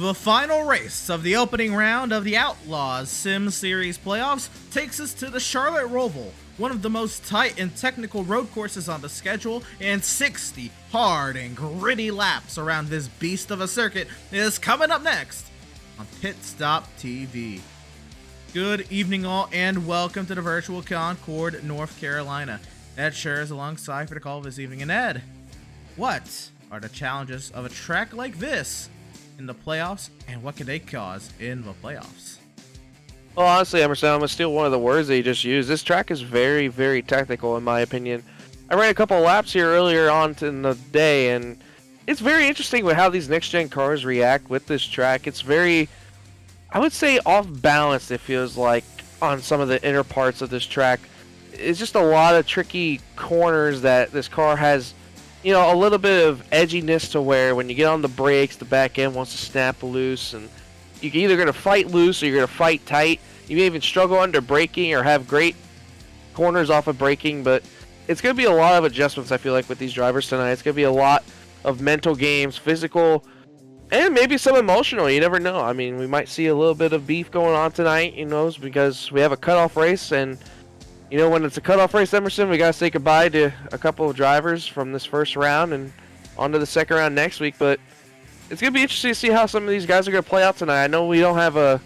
The final race of the opening round of the Outlaws Sim Series playoffs takes us to the Charlotte Roval, one of the most tight and technical road courses on the schedule, and 60 hard and gritty laps around this beast of a circuit is coming up next on Pit Stop TV. Good evening all, and welcome to the virtual Concord, North Carolina. Ed Scher is alongside for the call this evening. And Ed, what are the challenges of a track like this in the playoffs, and what can they cause in the playoffs? Well, honestly, Emerson, I'm going to steal one of the words that you just used. This track is very, very technical, in my opinion. I ran a couple of laps here earlier on in the day, and it's very interesting with how these next-gen cars react with this track. It's very, I would say, off-balance, it feels like, on some of the inner parts of this track. It's just a lot of tricky corners that this car has, you know, a little bit of edginess to where when you get on the brakes, the back end wants to snap loose, and you're either going to fight loose or you're going to fight tight. You may even struggle under braking or have great corners off of braking, but it's going to be a lot of adjustments, I feel like, with these drivers tonight. It's going to be a lot of mental games, physical, and maybe some emotional. You never know. I mean, we might see a little bit of beef going on tonight, you know, because we have a cutoff race, and you know, when it's a cutoff race, Emerson, we got to say goodbye to a couple of drivers from this first round and on to the second round next week. But it's going to be interesting to see how some of these guys are going to play out tonight. I know we don't have a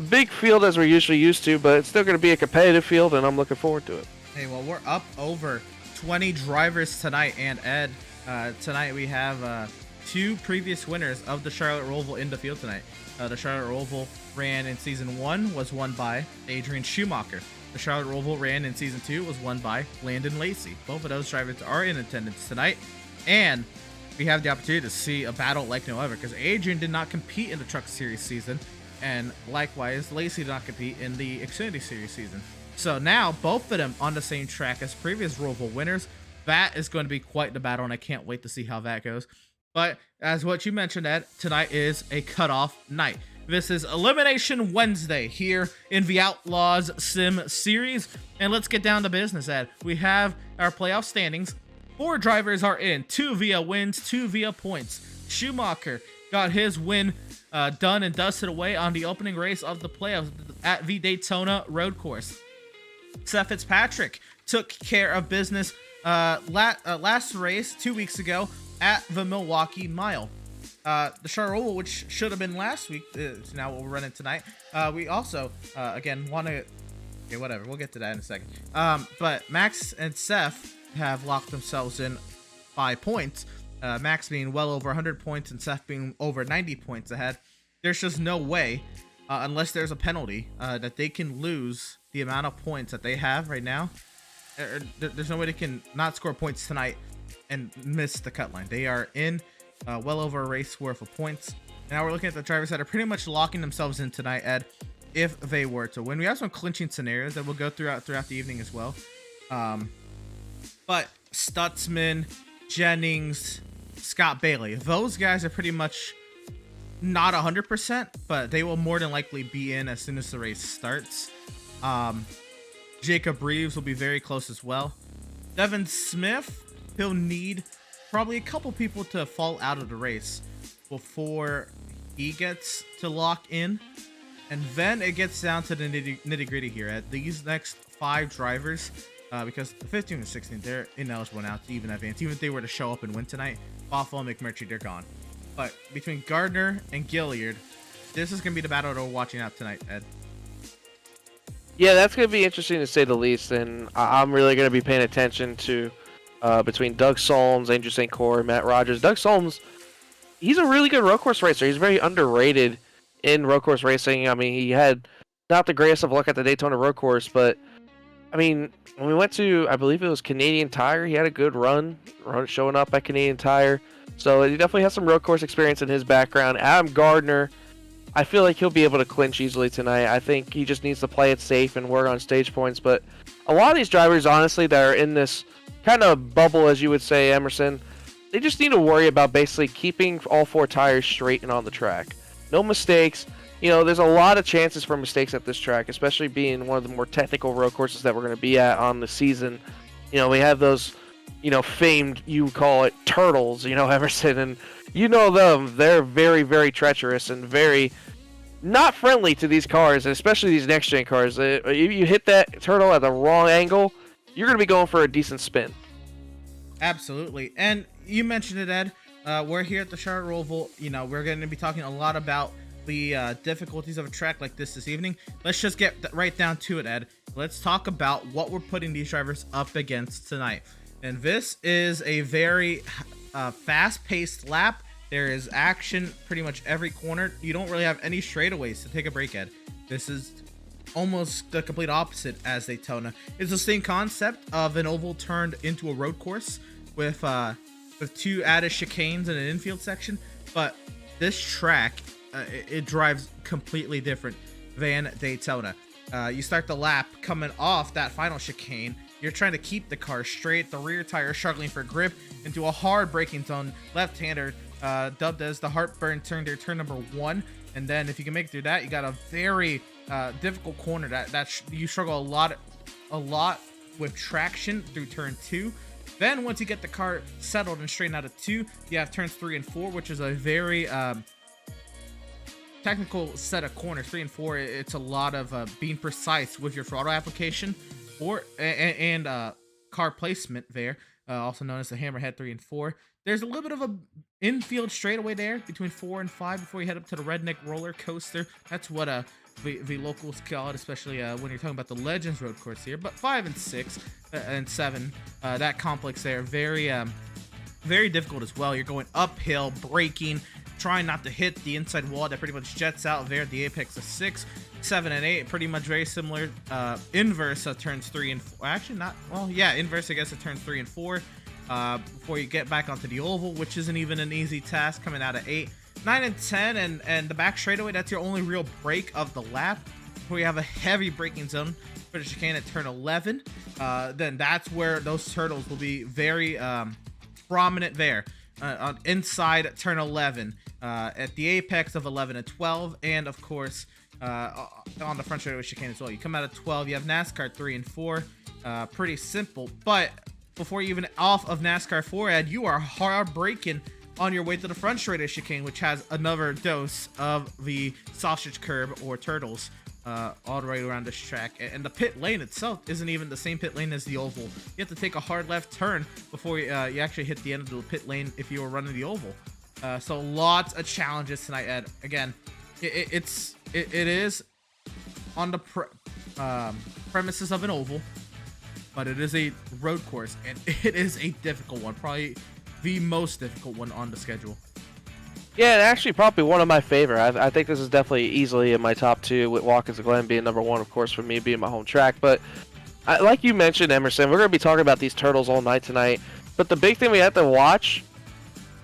big field as we're usually used to, but it's still going to be a competitive field, and I'm looking forward to it. Hey, well, we're up over 20 drivers tonight, and Ed, tonight we have two previous winners of the Charlotte Roval in the field tonight. The Charlotte Roval ran in Season 1, was won by Adrian Schumacher. The Charlotte Roval ran in Season 2, was won by Landon Lacey. Both of those drivers are in attendance tonight, and we have the opportunity to see a battle like no other, because Adrian did not compete in the Truck Series season, and likewise, Lacey did not compete in the Xfinity Series season. So now, both of them on the same track as previous Roval winners. That is going to be quite the battle, and I can't wait to see how that goes. But as what you mentioned, Ed, tonight is a cutoff night. This is Elimination Wednesday here in the Outlaws Sim Series. And let's get down to business, Ed. We have our playoff standings. 4 drivers are in, 2 via wins, 2 via points. Schumacher got his win done and dusted away on the opening race of the playoffs at the Daytona road course. Seth Fitzpatrick took care of business last race 2 weeks ago at the Milwaukee Mile. The Charlotte Roval, which should have been last week, is now what we're running tonight. We also, again, want to... Okay, whatever. We'll get to that in a second. But Max and Seth have locked themselves in 5 points. Max being well over 100 points and Seth being over 90 points ahead. There's just no way, unless there's a penalty, that they can lose the amount of points that they have right now. There's no way they can not score points tonight and miss the cut line. They are in well over a race worth of points. Now we're looking at the drivers that are pretty much locking themselves in tonight, Ed, if they were to win. We have some clinching scenarios that we'll go throughout the evening as well. But Stutzman, Jennings, Scott Bailey, those guys are pretty much not 100%, but they will more than likely be in as soon as the race starts. Jacob Reeves will be very close as well. Devin Smith, he'll need probably a couple people to fall out of the race before he gets to lock in. And then it gets down to the nitty gritty here at these next 5 drivers, because the 15 and 16, they're ineligible now to even advance. Even if they were to show up and win tonight, Bothell and McMurtry, they're gone. But between Gardner and Gilliard, this is going to be the battle that we're watching out tonight, Ed. Yeah, that's going to be interesting to say the least, and I'm really going to be paying attention to between Doug Solms, Andrew St. Cyr, Matt Rogers. Doug Solms, he's a really good road course racer. He's very underrated in road course racing. I mean, he had not the greatest of luck at the Daytona road course, but I mean, when we went to, I believe it was Canadian Tire, he had a good run showing up at Canadian Tire. So he definitely has some road course experience in his background. Adam Gardner, I feel like he'll be able to clinch easily tonight. I think he just needs to play it safe and work on stage points. But a lot of these drivers, honestly, that are in this kind of bubble, as you would say, Emerson, they just need to worry about basically keeping all 4 tires straight and on the track. No mistakes. You know, there's a lot of chances for mistakes at this track, especially being one of the more technical road courses that we're going to be at on the season. You know, we have those, you know, famed, you call it turtles, you know, Emerson, and You know them. They're very, very treacherous and very not friendly to these cars, especially these next-gen cars. If you hit that turtle at the wrong angle, you're going to be going for a decent spin. Absolutely. And you mentioned it, Ed. We're here at the Charlotte Roval. You know, we're going to be talking a lot about the difficulties of a track like this evening. Let's just get right down to it, Ed. Let's talk about what we're putting these drivers up against tonight. And this is a very fast-paced lap. There is action pretty much every corner. You don't really have any straightaways to take a break, Ed. This is almost the complete opposite as Daytona. It's the same concept of an oval turned into a road course with 2 added chicanes and an infield section. But this track, it drives completely different than Daytona. You start the lap coming off that final chicane. You're trying to keep the car straight. The rear tire struggling for grip into a hard braking zone. Left-hander dubbed as the heartburn turn there, turn number 1. And then if you can make it through that, you got a very difficult corner that you struggle a lot with traction through turn 2. Then once you get the car settled and straightened out of 2, you have turns 3 and 4, which is a very technical set of corners. 3 and 4, it's a lot of being precise with your throttle application and car placement there, also known as the hammerhead. 3 and 4. There's a little bit of a infield straightaway there between 4 and 5 before you head up to the redneck roller coaster. That's what the locals call it, especially when you're talking about the Legends road course here. But 5 and 6 and 7, that complex there, very difficult as well. You're going uphill, braking, trying not to hit the inside wall that pretty much jets out there at the apex of 6. 7 and 8, pretty much very similar. Inverse of turns 3 and 4. Actually, not, well, yeah, inverse, I guess, of turns 3 and 4. Before you get back onto the oval, which isn't even an easy task coming out of 8. 9 and 10, and the back straightaway, that's your only real break of the lap. Before you have a heavy braking zone for the chicane at turn 11. Then that's where those turtles will be very prominent there. On inside turn 11, at the apex of 11 and 12, and of course on the front straightaway chicane as well. You come out of 12, you have NASCAR 3 and 4. Pretty simple, but before you even off of NASCAR 4, Ed, you are hard braking on your way to the front straightaway chicane, which has another dose of the sausage curb or turtles all the way around this track. And the pit lane itself isn't even the same pit lane as the oval. You have to take a hard left turn before you actually hit the end of the pit lane if you were running the oval. So lots of challenges tonight, Ed. Again, it is on the premises of an oval, but it is a road course, and it is a difficult one, probably the most difficult one on the schedule. Yeah, and actually probably one of my favorite. I think this is definitely easily in my top 2, with Watkins Glen being number 1, of course, for me being my home track. But like you mentioned, Emerson, we're going to be talking about these turtles all night tonight. But the big thing we have to watch,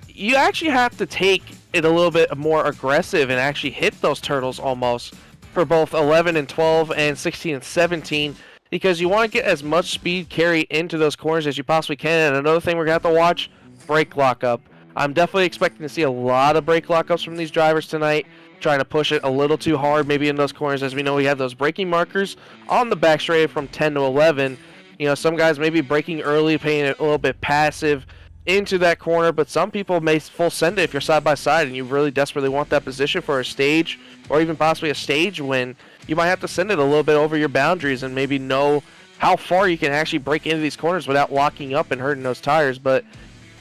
you actually have to take it a little bit more aggressive and actually hit those turtles almost for both 11 and 12 and 16 and 17. Because you want to get as much speed carry into those corners as you possibly can. And another thing we're going to have to watch, brake lockup. I'm definitely expecting to see a lot of brake lockups from these drivers tonight, trying to push it a little too hard maybe in those corners. As we know, we have those braking markers on the back straight from 10 to 11. You know, some guys may be braking early, playing it a little bit passive into that corner, but some people may full send it if you're side by side and you really desperately want that position for a stage or even possibly a stage win. You might have to send it a little bit over your boundaries and maybe know how far you can actually break into these corners without locking up and hurting those tires. But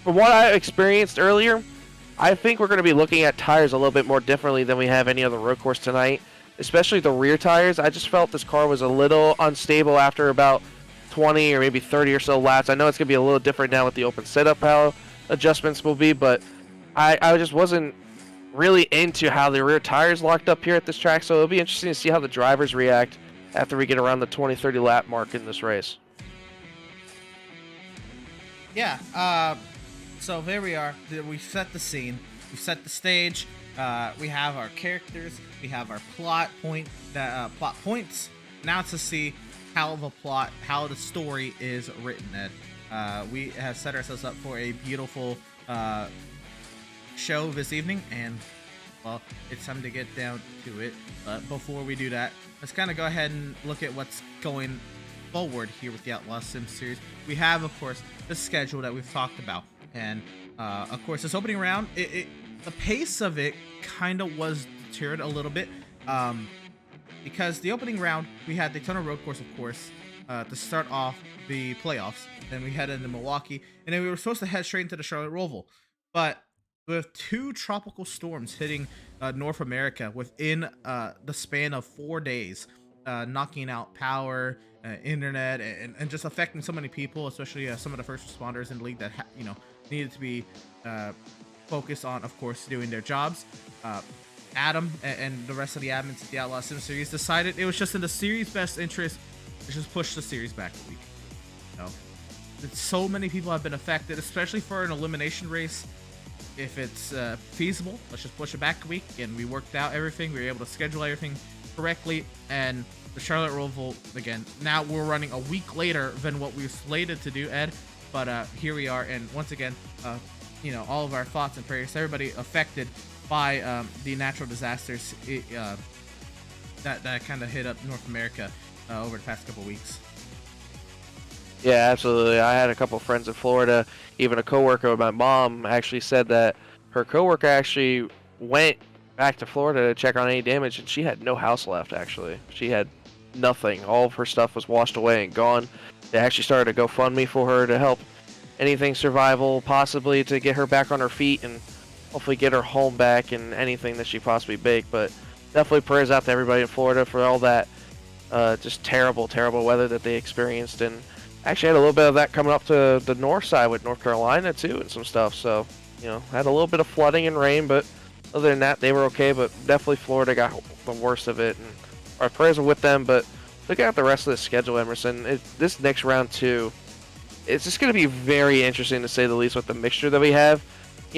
from what I experienced earlier, I think we're going to be looking at tires a little bit more differently than we have any other road course tonight, especially the rear tires. I just felt this car was a little unstable after about 20 or maybe 30 or so laps. I know it's going to be a little different now with the open setup, how adjustments will be, but I just wasn't really into how the rear tires locked up here at this track, so it'll be interesting to see how the drivers react after we get around the 20-30 lap mark in this race. Yeah, so there we are. We set the scene. We set the stage. We have our characters. We have our plot points. Now to see how the story is written, Ed. We have set ourselves up for a beautiful show this evening, and well, it's time to get down to it. But before we do that, let's kind of go ahead and look at what's going forward here with the Outlaws Sim Series. We have, of course, the schedule that we've talked about, and of course, this opening round, the pace of it kind of was deterred a little bit, because the opening round we had Daytona Road Course, of course, to start off the playoffs. Then we headed into Milwaukee, and then we were supposed to head straight into the Charlotte Roval. But with two tropical storms hitting North America within the span of 4 days, knocking out power, internet, and just affecting so many people, especially some of the first responders in the league that needed to be focused on, of course, doing their jobs. Adam and the rest of the admins at the Outlaws Sim Series decided it was just in the series' best interest to just push the series back a week. So many people have been affected, especially for an elimination race. If it's feasible, let's just push it back a week. And we worked out everything. We were able to schedule everything correctly. And the Charlotte Roval, again, now we're running a week later than what we were slated to do, Ed. But here we are. And once again, all of our thoughts and prayers to everybody affected by the natural disasters that kind of hit up North America over the past couple weeks. Yeah, absolutely. I had a couple friends in Florida. Even a coworker of my mom actually said that her coworker actually went back to Florida to check on any damage, and she had no house left, actually. She had nothing. All of her stuff was washed away and gone. They actually started a GoFundMe for her to help anything survival, possibly to get her back on her feet and hopefully get her home back and anything that she possibly baked. But definitely prayers out to everybody in Florida for all that just terrible, terrible weather that they experienced. And actually had a little bit of that coming up to the north side with North Carolina too and some stuff. So, had a little bit of flooding and rain, but other than that, they were okay. But definitely Florida got the worst of it, and our prayers are with them. But look at the rest of the schedule, Emerson. This next round too, it's just going to be very interesting to say the least with the mixture that we have.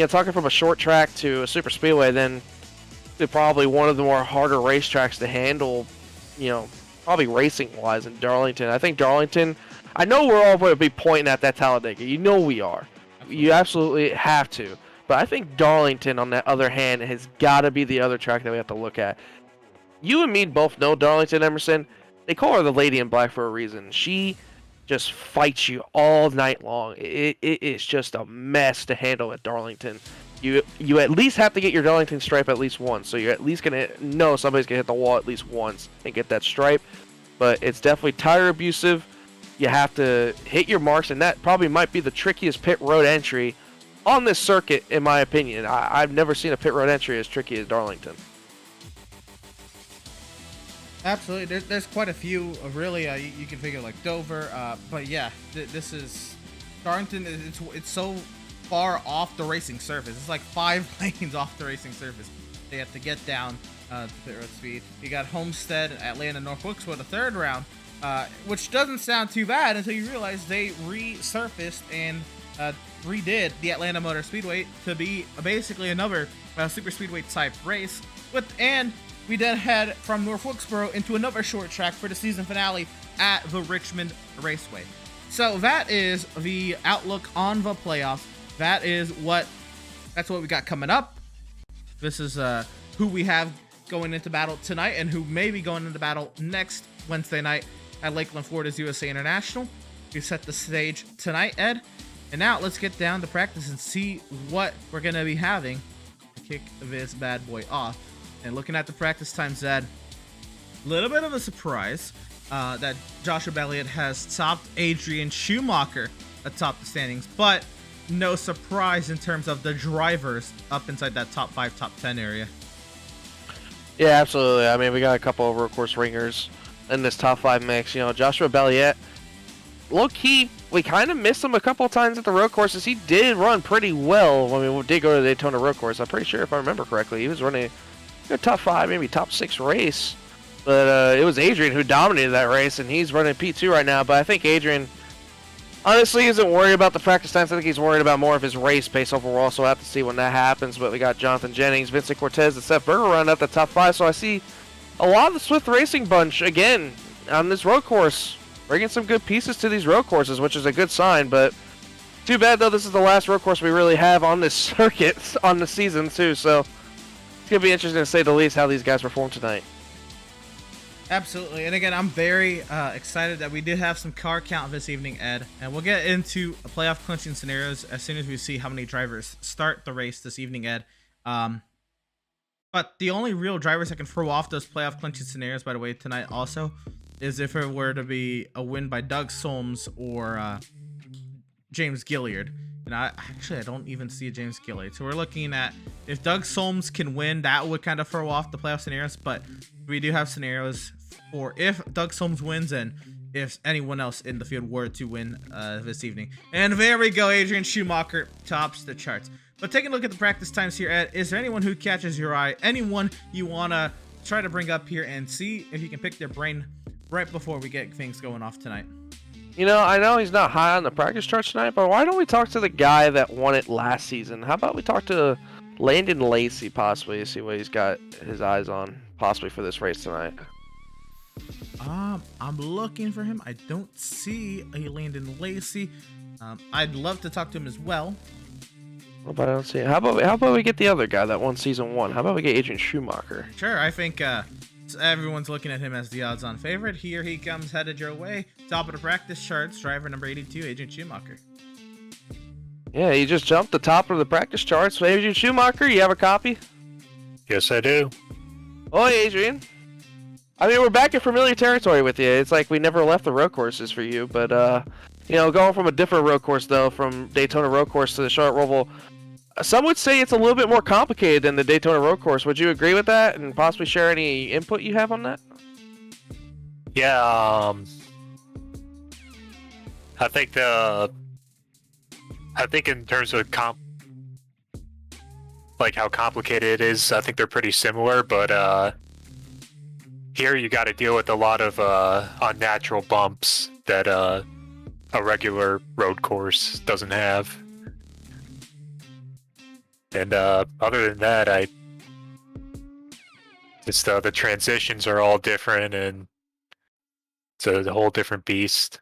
Talking from a short track to a super speedway, then to probably one of the more harder racetracks to handle, probably racing wise in Darlington. I think Darlington, I know we're all going to be pointing at that Talladega. We are. Absolutely. You absolutely have to. But I think Darlington, on the other hand, has got to be the other track that we have to look at. You and me both know Darlington, Emerson. They call her the Lady in Black for a reason. She just fights you all night long. It is just a mess to handle at Darlington. You at least have to get your Darlington stripe at least once. So you're at least going to know somebody's going to hit the wall at least once and get that stripe. But it's definitely tire abusive. You have to hit your marks, and that probably might be the trickiest pit road entry on this circuit, in my opinion. I've never seen a pit road entry as tricky as Darlington. Absolutely. There's quite a few. Really, you can figure like Dover. But yeah, this is Darlington. It's so far off the racing surface. It's like 5 lanes off the racing surface. They have to get down to pit road speed. You got Homestead, Atlanta, North Wilkesboro, the third round. Which doesn't sound too bad until you realize they resurfaced and redid the Atlanta Motor Speedway to be basically another super speedway type race. And we then head from North Wilkesboro into another short track for the season finale at the Richmond Raceway. So that is the outlook on the playoffs. That's what we got coming up. This is who we have going into battle tonight and who may be going into battle next Wednesday night at Lakeland, Florida's USA International. We set the stage tonight, Ed. And now let's get down to practice and see what we're going to be having to kick this bad boy off. And looking at the practice times, Ed, a little bit of a surprise that Joshua Belliot has topped Adrian Schumacher atop the standings, but no surprise in terms of the drivers up inside that top 5, top 10 area. Yeah, absolutely. I mean, we got a couple of road course ringers in this top 5 mix. Joshua Belliet, low-key, we kind of missed him a couple of times at the road courses. He did run pretty well when we did go to the Daytona road course. I'm pretty sure, if I remember correctly, he was running a top 5, maybe top 6 race. But it was Adrian who dominated that race, and he's running P2 right now. But I think Adrian honestly isn't worried about the practice times. I think he's worried about more of his race pace overall, so we'll have to see when that happens. But we got Jonathan Jennings, Vincent Cortez, and Seth Berger running at the top 5, so I see a lot of the Swift Racing bunch, again, on this road course, bringing some good pieces to these road courses, which is a good sign. But too bad, though, this is the last road course we really have on this circuit on the season, too. So it's going to be interesting, to say the least, how these guys perform tonight. Absolutely. And again, I'm very excited that we did have some car count this evening, Ed. And we'll get into playoff clinching scenarios as soon as we see how many drivers start the race this evening, Ed. But the only real drivers that can throw off those playoff clinching scenarios, by the way, tonight also, is if it were to be a win by Doug Solms or James Gilliard. And I don't even see a James Gilliard. So we're looking at if Doug Solms can win, that would kind of throw off the playoff scenarios. But we do have scenarios for if Doug Solms wins and if anyone else in the field were to win this evening. And there we go. Adrian Schumacher tops the charts. But taking a look at the practice times here, Ed, is there anyone who catches your eye? Anyone you want to try to bring up here and see if you can pick their brain right before we get things going off tonight? You know, I know he's not high on the practice charts tonight, but why don't we talk to the guy that won it last season? How about we talk to Landon Lacey, possibly, to see what he's got his eyes on, possibly for this race tonight? I'm looking for him. I don't see a Landon Lacey. I'd love to talk to him as well. Well, but I don't see it. How about we get the other guy that won season 1? How about we get Adrian Schumacher? Sure, I think everyone's looking at him as the odds-on favorite. Here he comes, headed your way. Top of the practice charts, driver number 82, Adrian Schumacher. Yeah, he just jumped the top of the practice charts. So Adrian Schumacher, you have a copy? Yes, I do. Oh, Adrian. I mean, we're back in familiar territory with you. It's like we never left the road courses for you, but you know, going from a different road course though, from Daytona road course to the Charlotte Roval, some would say it's a little bit more complicated than the Daytona road course. Would you agree with that, and possibly share any input you have on that? Yeah, I think in terms of like how complicated it is, I think they're pretty similar, but here you got to deal with a lot of unnatural bumps that a regular road course doesn't have. And other than that, the transitions are all different, and it's a whole different beast.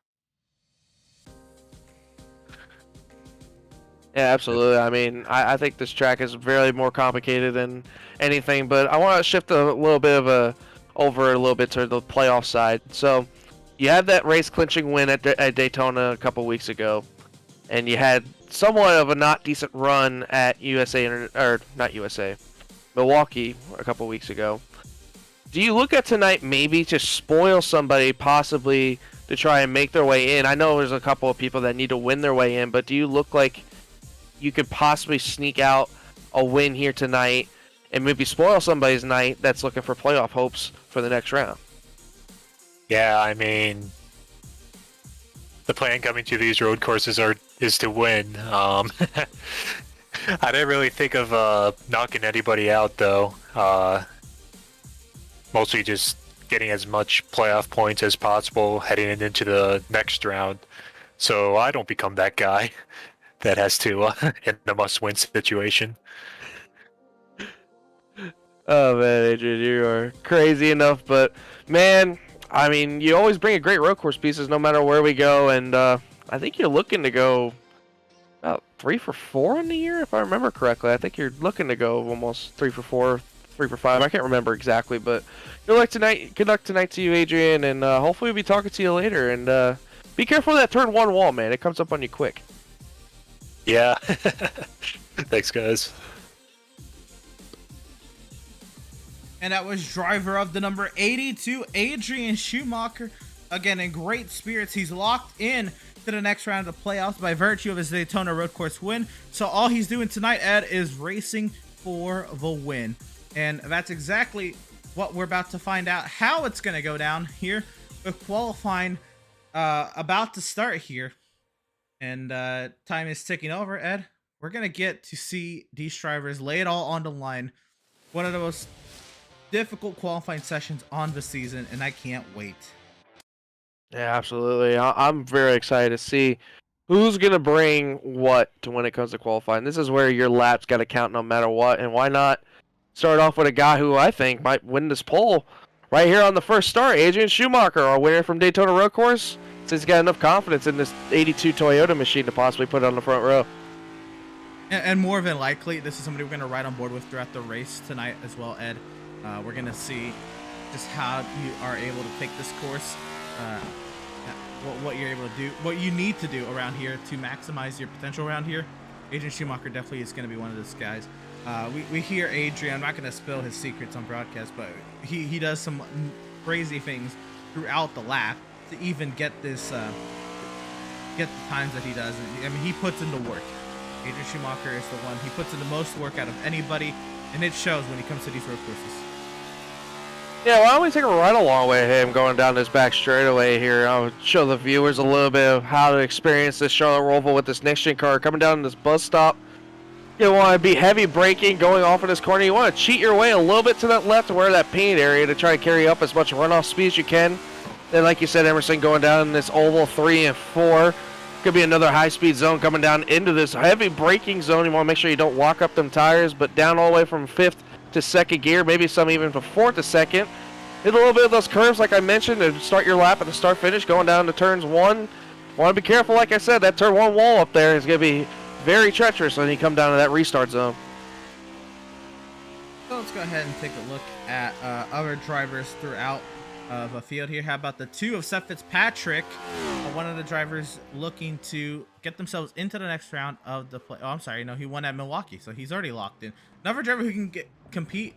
Yeah, absolutely. I mean, I think this track is very more complicated than anything, but I want to shift a little bit over a little bit to the playoff side. So you had that race clinching win at Daytona a couple weeks ago, and you had somewhat of a not decent run at Milwaukee a couple weeks ago. Do you look at tonight maybe to spoil somebody, possibly to try and make their way in? I know there's a couple of people that need to win their way in, but do you look like you could possibly sneak out a win here tonight and maybe spoil somebody's night that's looking for playoff hopes for the next round? Yeah, I mean, the plan coming to these road courses is to win. I didn't really think of knocking anybody out, though. Mostly just getting as much playoff points as possible heading into the next round, so I don't become that guy that has to in a must-win situation. Oh man, Adrian, you are crazy enough, but man, I mean, you always bring a great road course pieces no matter where we go, and I think you're looking to go about 3 for 4 in the year, if I remember correctly. I think you're looking to go almost 3 for 4, 3 for 5. I can't remember exactly, but good luck tonight to you, Adrian, and hopefully we'll be talking to you later. And be careful of that turn 1 wall, man. It comes up on you quick. Yeah. Thanks, guys. And that was driver of the number 82, Adrian Schumacher. Again, in great spirits. He's locked in to the next round of playoffs by virtue of his Daytona road course win. So all he's doing tonight, Ed, is racing for the win. And that's exactly what we're about to find out, how it's going to go down here with qualifying about to start here. And time is ticking over, Ed. We're going to get to see these drivers lay it all on the line. One of the most difficult qualifying sessions on the season, and I can't wait. Yeah, absolutely. I'm very excited to see who's going to bring what to when it comes to qualifying. This is where your laps got to count no matter what, and why not start off with a guy who I think might win this pole right here on the first start, Adrian Schumacher, our winner from Daytona Road Course, since he's got enough confidence in this 82 Toyota machine to possibly put it on the front row. And more than likely, this is somebody we're going to ride on board with throughout the race tonight as well, Ed. We're going to see just how you are able to take this course, what you're able to do, what you need to do around here to maximize your potential around here. Adrian Schumacher definitely is going to be one of those guys. We hear Adrian. I'm not gonna spill his secrets on broadcast, but he does some crazy things throughout the lap to even get this get the times that he does. I mean, he puts in the work. Adrian Schumacher is the one. He puts in the most work out of anybody, and it shows when he comes to these road courses. Yeah, why don't we take a ride along with him going down this back straightaway here? I'll show the viewers a little bit of how to experience this Charlotte Roval with this NextGen car coming down this bus stop. You want to be heavy braking, going off in this corner. You want to cheat your way a little bit to that left to where that painted area to try to carry up as much runoff speed as you can. Then, like you said, Emerson, going down in this oval 3 and 4. Could be another high-speed zone coming down into this heavy braking zone. You want to make sure you don't walk up them tires, but down all the way from 5th to 2nd gear, maybe some even from 4th to 2nd. Hit a little bit of those curves, like I mentioned, to start your lap at the start-finish, going down to turns 1. Want to be careful, like I said, that turn 1 wall up there is going to be very treacherous when you come down to that restart zone. So let's go ahead and take a look at other drivers throughout the field here. How about the 2 of Seth Fitzpatrick? One of the drivers looking to get themselves into the next round of the play. Oh, I'm sorry. No, he won at Milwaukee, so he's already locked in. Another driver who can compete,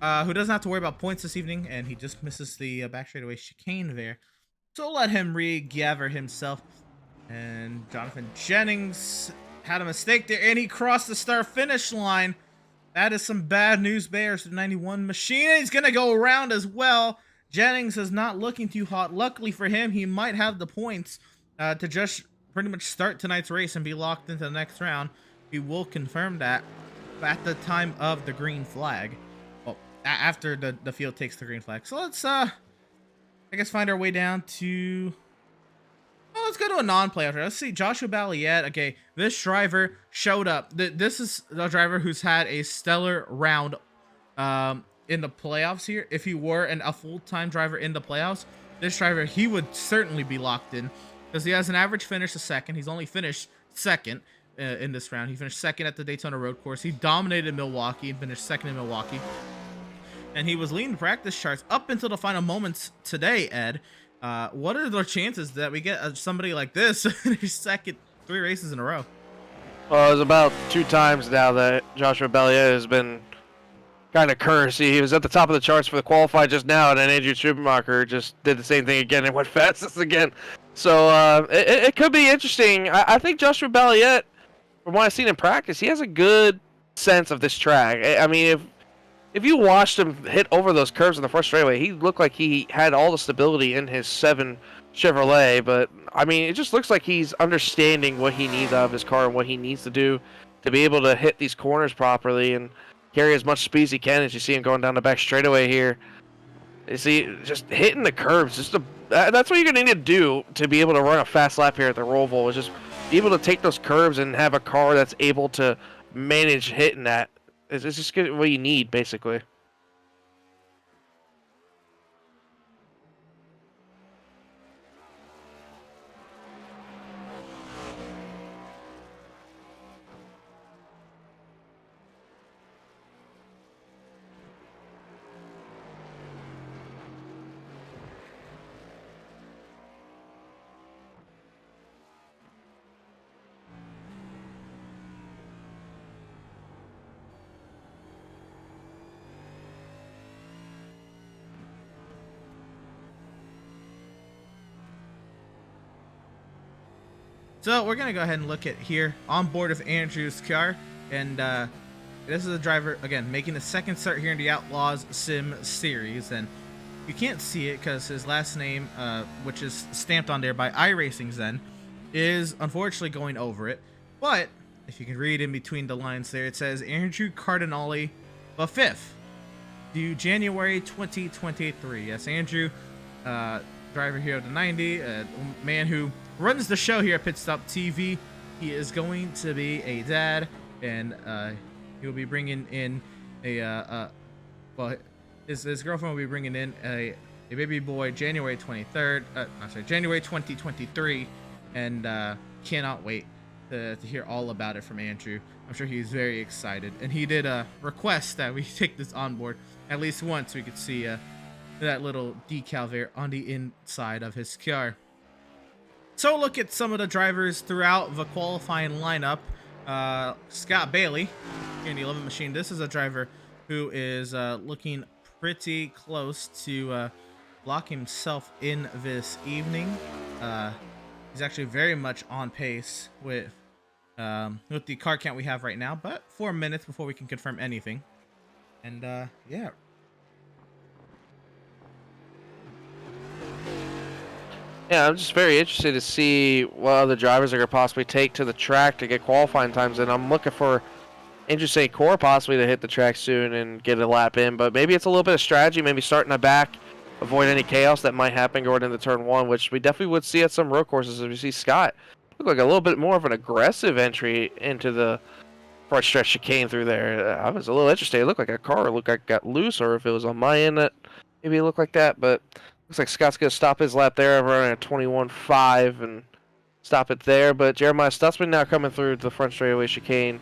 who doesn't have to worry about points this evening, and he just misses the back straightaway chicane there. So let him re-gather himself. And Jonathan Jennings had a mistake there, and he crossed the start-finish line. That is some bad news bears. The 91 machine. And he's going to go around as well. Jennings is not looking too hot. Luckily for him, he might have the points to just pretty much start tonight's race and be locked into the next round. We will confirm that at the time of the green flag. Well, after the field takes the green flag. So let's, I guess, find our way down to... Well, let's go to a non-playoff. Let's see, Joshua Balliet. Okay, this driver showed up. This is a driver who's had a stellar round in the playoffs here. If he were a full-time driver in the playoffs, this driver, he would certainly be locked in because he has an average finish of 2nd. He's only finished 2nd in this round. He finished 2nd at the Daytona Road Course. He dominated Milwaukee and finished 2nd in Milwaukee. And he was leading practice charts up until the final moments today, Ed. What are the chances that we get somebody like this in his second 3 races in a row? Well, it's about 2 times now that Joshua Balliet has been kind of cursed. He was at the top of the charts for the qualify just now, and then Andrew Schumacher just did the same thing again and went fastest again. So it could be interesting. I think Joshua Balliet, from what I've seen in practice, he has a good sense of this track. I mean, if you watched him hit over those curves in the first straightaway, he looked like he had all the stability in his 7 Chevrolet. But, I mean, it just looks like he's understanding what he needs out of his car and what he needs to do to be able to hit these corners properly and carry as much speed as he can. As you see him going down the back straightaway here. You see, just hitting the curves. That's what you're going to need to do to be able to run a fast lap here at the Roval, is just be able to take those curves and have a car that's able to manage hitting that. It's just what you need, basically. So we're going to go ahead and look at here on board of Andrew's car. And this is a driver, again, making the 2nd start here in the Outlaws Sim Series. And you can't see it because his last name, which is stamped on there by iRacing Zen, is unfortunately going over it. But if you can read in between the lines there, it says Andrew Cardinale the 5th, due January 2023. Yes, Andrew, driver here of the 90, a man who runs the show here at Pit Stop TV. He is going to be a dad, and he'll be bringing in well, his girlfriend will be bringing in a baby boy January 23rd. I'm sorry, January 2023, and cannot wait to hear all about it from Andrew. I'm sure he's very excited, and he did request that we take this on board at least once so we could see that little decal there on the inside of his car. So look at some of the drivers throughout the qualifying lineup. Scott Bailey here in the 11 machine. This is a driver who is looking pretty close to block himself in this evening. He's actually very much on pace with the car count we have right now, but 4 minutes before we can confirm anything. And yeah. Yeah, I'm just very interested to see what other drivers are going to possibly take to the track to get qualifying times, and I'm looking for interesting core possibly to hit the track soon and get a lap in, but maybe it's a little bit of strategy, maybe starting the back, avoid any chaos that might happen going into turn 1, which we definitely would see at some road courses. If you see Scott look like a little bit more of an aggressive entry into the front stretch chicane through there. I was a little interested. It looked like a car looked like it got loose, or if it was on my end that maybe it looked like that, but looks like Scott's going to stop his lap there running at 21.5 and stop it there. But Jeremiah Stutzman now coming through the front straightaway chicane.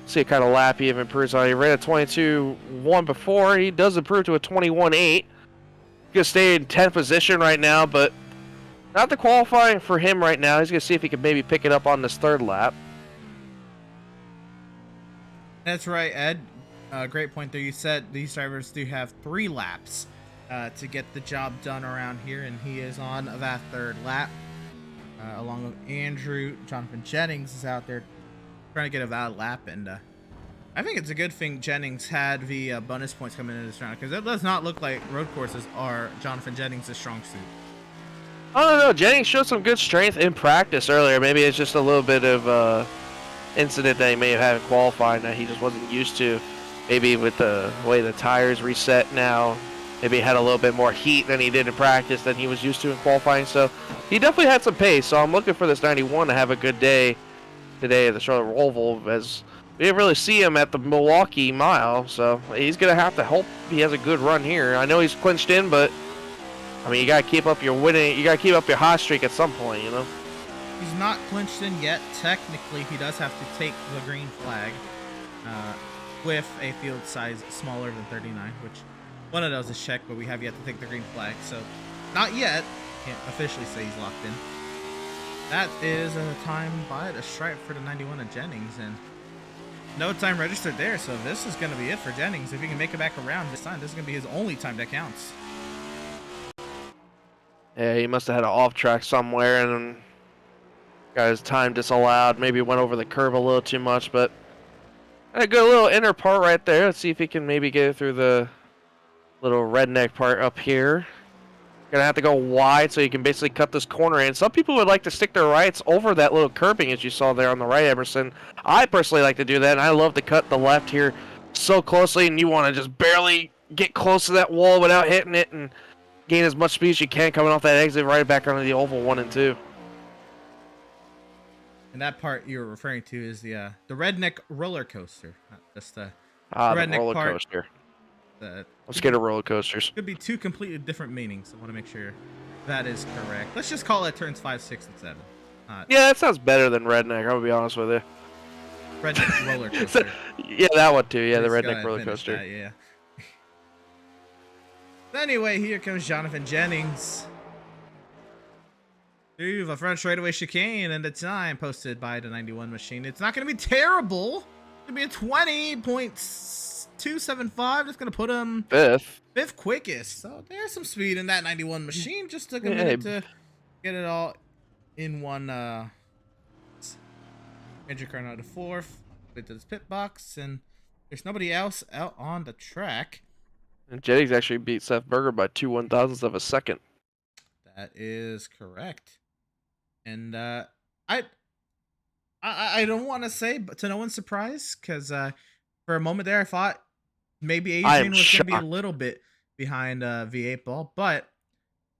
See what kind of lap he even improves on. He ran a 22.1 before. He does improve to a 21.8. Going to stay in 10th position right now, but not the qualifying for him right now. He's going to see if he can maybe pick it up on this third lap. That's right, Ed. Great point there. You said these drivers do have 3 laps to get the job done around here, and he is on that third lap. Along with Andrew, Jonathan Jennings is out there trying to get a valid lap, and I think it's a good thing Jennings had the bonus points coming into this round, because it does not look like road courses are Jonathan Jennings' strong suit. I don't know. Jennings showed some good strength in practice earlier. Maybe it's just a little bit of incident that he may have had in qualifying that he just wasn't used to. Maybe with the way the tires reset now, maybe he had a little bit more heat than he did in practice than he was used to in qualifying. So he definitely had some pace. So I'm looking for this 91 to have a good day today at the Charlotte Roval, as we didn't really see him at the Milwaukee Mile. So he's going to have to hope he has a good run here. I know he's clinched in, but I mean, you got to keep up your winning. You got to keep up your hot streak at some point, you know? He's not clinched in yet. Technically, he does have to take the green flag with a field size smaller than 39, which one of those is checked, but we have yet to take the green flag. So not yet. Can't officially say he's locked in. That is a time by the stripe for the 91 of Jennings, and no time registered there. So this is going to be it for Jennings. If he can make it back around this time, this is going to be his only time that counts. Yeah, he must have had an off track somewhere and got his time disallowed. Maybe went over the curve a little too much, but a good little inner part right there. Let's see if he can maybe get it through the little redneck part up here. Gonna have to go wide so you can basically cut this corner in. Some people would like to stick their rights over that little curbing as you saw there on the right, Emerson. I personally like to do that, and I love to cut the left here so closely, and you want to just barely get close to that wall without hitting it and gain as much speed as you can coming off that exit right back onto the oval 1 and 2. And that part you're referring to is the redneck roller coaster, not just the redneck the roller coaster. Let's get a roller coasters. Could be 2 completely different meanings. I want to make sure that is correct. Let's just call it turns 5, 6, and 7. Yeah, that sounds better than redneck. I'm gonna be honest with you. Redneck roller coaster. Yeah, that one too. Yeah, the Let's redneck roller coaster. That, yeah. Anyway, here comes Jonathan Jennings through the front straightaway chicane, and the time posted by the 91 machine. It's not going to be terrible. It's going to be a 20.275. That's going to put him fifth quickest. So there's some speed in that 91 machine. Just took a minute to get it all in one. Andrew Carnot to 4th with his pit box, and there's nobody else out on the track. And Jennings actually beat Seth Berger by 2/1000ths of a second. That is correct. And I don't want to say, but to no one's surprise, because for a moment there I thought maybe Adrian was going to be a little bit behind V8 ball, but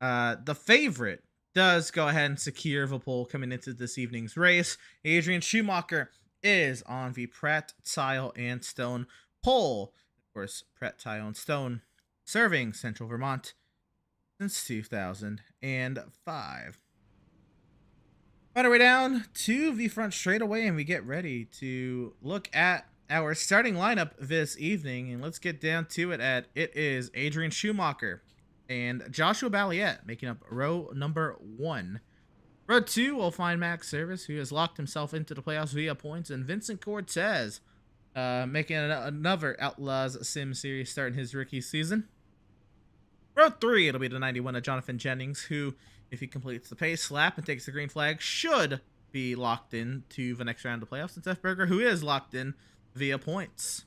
the favorite does go ahead and secure the pole coming into this evening's race. Adrian Schumacher is on the Pratt, Tile, and Stone pole. Of course, Pratt, Tile, and Stone serving Central Vermont since 2005. On our way down to the front straightaway, and we get ready to look at our starting lineup this evening. And let's get down to it. It is Adrian Schumacher and Joshua Balliet making up row number 1. Row 2 will find Max Service, who has locked himself into the playoffs via points, and Vincent Cortez making another Outlaws Sim Series start in his rookie season. Row 3, it'll be the 91 of Jonathan Jennings, who, if he completes the pace lap and takes the green flag, should be locked in to the next round of the playoffs. And Seth Berger, who is locked in via points.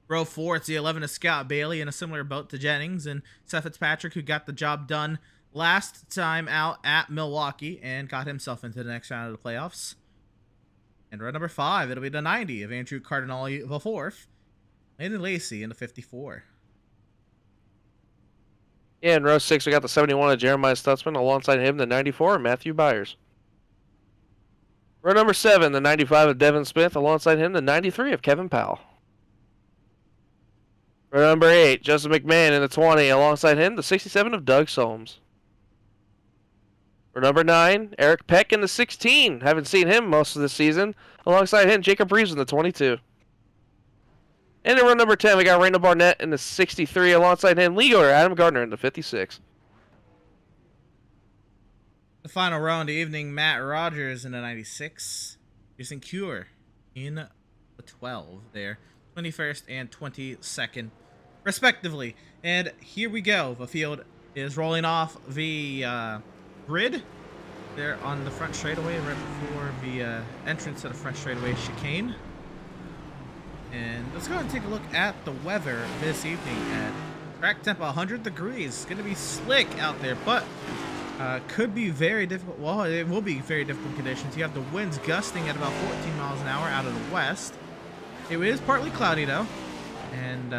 Row 4, it's the 11 of Scott Bailey in a similar boat to Jennings, and Seth Fitzpatrick, who got the job done last time out at Milwaukee and got himself into the next round of the playoffs. And row number 5, it'll be the 90 of Andrew Cardinale the 4th, Landon Lacey in the 54. Yeah, in row 6, we got the 71 of Jeremiah Stutzman. Alongside him, the 94 of Matthew Byers. Row number 7, the 95 of Devin Smith. Alongside him, the 93 of Kevin Powell. Row number 8, Joseph McMahon in the 20. Alongside him, the 67 of Doug Solms. Row number 9, Eric Peck in the 16. Haven't seen him most of the season. Alongside him, Jacob Reeves in the 22. And in row number 10, we got Randall Barnett in the 63. Alongside him, leaguer Adam Gardner in the 56. The final row in the evening, Matt Rogers in the 96. Jason Cure in the 12 there. 21st and 22nd, respectively. And here we go. The field is rolling off the grid there on the front straightaway right before the entrance to the front straightaway chicane. And let's go ahead and take a look at the weather this evening. At track temp 100 degrees. It's going to be slick out there, but could be very difficult. Well, it will be very difficult conditions. You have the winds gusting at about 14 miles an hour out of the west. It is partly cloudy though, and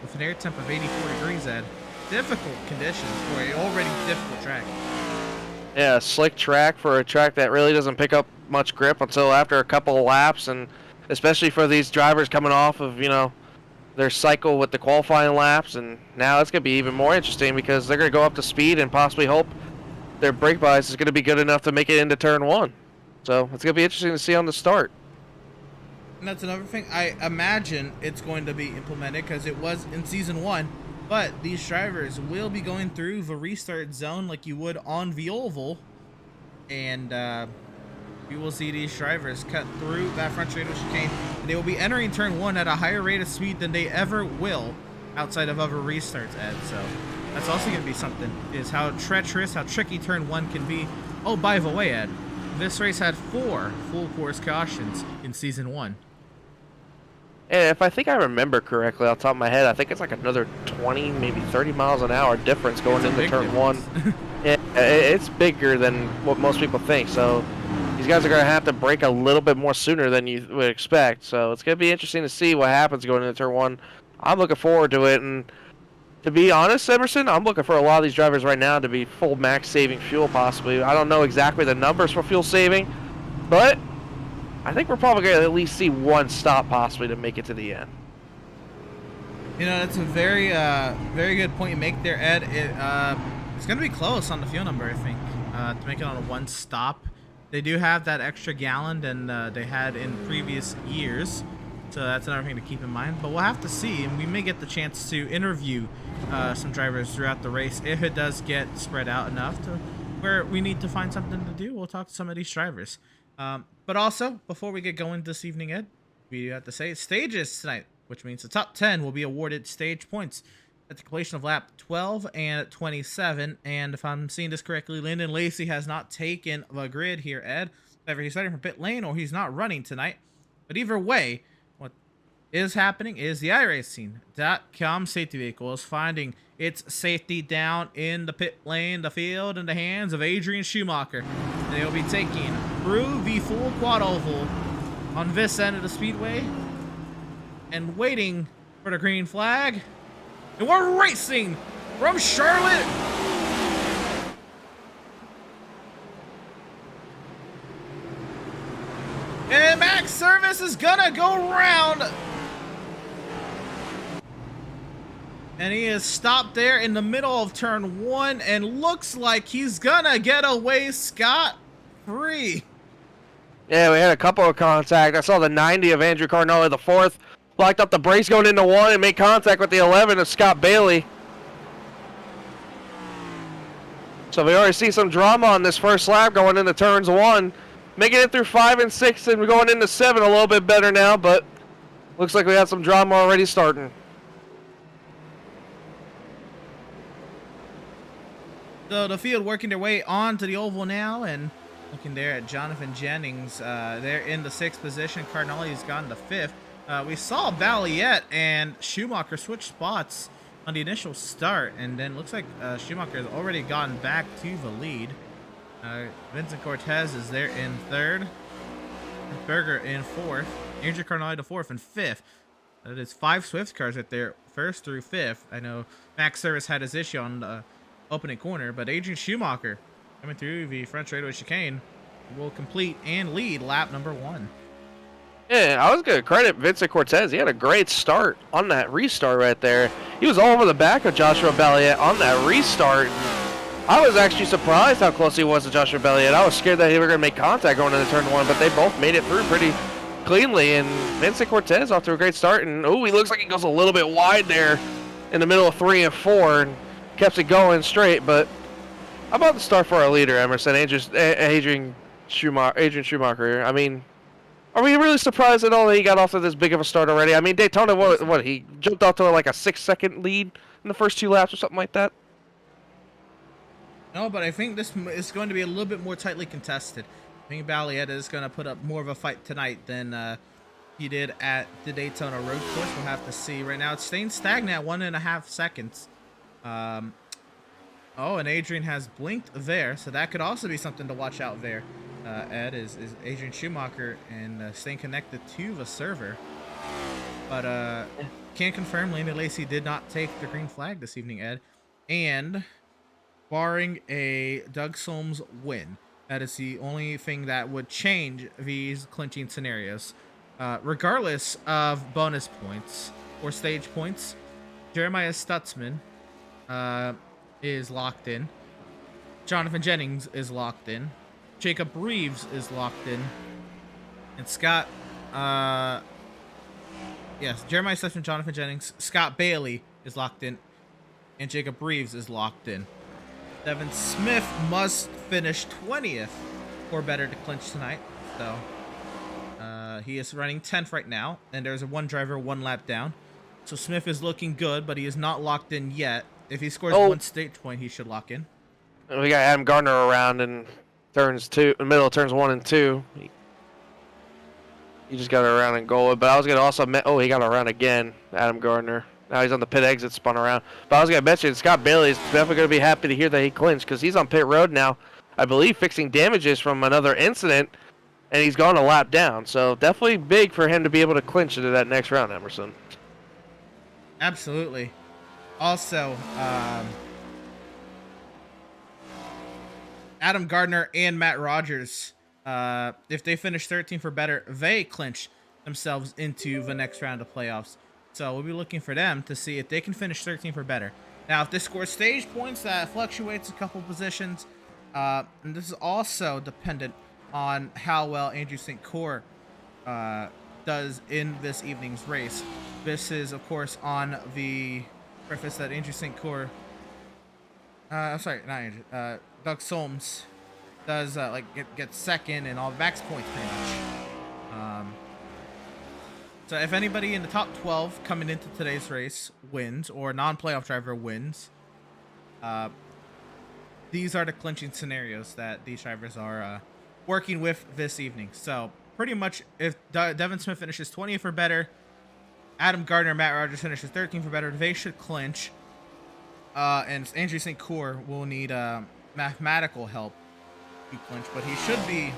with an air temp of 84 degrees, Ed, difficult conditions for an already difficult track. Yeah, a slick track for a track that really doesn't pick up much grip until after a couple of laps, and especially for these drivers coming off of, their cycle with the qualifying laps, and now it's going to be even more interesting because they're going to go up to speed and possibly hope their brake bias is going to be good enough to make it into turn 1. So it's going to be interesting to see on the start. And that's another thing. I imagine it's going to be implemented because it was in season 1, but these drivers will be going through the restart zone like you would on the oval, and we will see these drivers cut through that front straightaway chicane, and they will be entering turn 1 at a higher rate of speed than they ever will outside of other restarts, Ed. So that's also going to be something, is how treacherous, how tricky turn 1 can be. Oh, by the way, Ed, this race had 4 full course cautions in season 1. And if I think I remember correctly off the top of my head, I think it's like another 20, maybe 30 miles an hour difference going into turn 1. Yeah, it's bigger than what most people think. So these guys are going to have to brake a little bit more sooner than you would expect. So it's going to be interesting to see what happens going into turn 1. I'm looking forward to it. And to be honest, Emerson, I'm looking for a lot of these drivers right now to be full max saving fuel possibly. I don't know exactly the numbers for fuel saving, but I think we're probably going to at least see one stop possibly to make it to the end. That's a very, very good point you make there, Ed. It's going to be close on the fuel number, I think, to make it on a one stop. They do have that extra gallon than they had in previous years, so that's another thing to keep in mind. But we'll have to see, and we may get the chance to interview some drivers throughout the race if it does get spread out enough to where we need to find something to do. We'll talk to some of these drivers. But also, before we get going this evening, Ed, we have to say stages tonight, which means the top 10 will be awarded stage points at the completion of lap 12 and 27. And if I'm seeing this correctly, Lyndon Lacey has not taken the grid here, Ed. Either he's starting from pit lane or he's not running tonight. But either way, what is happening is the iRacing.com safety vehicle is finding its safety down in the pit lane, the field, in the hands of Adrian Schumacher. They will be taking through the full quad oval on this end of the speedway and waiting for the green flag. And we're racing from Charlotte. And Max Service is gonna go round. And he is stopped there in the middle of turn 1 and looks like he's gonna get away scot-free. Yeah, we had a couple of contact. I saw the 90 of Andrew Cardinale, the 4th, locked up the brakes going into 1 and made contact with the 11 of Scott Bailey. So we already see some drama on this first lap going into turns 1. Making it through 5 and 6 and going into 7 a little bit better now, but looks like we have some drama already starting. So the field working their way onto the oval now, and looking there at Jonathan Jennings. They're in the 6th position. Cardinale's gone to 5th. We saw Balliet and Schumacher switch spots on the initial start, and then looks like Schumacher has already gotten back to the lead. Vincent Cortez is there in 3rd. Berger in 4th. Andrew Cardinale to 4th and 5th. That is 5 Swift cars right there, 1st through 5th. I know Max Service had his issue on the opening corner, but Adrian Schumacher coming through the front straightaway chicane will complete and lead lap number 1. Yeah, I was going to credit Vincent Cortez. He had a great start on that restart right there. He was all over the back of Joshua Balliet on that restart. I was actually surprised how close he was to Joshua Balliet. I was scared that he were going to make contact going into turn 1, but they both made it through pretty cleanly. And Vincent Cortez off to a great start. And, oh, he looks like he goes a little bit wide there in the middle of 3 and 4 and kept it going straight. But how about the start for our leader, Emerson? Adrian Schumacher. I mean, are we really surprised at all that he got off to this big of a start already? I mean, Daytona, what he jumped off to like a 6-second lead in the first 2 laps or something like that? No, but I think this is going to be a little bit more tightly contested. I think Balliet is going to put up more of a fight tonight than he did at the Daytona road course. We'll have to see. Right now, it's staying stagnant at 1.5 seconds. Oh, and Adrian has blinked there, so that could also be something to watch out there. Ed is Adrian Schumacher and staying connected to the server. But can't confirm Landon Lacey did not take the green flag this evening, Ed. And barring a Doug Solms win, that is the only thing that would change these clinching scenarios. Regardless of bonus points or stage points, Jeremiah Stutzman is locked in. Jonathan Jennings is locked in. Jacob Reeves is locked in. And Scott, yes, Jeremiah Stutzman, Jonathan Jennings, Scott Bailey is locked in, and Jacob Reeves is locked in. Devin Smith must finish 20th or better to clinch tonight. So he is running 10th right now, and there's a 1 driver 1 lap down. So Smith is looking good, but he is not locked in yet. If he scores 1 stage point, he should lock in. We got Adam Gardner around in middle of turns 1 and 2. He just got around and goal. But I was gonna also he got around again, Adam Gardner. Now he's on the pit exit, spun around. But I was going to mention Scott Bailey is definitely going to be happy to hear that he clinched because he's on pit road now, I believe, fixing damages from another incident, and he's gone a lap down. So definitely big for him to be able to clinch into that next round, Emerson. Absolutely. Also, Adam Gardner and Matt Rogers, if they finish 13th or better, they clinch themselves into the next round of playoffs. So we'll be looking for them to see if they can finish 13th or better. Now, if they score stage points, that fluctuates a couple positions. And this is also dependent on how well Andrew St. Cyr does in this evening's race. This is, of course, on the preface that Andrew St. Cyr, I'm sorry, not Andrew, Doug Solms does get second and all the max points pretty much. So if anybody in the top 12 coming into today's race wins, or non-playoff driver wins, these are the clinching scenarios that these drivers are working with this evening. So pretty much if Devin Smith finishes 20th or better, Adam Gardner, Matt Rogers finishes 13th or better, they should clinch. And Andrew St. Cyr will need mathematical help to clinch, but he should be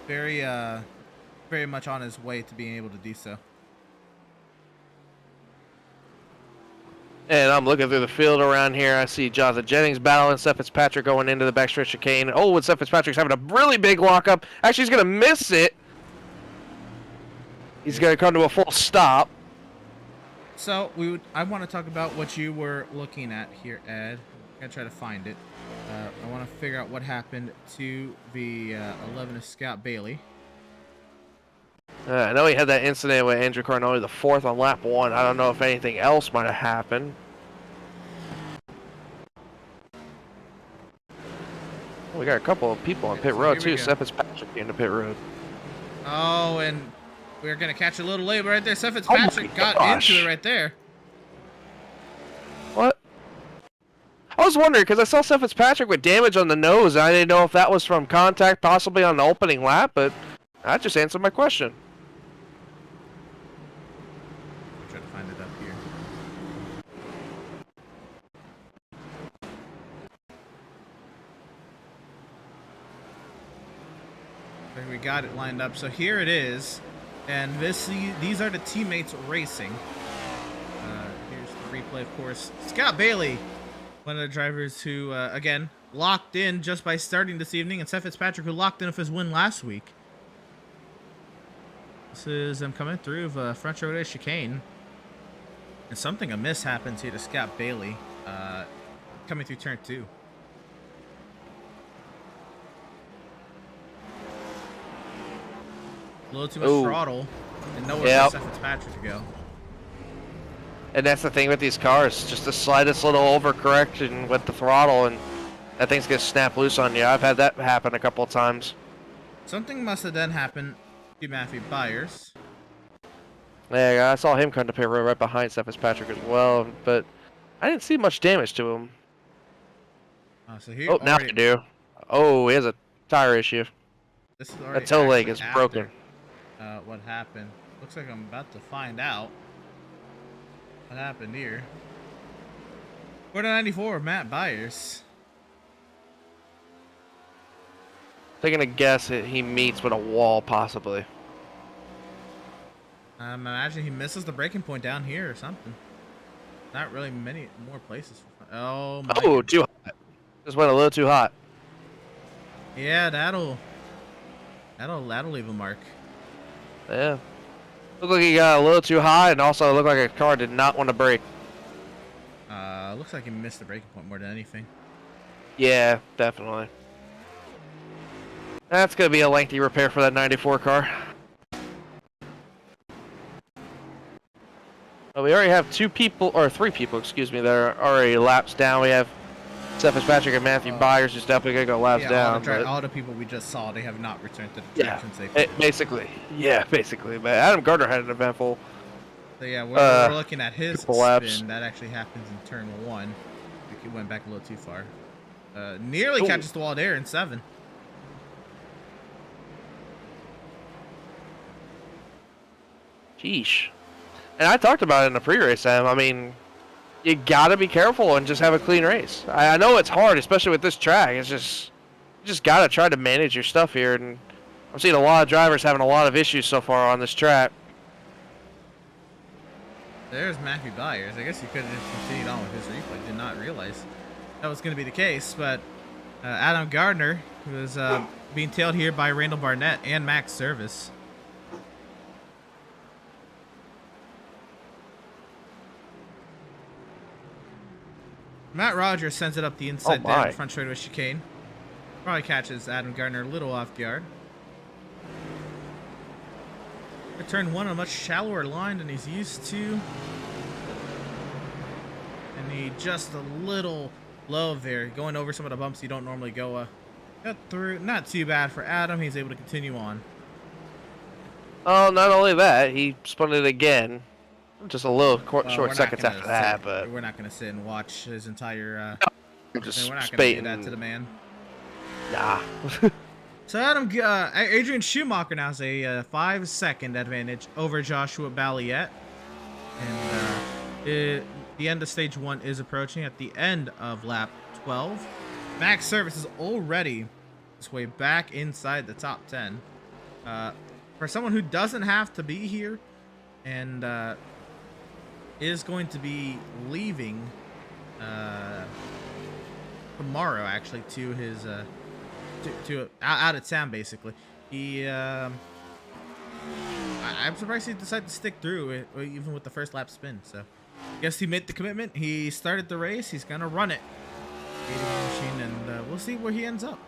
very much on his way to being able to do so. And I'm looking through the field around here. I see Jonathan Jennings battling Seth Fitzpatrick going into the backstretch chicane. Oh, and Seth Fitzpatrick's having a really big lockup. Actually, he's going to miss it. He's going to come to a full stop. So I want to talk about what you were looking at here, Ed. I'm going to try to find it. I want to figure out what happened to the 11 of Scott Bailey. I know he had that incident with Andrew Cardinale, the 4th on lap 1. I don't know if anything else might have happened. We got a couple of people on Okay, pit so road here we too. go. Seth Fitzpatrick into pit road. Oh, and we're gonna catch a little late right there. Seth Oh my Fitzpatrick got gosh. into it right there. What? I was wondering because I saw Seth Fitzpatrick with damage on the nose. And I didn't know if that was from contact, possibly on the opening lap, but that just answered my question. Try to find it up here. We got it lined up. So here it is, and these are the teammates racing. Here's the replay, of course. Scott Bailey, one of the drivers who, again, locked in just by starting this evening, and Seth Fitzpatrick, who locked in with his win last week. This is them coming through the front row chicane, and something amiss happens here to Scott Bailey, coming through turn 2. A little too much throttle, and nowhere for Seth Fitzpatrick to go. And that's the thing with these cars, just the slightest little overcorrection with the throttle, and that thing's gonna snap loose on you. I've had that happen a couple of times. Something must have then happened to Matthew Byers. Yeah, I saw him come to pit road right behind Seth Fitzpatrick as well, but I didn't see much damage to him. So here Oh, now you do. Oh, he has a tire issue. This is already that toe leg is after, broken. What happened? Looks like I'm about to find out what happened here. 494, Matt Byers. Taking a guess that he meets with a wall, possibly. I imagine he misses the braking point down here or something. Not really many more places. Oh my. Oh, too hot. Just went a little too hot. Yeah, that'll leave a mark. Yeah. Looked like he got a little too high, and also looked like a car did not want to brake. Looks like he missed the braking point more than anything. Yeah, definitely. That's gonna be a lengthy repair for that 94 car. Well, we already have 3 people, excuse me, that are already laps down. We have Seth Fitzpatrick and Matthew Byers, who's definitely gonna go laps down. All the people we just saw, they have not returned to the track since they. Basically. But Adam Gardner had an eventful. So yeah, we're looking at his spin. Laps. That actually happens in turn 1. He went back a little too far. Nearly catches the wall there in 7. Sheesh. And I talked about it in the pre-race, Sam. I mean, you gotta be careful and just have a clean race. I know it's hard, especially with this track. It's just, you just gotta try to manage your stuff here. And I'm seeing a lot of drivers having a lot of issues so far on this track. There's Matthew Byers. I guess he could have just continued on with his replay. Did not realize that was going to be the case. But Adam Gardner, who was being tailed here by Randall Barnett and Max Service. Matt Rogers sends it up the inside down front straightaway chicane. Probably catches Adam Gardner a little off guard. Turn 1 on a much shallower line than he's used to. And he just a little low there, going over some of the bumps you don't normally go cut through. Not too bad for Adam. He's able to continue on. Oh, not only that, he spun it again. Just a little short seconds after that, but we're not going to sit and watch his entire. we're not going to do that to the man. Nah. So Adrian Schumacher now has a 5-second advantage over Joshua Balliet, and the end of stage 1 is approaching at the end of lap 12. Max Service is already his way back inside the top 10. For someone who doesn't have to be here, and is going to be leaving tomorrow, actually, to his out of town, basically. He I'm surprised he decided to stick through it, even with the first lap spin. So I guess he made the commitment. He started the race. He's gonna run it, machine, and we'll see where he ends up.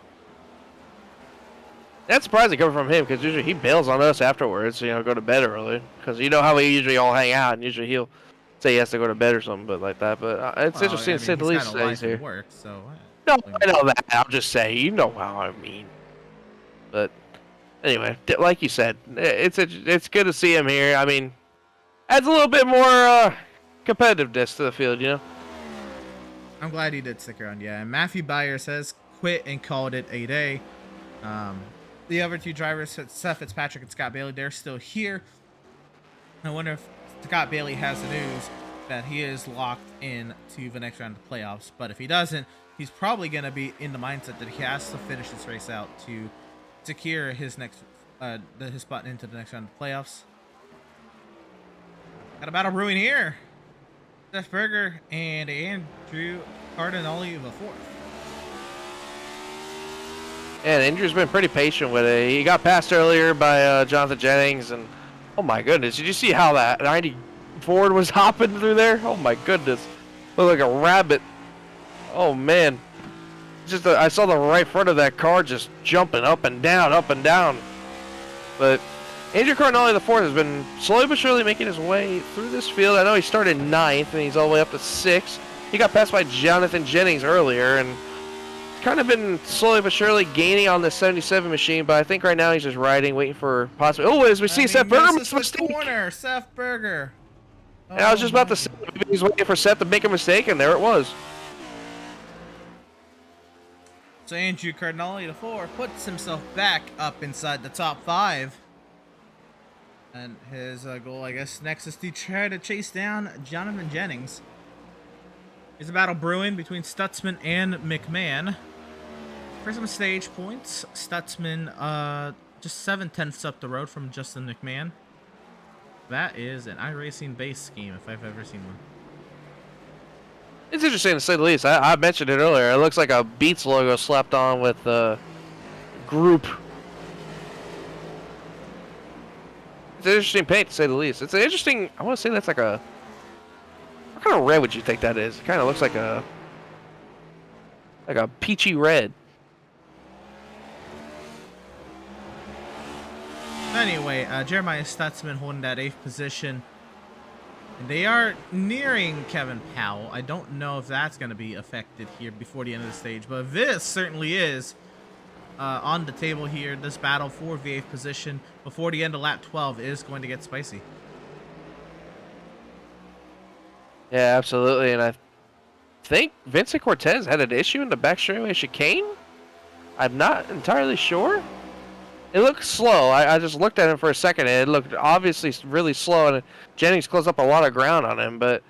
That's surprising coming from him, because usually he bails on us afterwards, go to bed early. Because you know how we usually all hang out, and usually he'll say he has to go to bed or something, but like that. But it's interesting to say the least that he's here. Work, so No, I know that. I'm just saying, you know how I mean. But anyway, like you said, it's good to see him here. I mean, adds a little bit more competitiveness to the field, you know. I'm glad he did stick around. Yeah, and Matthew Byers has quit and called it a day. The other two drivers, Seth Fitzpatrick and Scott Bailey, they're still here. I wonder if Scott Bailey has the news that he is locked in to the next round of playoffs. But if he doesn't, he's probably going to be in the mindset that he has to finish this race out to secure his his spot into the next round of playoffs. Got a battle brewing here. Seth Berger and Andrew Cardinale the fourth. And Andrew's been pretty patient with it. He got passed earlier by Jonathan Jennings, and oh my goodness, did you see how that 90 Ford was hopping through there? Oh my goodness, looked like a rabbit. Oh man, just I saw the right front of that car just jumping up and down, up and down. But Andrew Cardinale the fourth has been slowly but surely making his way through this field. I know he started 9th and he's all the way up to 6th. He got passed by Jonathan Jennings earlier and kind of been slowly but surely gaining on this 77 machine, but I think right now he's just riding, waiting for possibly. Oh, as we see Seth Berger makes a mistake. Corner, Seth Berger. And I was just about to say, maybe he's waiting for Seth to make a mistake, and there it was. So Andrew Cardinale the 4 puts himself back up inside the top 5. And his goal, I guess, next is to try to chase down Jonathan Jennings. There's a battle brewing between Stutzman and McMahon. For some stage points, Stutzman just 7/10ths up the road from Justin McMahon. That is an iRacing base scheme if I've ever seen one. It's interesting to say the least. I mentioned it earlier. It looks like a Beats logo slapped on with group. It's an interesting paint to say the least. It's an interesting. I want to say that's like a. What kind of red would you think that is? It kind of looks like a peachy red. Anyway, Jeremiah Stutzman holding that 8th position. And they are nearing Kevin Powell. I don't know if that's going to be affected here before the end of the stage, but this certainly is on the table here. This battle for the 8th position before the end of lap 12 is going to get spicy. Yeah, absolutely. And I think Vincent Cortez had an issue in the back straightaway chicane. I'm not entirely sure. It looked slow. I just looked at him for a second, and it looked obviously really slow, and Jennings closed up a lot of ground on him. But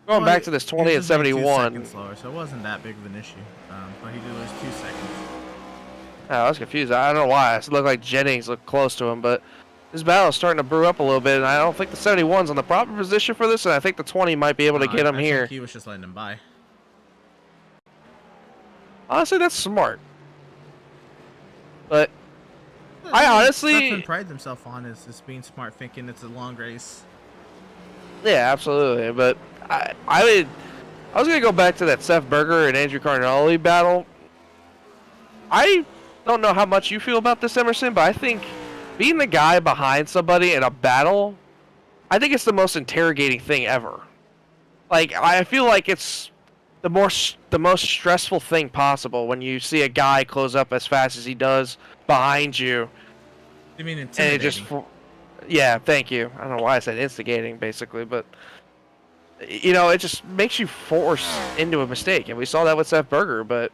going back to this 20 and 71. 2 seconds slower, so it wasn't that big of an issue. But he did lose 2 seconds. I was confused. I don't know why. It looked like Jennings looked close to him, but this battle is starting to brew up a little bit, and I don't think the 71's on the proper position for this, and I think the 20 might be able to get him here. Think he was just letting him by. Honestly, that's smart. But I honestly... Stutzman prides himself on is being smart, thinking it's a long race. Yeah, absolutely. But I was going to go back to that Seth Berger and Andrew Cardinale battle. I don't know how much you feel about this, Emerson, but I think being the guy behind somebody in a battle, I think it's the most interrogating thing ever. Like, I feel like it's the most stressful thing possible when you see a guy close up as fast as he does behind you. You mean intimidating? Yeah, thank you. I don't know why I said instigating, basically, but you know, it just makes you force into a mistake, and we saw that with Seth Berger. But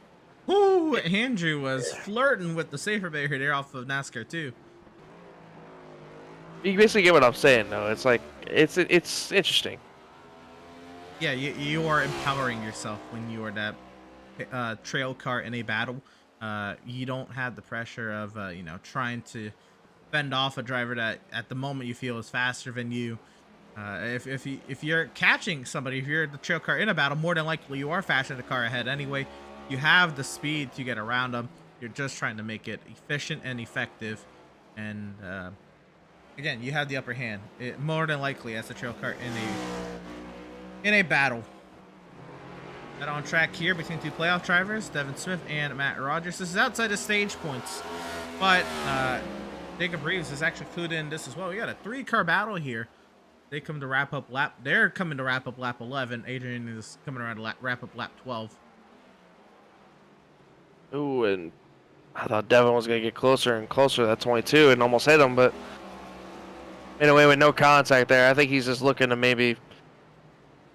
ooh, Andrew was flirting with the safer barrier there off of NASCAR too. You basically get what I'm saying, though. It's like it's interesting. Yeah, you are empowering yourself when you are that trail car in a battle. You don't have the pressure of you know, trying to fend off a driver that at the moment you feel is faster than you. If you're catching somebody, if you're the trail car in a battle, more than likely you are faster than the car ahead anyway. You have the speed to get around them. You're just trying to make it efficient and effective, and again, you have the upper hand. More than likely as a trail car in a battle. That on track here between two playoff drivers, Devin Smith and Matt Rogers. This is outside the stage points, but Jacob Reeves is actually clued in this as well. We got a 3-car battle here. They're coming to wrap up lap 11. Adrian is coming around to wrap up lap 12. Ooh, and I thought Devin was going to get closer and closer to that 22 and almost hit him, but made away with no contact there. I think he's just looking to maybe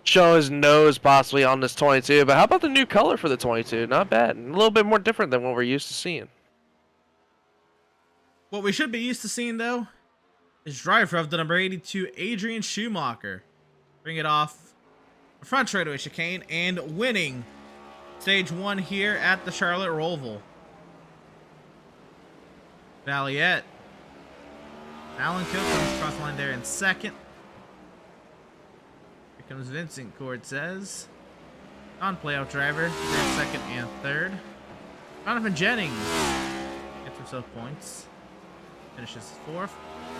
show his nose possibly on this 22. But how about the new color for the 22? Not bad. And a little bit more different than what we're used to seeing. What we should be used to seeing, though, is driver of the number 82, Adrian Schumacher. Bring it off the front straightaway chicane and winning stage 1 here at the Charlotte Roval. Valiette. Alan Cook comes across the line there in second. Here comes Vincent Cortez. Non-playoff driver. In second and third. Jonathan Jennings gets himself points. Finishes fourth.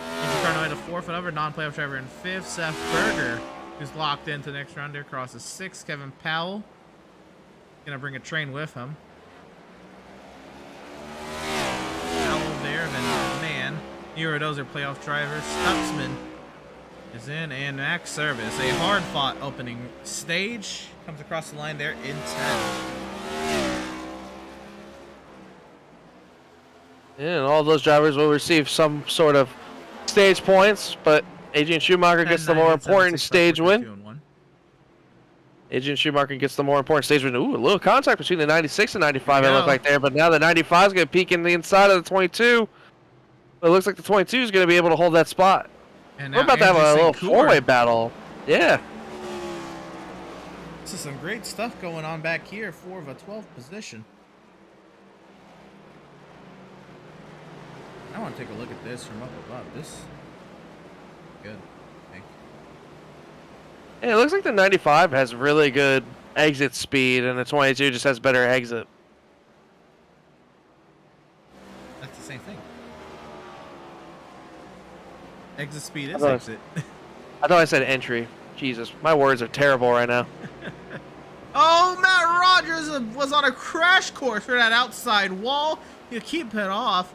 Andrew Carnoy to fourth. Another non-playoff driver in fifth. Seth Berger, who's locked into the next round there, crosses sixth. Kevin Powell gonna bring a train with him. Powell there, then man. Here those are playoff drivers. Stutzman is in, and Max Service. A hard-fought opening stage comes across the line there in 10. Yeah, and all those drivers will receive some sort of stage points, but Adrian Schumacher gets the more important stage win. Adrian Schumacher gets the more important stage win. Ooh, a little contact between the 96 and 95 it looked like there, but now the 95 is going to peek in the inside of the 22. But it looks like the 22 is going to be able to hold that spot. And we're about to have a little four-way battle. Yeah. This is some great stuff going on back here for the 12th position. I want to take a look at this from up above. This good. Yeah, it looks like the 95 has really good exit speed, and the 22 just has better exit. That's the same thing. Exit speed is exit. I thought I said entry. Jesus, my words are terrible right now. Oh, Matt Rogers was on a crash course for that outside wall. He'll keep it off.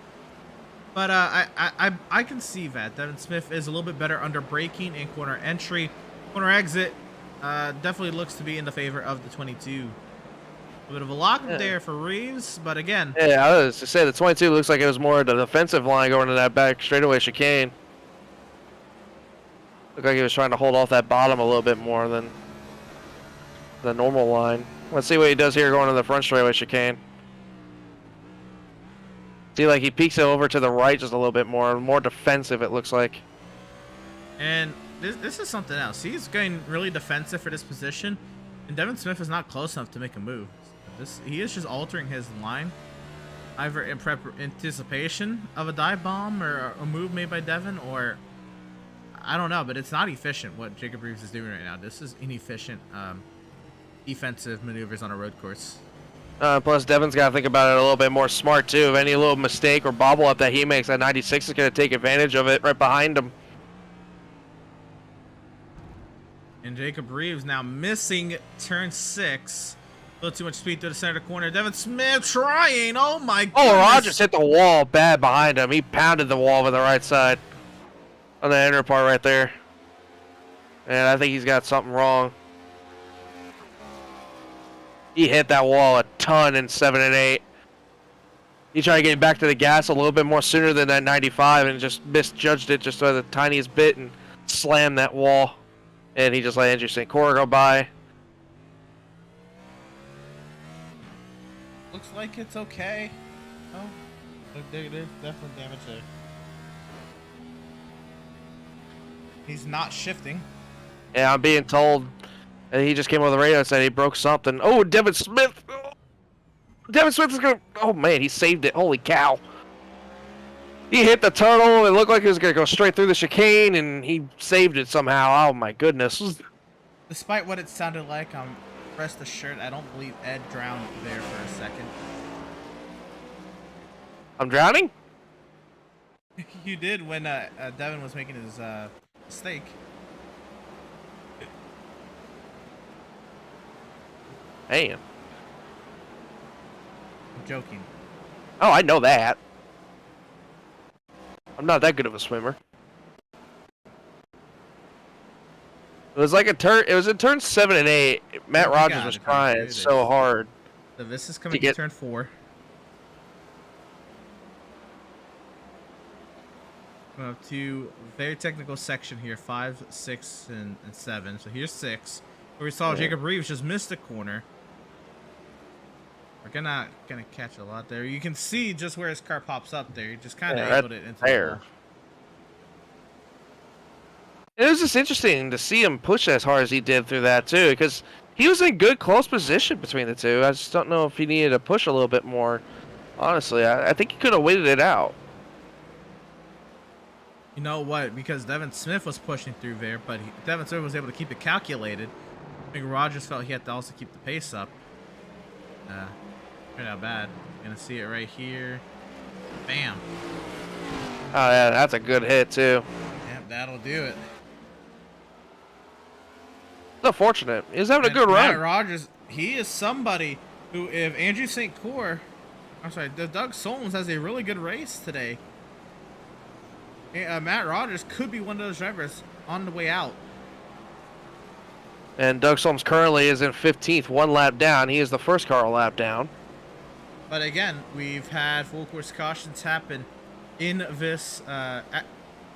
But I can see that. Devin Smith is a little bit better under braking and corner entry. Corner exit definitely looks to be in the favor of the 22. A bit of a lock there for Reeves, but again. Yeah, I was to say the 22 looks like it was more the defensive line going to that back straightaway chicane. Looked like he was trying to hold off that bottom a little bit more than the normal line. Let's see what he does here going to the front straightaway chicane. See, like he peeks it over to the right just a little bit more defensive it looks like. And this is something else. He's going really defensive for this position, and Devin Smith is not close enough to make a move. He is just altering his line, either in anticipation of a dive bomb or a move made by Devin, or I don't know, but it's not efficient what Jacob Reeves is doing right now. This is inefficient defensive maneuvers on a road course. Plus, Devin's got to think about it a little bit more smart, too. If any little mistake or bobble up that he makes, that 96 is going to take advantage of it right behind him. And Jacob Reeves now missing turn 6. A little too much speed to the center corner. Devin Smith trying. Oh, my goodness. Oh, Rogers hit the wall bad behind him. He pounded the wall with the right side on the inner part right there. And I think he's got something wrong. He hit that wall a ton in 7 and 8. He tried to get back to the gas a little bit more sooner than that 95 and just misjudged it just by the tiniest bit and slammed that wall. And he just let Andrew St. Cora go by. Looks like it's okay. Oh, there's definitely damage there. He's not shifting. Yeah, I'm being told. And he just came over the radio and said he broke something. Oh, Devin Smith. Oh, Devin Smith is going to... Oh, man, he saved it. Holy cow. He hit the tunnel. It looked like he was going to go straight through the chicane, and he saved it somehow. Oh, my goodness. Despite what it sounded like, I'm rest assured I don't believe Ed drowned there for a second. I'm drowning? You did when Devin was making his mistake. Damn. I'm joking. Oh, I know that. I'm not that good of a swimmer. It was like a turn. It was in turn 7 and 8. Matt Rogers was trying so hard. So this is coming to turn 4. Going up to very technical section here, 5, 6, and 7. So here's 6. Where we saw Jacob Reeves just missed the corner. We're gonna catch a lot there. You can see just where his car pops up there. You just kind of angled it into the wall. It was just interesting to see him push as hard as he did through that too, because he was in good close position between the two. I just don't know if he needed to push a little bit more. Honestly, I think he could have waited it out. You know what? Because Devin Smith was pushing through there, but Devin Smith was able to keep it calculated. I think Rogers felt he had to also keep the pace up. Turned out bad. Gonna see it right here. Bam. Oh yeah, that's a good hit too. Yep, that'll do it. It's unfortunate. He was having a good run. Matt Rogers, he is somebody who, if Andrew St. Cyr, Doug Solms has a really good race today. Matt Rogers could be one of those drivers on the way out. And Doug Solms currently is in 15th, 1 lap down. He is the first car a lap down. But again, we've had full course cautions happen in this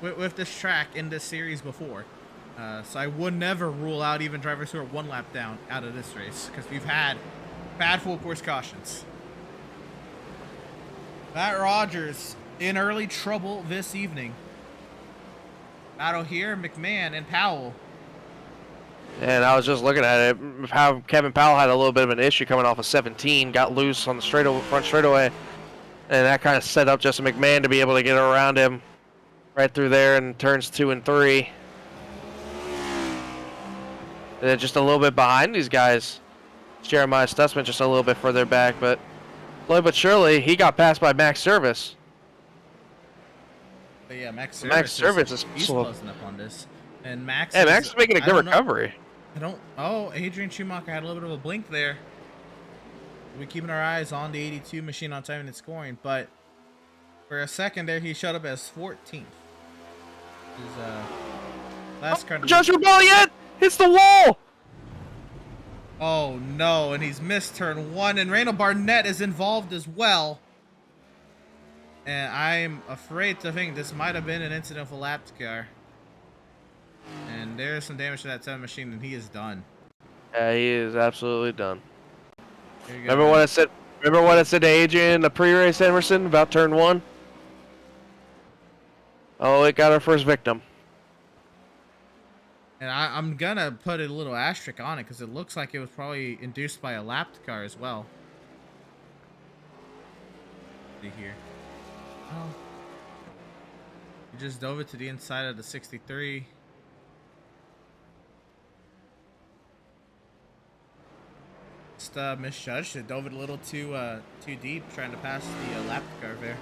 with this track in this series before. So I would never rule out even drivers who are 1 lap down out of this race, because we've had bad full course cautions. Matt Rogers in early trouble this evening. Battle here, McMahon and Powell. And I was just looking at it, how Kevin Powell had a little bit of an issue coming off of 17, got loose on the front straightaway, and that kind of set up Justin McMahon to be able to get around him right through there in turns 2 and 3. And then just a little bit behind these guys. Jeremiah Stutzman just a little bit further back, but slowly but surely, he got passed by Max Service. But yeah, Max Service is he's closing up on this. And Max is making a good recovery. Oh, Adrian Schumacher had a little bit of a blink there. We're keeping our eyes on the 82 machine on time and scoring, but for a second there, he showed up as 14th. His last car. Joshua Belliet hits the wall. Oh no, and he's missed turn 1, and Randall Barnett is involved as well. And I'm afraid to think this might have been an incident with a lapped car. And there's some damage to that 7 machine, and he is done. Yeah, he is absolutely done. Remember what I said? Remember what I said to Adrian in the pre-race, Emerson, about turn 1? Oh, it got our first victim. And I'm gonna put a little asterisk on it because it looks like it was probably induced by a lapped car as well. See here. Oh. He just dove it to the inside of the 63. Just misjudged it. Dove it a little too deep, trying to pass the lapped car there.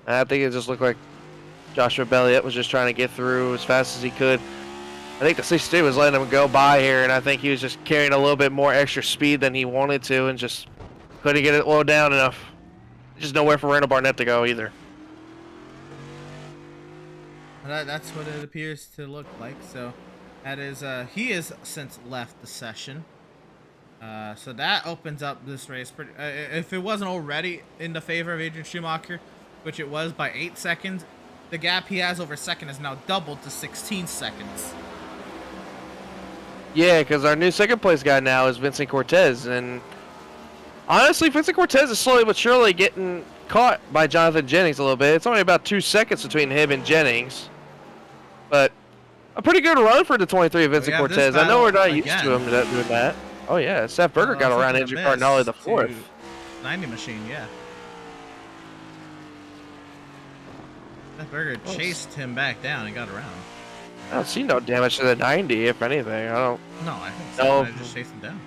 I think it just looked like Joshua Belliet was just trying to get through as fast as he could. I think the 62 was letting him go by here, and I think he was just carrying a little bit more extra speed than he wanted to and just couldn't get it low down enough. Just nowhere for Randall Barnett to go either. That's what it appears to look like. So that is he has since left the session. So that opens up this race pretty. If it wasn't already in the favor of Adrian Schumacher, which it was by 8 seconds, the gap he has over second is now doubled to 16 seconds. Yeah, because our new second place guy now is Vincent Cortez, and honestly, Vincent Cortez is slowly but surely getting caught by Jonathan Jennings a little bit. It's only about 2 seconds between him and Jennings, but a pretty good run for the 23 Vincent Cortez. I know we're not used to him doing that. Oh yeah, Seth Berger got around Andrew Cardinale the 4th. 90 machine, yeah. Seth Berger chased him back down and got around. I don't see no damage to the 90, if anything. I don't. No, I think so. I just chased him down.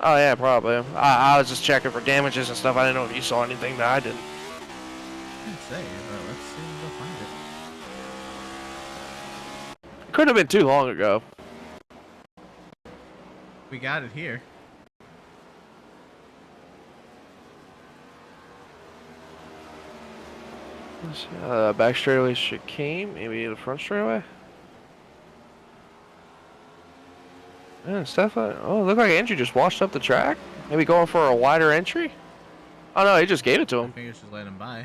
Oh yeah, probably. I was just checking for damages and stuff. I didn't know if you saw anything that I didn't. I didn't say, but let's see if we'll find it. Could have been too long ago. We got it here. Back straightaway chicane, maybe the front straightaway. Yeah, Stefan. Oh, look like Andrew just washed up the track. Maybe going for a wider entry. Oh no, he just gave it to I him. think it's just let him by.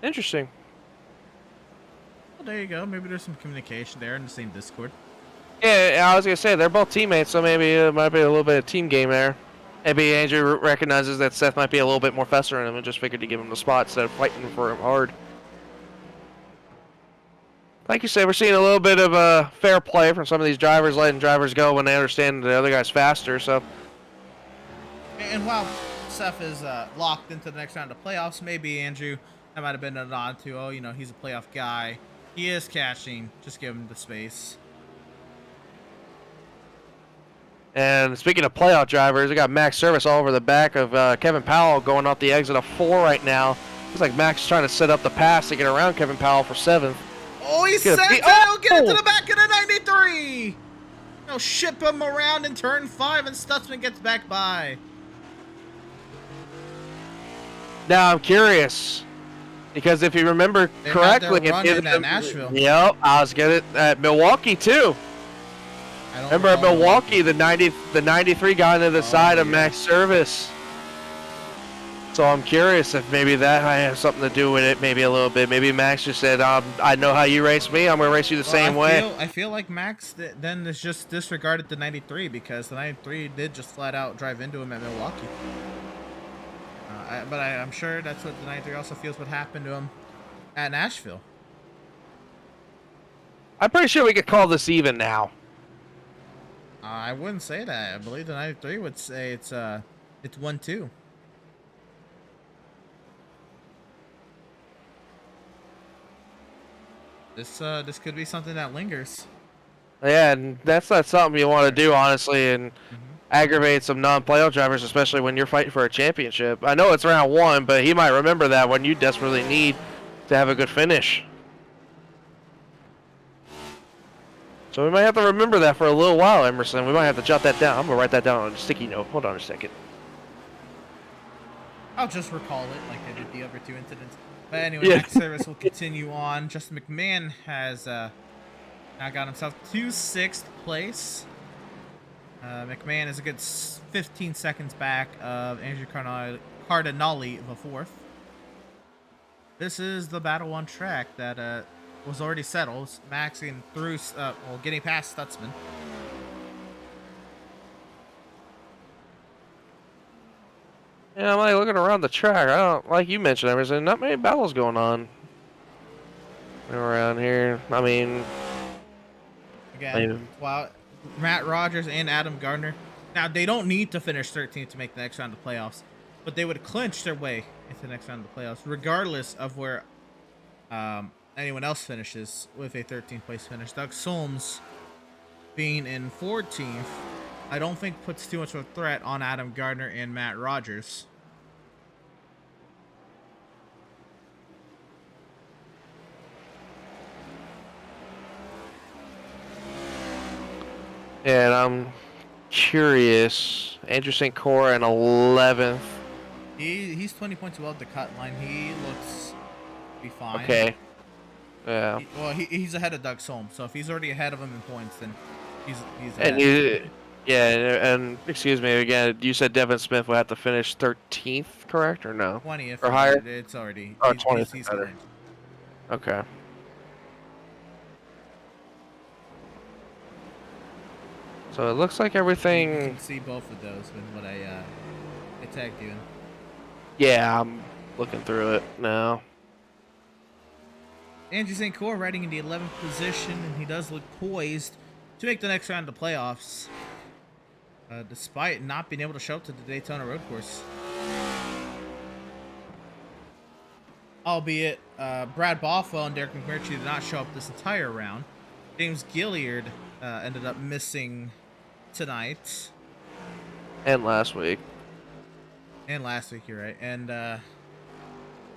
Interesting. Well, there you go. Maybe there's some communication there in the same Discord. Yeah, I was gonna say they're both teammates, so maybe it might be a little bit of team game there. Maybe Andrew recognizes that Seth might be a little bit more fester in him and just figured to give him the spot instead of fighting for him hard. Like you said, we're seeing a little bit of fair play from some of these drivers, letting drivers go when they understand the other guy's faster. So, And while Seth is locked into the next round of playoffs, maybe Andrew, that might have been a nod to, oh, you know, he's a playoff guy. He is catching. Just give him the space. and speaking of playoff drivers, we got Max Service all over the back of Kevin Powell going off the exit of 4 right now. Looks like Max is trying to set up the pass to get around Kevin Powell for 7th. Oh, he sent it! He'll get into the back of the 93! They'll ship him around in turn 5, and Stutzman gets back by. Now I'm curious, because if you remember correctly, run in at Nashville. Yep, I was getting it at Milwaukee too. Remember at Milwaukee, the 93 got into the side of Max Service. So I'm curious if maybe that might have something to do with it, maybe a little bit. Maybe Max just said, I know how you race me, I'm going to race you the same way. I feel like Max then is just disregarded the 93 because the 93 did just flat out drive into him at Milwaukee. But I'm sure that's what the 93 also feels what happened to him at Nashville. I'm pretty sure we could call this even now. I wouldn't say that. I believe the 93 would say it's 1-2. This could be something that lingers. Yeah, and that's not something you want to do, honestly, and aggravate some non-playoff drivers, especially when you're fighting for a championship. I know it's round 1, but he might remember that when you desperately need to have a good finish. So we might have to remember that for a little while, Emerson. We might have to jot that down. I'm going to write that down on a sticky note. Hold on a second. I'll just recall it like I did the other 2 incidents. But anyway, Max Service will continue on. Justin McMahon has now got himself to 6th place. McMahon is a good 15 seconds back of Andrew Cardinale of 4th. This is the battle on track that was already settled. Max getting through, getting past Stutzman. Yeah, I'm like looking around the track. I don't, like you mentioned, Emerson, not many battles going on around here. I mean, again, while Matt Rogers and Adam Gardner, now they don't need to finish 13th to make the next round of playoffs, but they would clinch their way into the next round of playoffs, regardless of where anyone else finishes with a 13th place finish. Doug Solms being in 14th, I don't think puts too much of a threat on Adam Gardner and Matt Rogers. and I'm curious. Andrew St. Cora in 11th. He's 20 points above the cut line. He looks to be fine. Okay. Yeah. He's ahead of Doug Solms, so if he's already ahead of him in points, then he's ahead. And excuse me again. You said Devin Smith will have to finish 13th, correct or no? 20th or higher. It's already. Oh, 20th. He's better. Okay. So it looks like everything. You can see both of those with what I tagged you in. Yeah, I'm looking through it now. Andrew St. Cora riding in the 11th position, and he does look poised to make the next round of playoffs, despite not being able to show up to the Daytona Road Course. Albeit, Brad Bothwell and Derek McMurtry did not show up this entire round. James Gilliard ended up missing tonight. And last week. And last week, you're right. And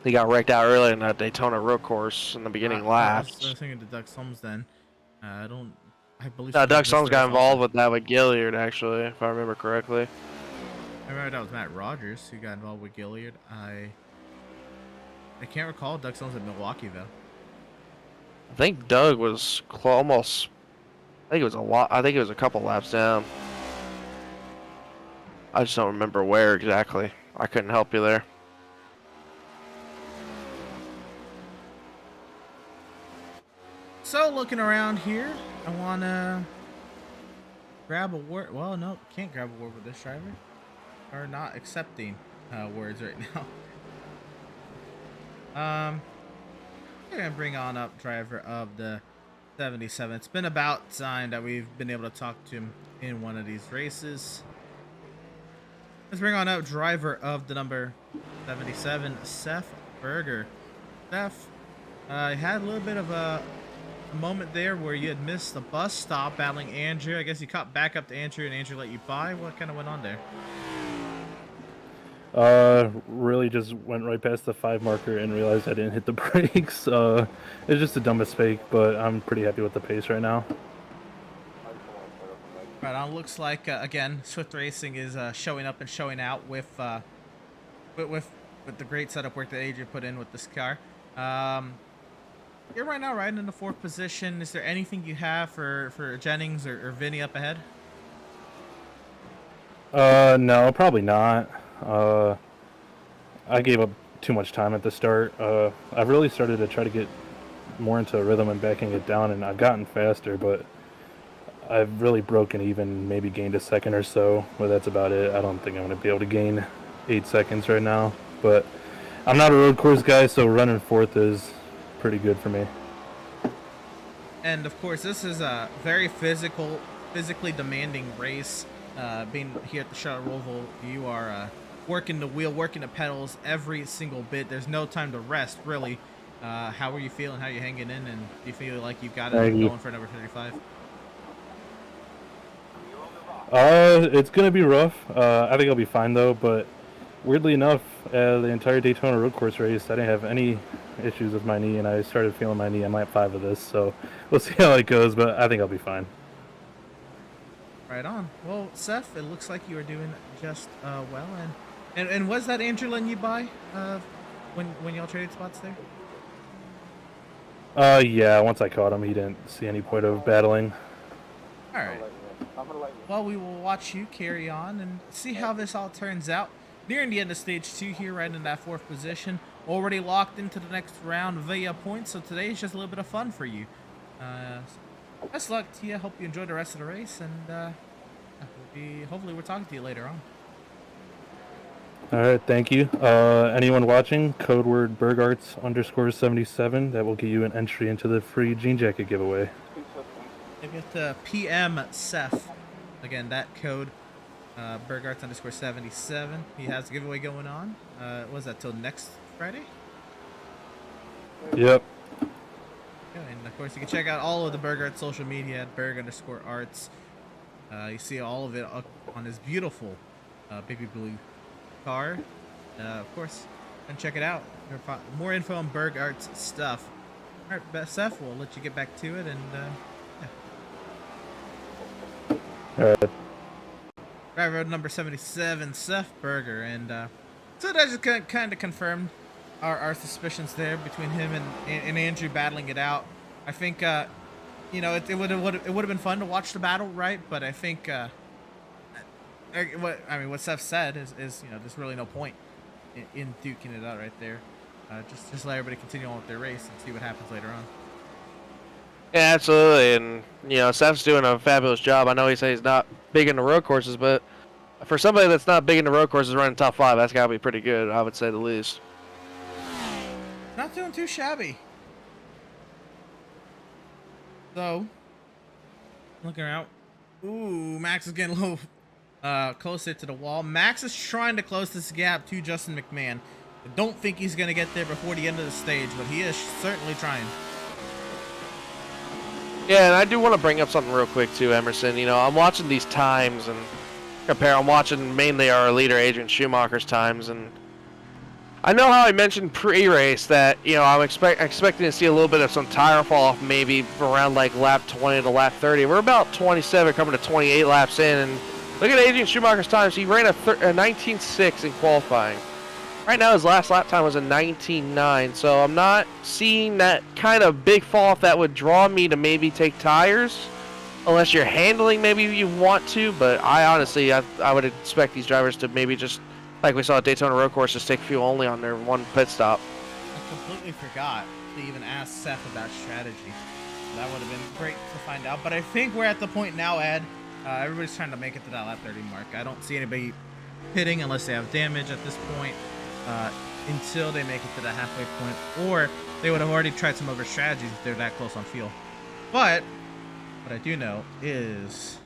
he got wrecked out early in that Daytona Road Course in the beginning laps. I was thinking to Doug Solms then. I believe. No, Doug Solms got involved with that with Gilliard, actually, if I remember correctly. I remember that was Matt Rogers who got involved with Gilliard. I can't recall Doug Solms at Milwaukee though. I think Doug was almost. I think it was a lot. I think it was a couple laps down. I just don't remember where exactly. I couldn't help you there. So looking around here, I wanna grab a word. Well, no, can't grab a word with this driver. Are not accepting words right now. We're gonna bring on up driver of the 77. It's been about time that we've been able to talk to him in one of these races. Let's bring on up driver of the number 77, Seth Berger. Seth, had a little bit of a moment there where you had missed the bus stop battling Andrew. I guess you caught back up to Andrew and Andrew let you by. What kind of went on there? Really just went right past the 5 marker and realized I didn't hit the brakes. It's just a dumb mistake, but I'm pretty happy with the pace right now. Right on. Looks like again, Swift Racing is showing up and showing out with the great setup work that Adrian put in with this car. You're right now riding in the 4th position. Is there anything you have for Jennings or Vinny up ahead? No, probably not. I gave up too much time at the start. I've really started to try to get more into a rhythm and backing it down, and I've gotten faster, but I've really broken even, maybe gained a second or so, but that's about it. I don't think I'm going to be able to gain 8 seconds right now, but I'm not a road course guy, so running 4th is pretty good for me. And of course, this is a very physically demanding race. Being here at the Charlotte Roval, you are working the wheel, working the pedals every single bit. There's no time to rest, really. How are you feeling? How are you hanging in? And do you feel like you've got it going for number 35? It's gonna be rough. I think I'll be fine though, but weirdly enough, the entire Daytona road course race, I didn't have any issues with my knee, and I started feeling my knee on lap 5 of this, so we'll see how it goes, but I think I'll be fine. Right on. Well, Seth, it looks like you are doing just well, and was that Andrew letting you by when y'all traded spots there? Yeah, once I caught him, he didn't see any point of battling. All right. Well, we will watch you carry on and see how this all turns out. Nearing the end of stage 2 here, right in that 4th position. Already locked into the next round via points, so today is just a little bit of fun for you. Best luck to you. Hope you enjoy the rest of the race, and hopefully we're talking to you later on. All right, thank you. Anyone watching, code word BergArts_77. That will get you an entry into the free jean jacket giveaway. If you have to PM Seth, again, that code, BergArts_77. He has a giveaway going on. What was that, till next Friday? Yep. Yeah, and of course, you can check out all of the BergArts social media at Berg_Arts. You see all of it up on his beautiful baby blue car. Of course, and check it out. More info on BergArts stuff. All right, Seth, we'll let you get back to it, and All right. driver number 77, Seth Berger, and so that just kind of confirmed our suspicions there between him and Andrew battling it out. I think you know, it would have been fun to watch the battle, right? But I think what Seth said is you know, there's really no point in duking it out right there. Just let everybody continue on with their race and see what happens later on. Yeah, absolutely, and you know, Seth's doing a fabulous job. I know he says he's not big into road courses, but for somebody that's not big into road courses running top 5, that's got to be pretty good, I would say the least. Not doing too shabby. So, looking out. Ooh, Max is getting a little closer to the wall. Max is trying to close this gap to Justin McMahon. I don't think he's going to get there before the end of the stage, but he is certainly trying. Yeah, and I do want to bring up something real quick too, Emerson. You know, I'm watching these times and I'm watching mainly our leader, Adrian Schumacher's times, and I know how I mentioned pre-race that, you know, I'm expecting to see a little bit of some tire fall off maybe around like lap 20 to lap 30. We're about 27 coming to 28 laps in, and look at Adrian Schumacher's times. He ran a 19.6 in qualifying. Right now, his last lap time was a 19.9, so I'm not seeing that kind of big fall off that would draw me to maybe take tires. Unless you're handling, maybe you want to, but I honestly, I would expect these drivers to maybe just, like we saw at Daytona Road Course, just take fuel only on their one pit stop. I completely forgot to even ask Seth about strategy. That would have been great to find out. But I think we're at the point now, Ed. Everybody's trying to make it to that lap 30 mark. I don't see anybody pitting unless they have damage at this point until they make it to the halfway point. Or they would have already tried some other strategies if they're that close on fuel. But what I do know is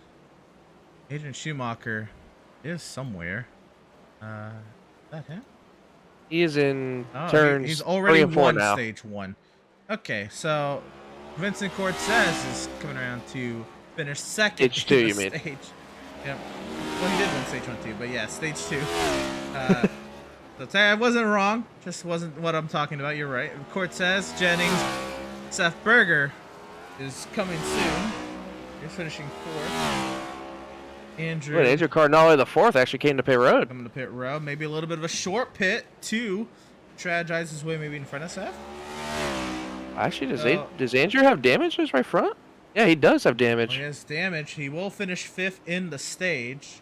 Adrian Schumacher is somewhere. Is that him? He is in turns he's already 3 and 4 won now. stage 1. Okay, so Vincent Cortez is coming around to finish second. Stage 2, in the you mean? Stage. Yep. Well, he did win stage 1 too, but yeah, stage 2. So I wasn't wrong. Just wasn't what I'm talking about. You're right. Cortez, Jennings, Seth Berger is coming soon. He's finishing 4th. Andrew. Wait, Andrew Cardinale, the 4th, actually came to pit road. Coming to pit road. Maybe a little bit of a short pit to strategize his way maybe in front of Seth. Actually, does Andrew have damage to his right front? Yeah, he does have damage. He has damage. He will finish 5th in the stage.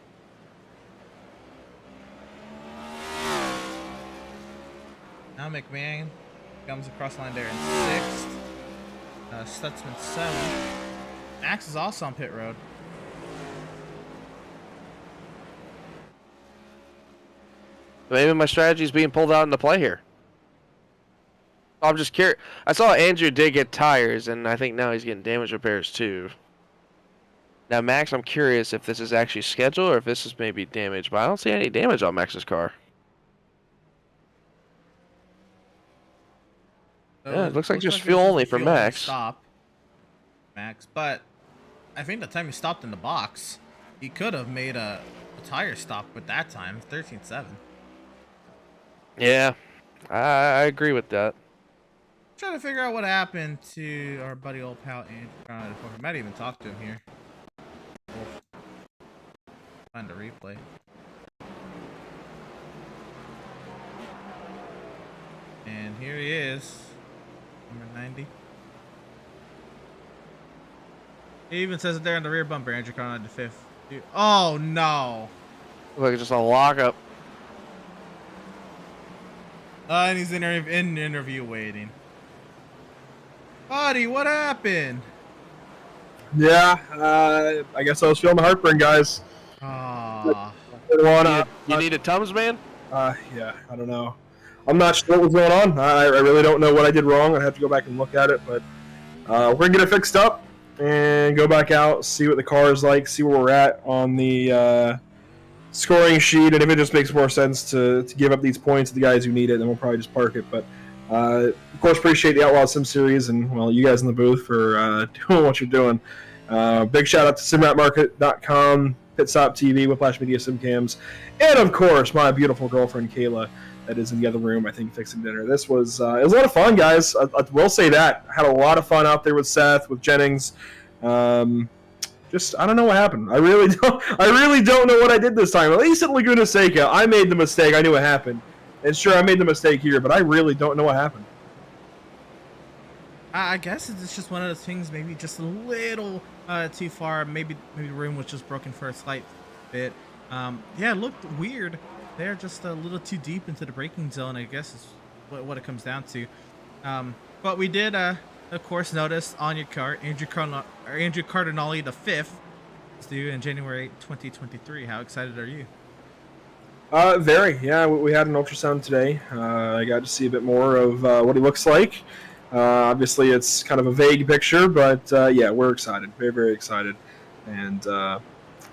Now McMahon comes across the line there in 6th. Stutzman 7th. Max is also on pit road. Maybe my strategy is being pulled out into play here. I'm just curious. I saw Andrew did get tires, and I think now he's getting damage repairs too. Now, Max, I'm curious if this is actually scheduled or if this is maybe damage, but I don't see any damage on Max's car. So Yeah, it looks like just it's fuel just only a for fuel only Max. Stop. Max, but I think the time he stopped in the box, he could have made a tire stop with that time, 13.7. Yeah, I agree with that. Trying to figure out what happened to our buddy old pal Andrew. I might even talk to him here. Find a replay. And here he is, number 90. He even says it there in the rear bumper, Andrew Carnage the 5th. Dude. Oh no! Looks like just a lockup. And he's in interview waiting. Buddy, what happened? Yeah, I guess I was feeling the heartburn, guys. Ah, You need a Tums, man? Yeah, I don't know. I'm not sure what was going on. I really don't know what I did wrong. I have to go back and look at it, but we're going to get it fixed up and go back out, see what the car is like, see where we're at on the scoring sheet, and if it just makes more sense to give up these points to the guys who need it, then we'll probably just park it. But of course, appreciate the Outlaws Sim Series and, well, you guys in the booth for doing what you're doing. Big shout out to simratmarket.com, Pitstop TV, Whiplash Media Simcams, and of course, my beautiful girlfriend Kayla that is in the other room, I think, fixing dinner. This was it was a lot of fun, guys. I will say that. I had a lot of fun out there with Seth, with Jennings. Just, I don't know what happened. I really don't know what I did this time. At least at Laguna Seca, I made the mistake. I knew what happened. And sure, I made the mistake here, but I really don't know what happened. I guess it's just one of those things, maybe just a little too far. Maybe the rim was just broken for a slight bit. Yeah, it looked weird. They're just a little too deep into the braking zone, I guess is what it comes down to. But we did, of course, notice on your car, Andrew Cardinale the 5th is due in January 2023. How excited are you? Very. Yeah, we had an ultrasound today. I got to see a bit more of what he looks like. Obviously, it's kind of a vague picture, but yeah, we're excited. Very, very excited. And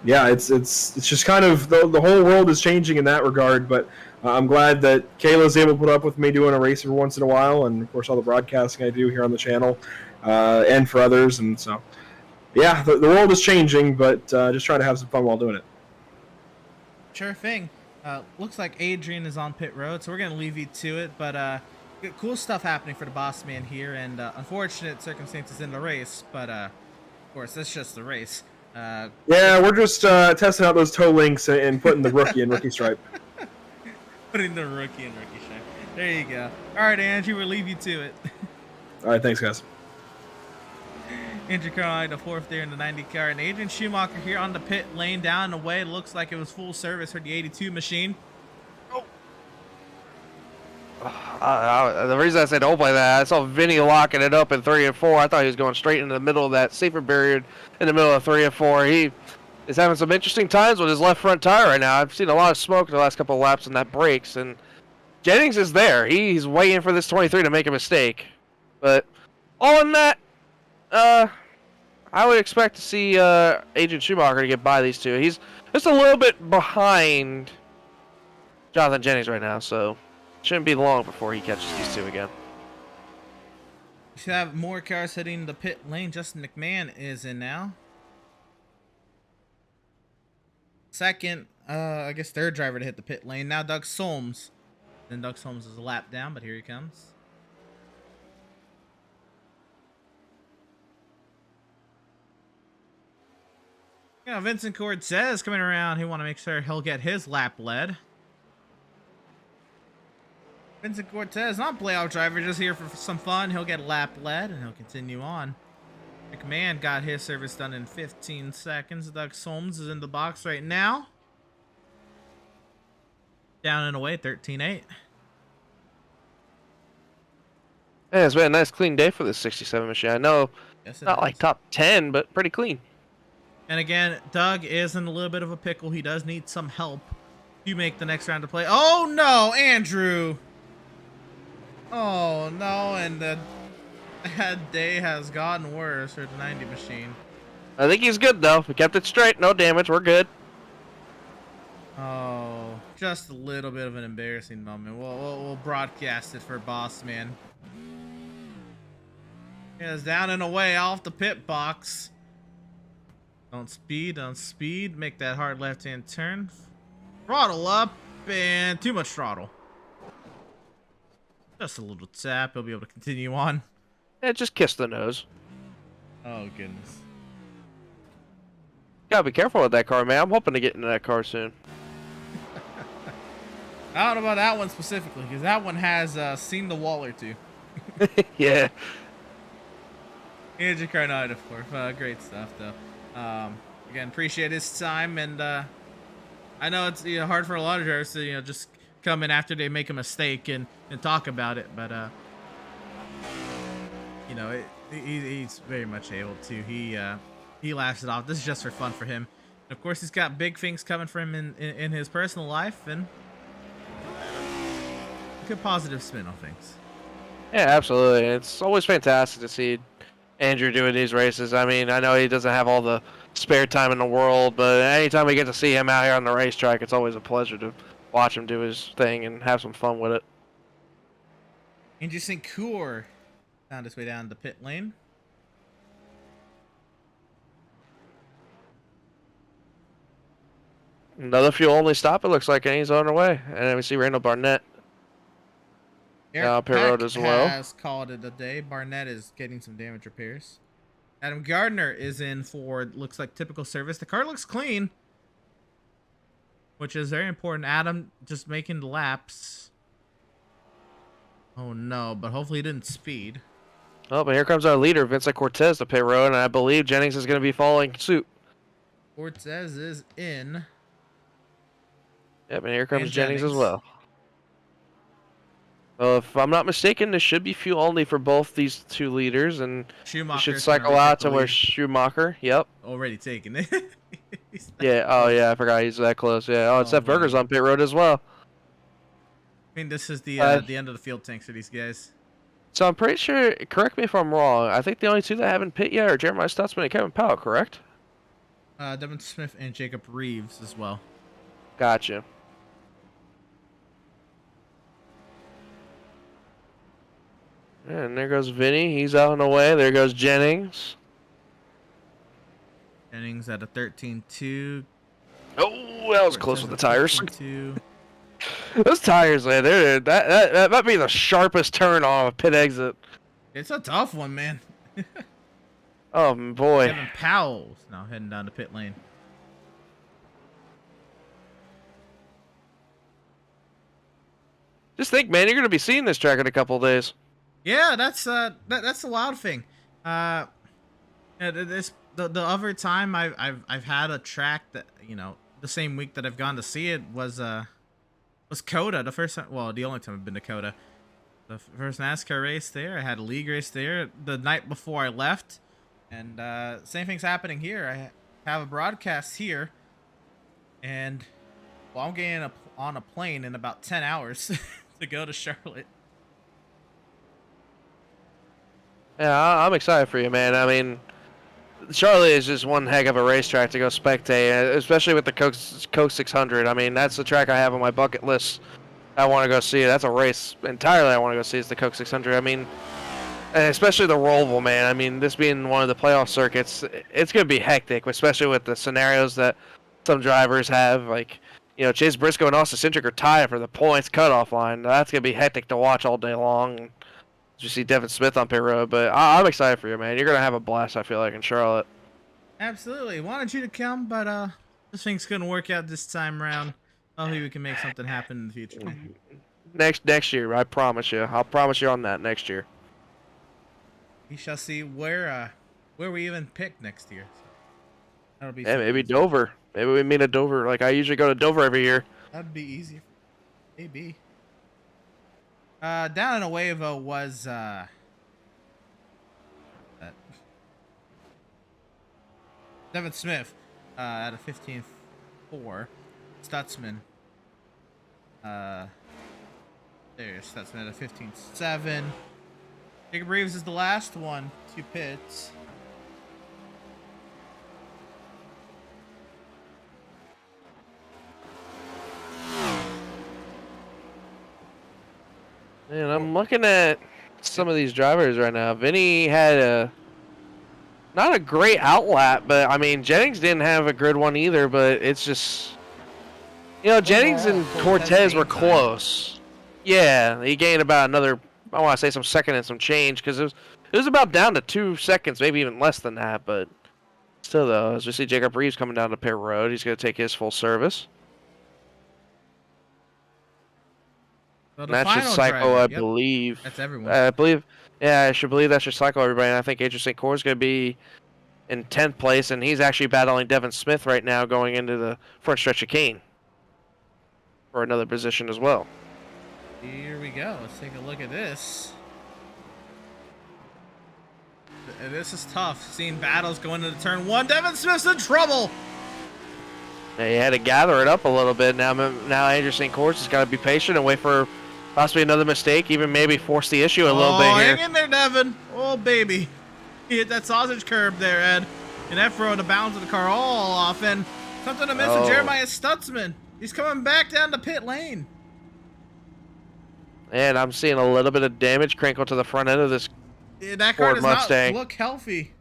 yeah, it's just kind of the whole world is changing in that regard. But I'm glad that Kayla's able to put up with me doing a race every once in a while, and of course all the broadcasting I do here on the channel, and for others. And so, yeah, the world is changing, but just try to have some fun while doing it. Sure thing. Looks like Adrian is on pit road, so we're gonna leave you to it. But cool stuff happening for the boss man here, and unfortunate circumstances in the race. But of course, that's just the race. Yeah, we're just testing out those toe links and putting the rookie in rookie stripe. Putting the rookie in rookie shine. There you go. All right, Andrew, we'll leave you to it. All right, thanks, guys. Andrew Carlisle, the fourth there in the 90 car, and Adrian Schumacher here on the pit lane down and away. It looks like it was full service for the 82 machine. The reason I said don't play that, I saw Vinny locking it up in 3 and 4. I thought he was going straight into the middle of that safer barrier in the middle of 3 and 4. He is having some interesting times with his left front tire right now. I've seen a lot of smoke in the last couple of laps, and that breaks. And Jennings is there. He's waiting for this 23 to make a mistake. But all in that, I would expect to see Adrian Schumacher to get by these two. He's just a little bit behind Jonathan Jennings right now, so shouldn't be long before he catches these two again. We should have more cars hitting the pit lane. Justin McMahon is in now. Second, I guess third driver to hit the pit lane. Now Doug Solms. Then Doug Solms is a lap down, but here he comes. You know, Vincent Cortez coming around. He want to make sure he'll get his lap led. Vincent Cortez, not playoff driver, just here for some fun. He'll get lap led and he'll continue on. McMahon got his service done in 15 seconds. Doug Solms is in the box right now. Down and away, 13-8. Yeah, it's been a nice clean day for this 67 machine. I know Yes, it not like is. top 10, but pretty clean. And again, Doug is in a little bit of a pickle. He does need some help to make the next round of play. Oh no, Andrew! Oh no, and the bad day has gotten worse for the 90 machine. I think he's good though. We kept it straight, no damage. We're good. Oh, just a little bit of an embarrassing moment. We'll broadcast it for Boss Man. He is down and away off the pit box. Don't speed. Make that hard left-hand turn. Throttle up, and too much throttle. Just a little tap. He'll be able to continue on. Yeah, just kiss the nose. Oh, goodness. Gotta be careful with that car, man. I'm hoping to get into that car soon. I don't know about that one specifically, because that one has seen the wall or two. Yeah. Andrew Carnide, of course. Great stuff, though. Again, appreciate his time, and I know it's hard for a lot of drivers to just come in after they make a mistake and talk about it, but he's very much able to. He laughs it off. This is just for fun for him. And of course, he's got big things coming for him in his personal life, and a good positive spin on things. Yeah, absolutely. It's always fantastic to see Andrew doing these races. I mean, I know he doesn't have all the spare time in the world, but anytime we get to see him out here on the racetrack, it's always a pleasure to watch him do his thing and have some fun with it. Andrew St. Coeur found his way down the pit lane. Another fuel only stop, it looks like, and he's on the way. And then we see Randall Barnett. Eric pit road Peck as well. has called it a day. Barnett is getting some damage repairs. Adam Gardner is in for, looks like, typical service. The car looks clean, which is very important. Adam just making the laps. Oh no, but hopefully he didn't speed. Oh, but here comes our leader, Vincent Cortez, to pit road, and I believe Jennings is going to be following suit. Cortez is in. Yep, and here comes And Jennings as Jennings. well. So if I'm not mistaken, this should be fuel only for both these two leaders, and we Schumacher should cycle out to where Schumacher. Yep. already taken it. Yeah. Oh, yeah. I forgot he's that close. Yeah. Oh, and Seth man. Berger's on pit road as well. I mean, this is the end of the field tanks for these guys. So I'm pretty sure. Correct me if I'm wrong. I think the only two that haven't pit yet are Jeremiah Stutzman and Kevin Powell. Correct? Devin Smith and Jacob Reeves as well. Gotcha. And there goes Vinny. He's out and away. There goes Jennings. Jennings at a 13-2. Oh, that was close with the tires. 13-2. Those tires, man, that might be the sharpest turn on a pit exit. It's a tough one, man. Oh, boy. Kevin Powell's now heading down the pit lane. Just think, man, you're gonna be seeing this track in a couple of days. Yeah, that's the wild thing. The other time I've had a track that, you know, the same week that I've gone to see it was Coda. The first time, well, the only time I've been to Coda. The first NASCAR race there. I had a league race there the night before I left, and same thing's happening here. I have a broadcast here, and well, I'm getting on a plane in about 10 hours to go to Charlotte. Yeah, I'm excited for you, man. I mean, Charlotte is just one heck of a racetrack to go spectate, especially with the Coke 600. I mean, that's the track I have on my bucket list. I want to go see. That's a race entirely I want to go see. Is the Coke 600. I mean, and especially the Roval, man. I mean, this being one of the playoff circuits, it's going to be hectic, especially with the scenarios that some drivers have. Like, you know, Chase Briscoe and Austin Cindric are tied for the points cutoff line. That's going to be hectic to watch all day long. You see Devin Smith on pit road, but I'm excited for you, man. You're going to have a blast, I feel like, in Charlotte. Absolutely. Wanted you to come, but this thing's going to work out this time around. Hopefully we can make something happen in the future. Next year, I promise you. I'll promise you on that next year. We shall see where we even pick next year. That'll be maybe Dover. Maybe we meet at Dover. Like, I usually go to Dover every year. That'd be easy. Maybe. Down in Nuevo was Devin Smith at a 15.4. Stutzman. There's Stutzman at a 15.7. Jacob Reeves is the last one to pits. Man, I'm looking at some of these drivers right now. Vinny had not a great outlap, but I mean, Jennings didn't have a good one either, but it's just, you know, Jennings and Cortez were close. Yeah, he gained about another, I want to say some second and some change, because it was about down to 2 seconds, maybe even less than that, but still though, as we see Jacob Reeves coming down to pit road, he's going to take his full service. So and that's your cycle, I believe. That's everyone. I believe, yeah, I should believe that's your cycle, everybody. And I think Adrian St. Clair is going to be in 10th place, and he's actually battling Devin Smith right now going into the front stretch of Kane for another position as well. Here we go. Let's take a look at this. This is tough. Seeing battles going into turn one. Devin Smith's in trouble. Yeah, he had to gather it up a little bit. Now Andrew St. Clair has got to be patient and wait for possibly another mistake, even maybe force the issue a little bit here. Hang in there, Devin. Oh, baby. He hit that sausage curb there, Ed. And that throwing the bounds of the car all off. And something to miss with Jeremiah Stutzman. He's coming back down the pit lane. And I'm seeing a little bit of damage crinkle to the front end of this that car does Mustang. not look healthy.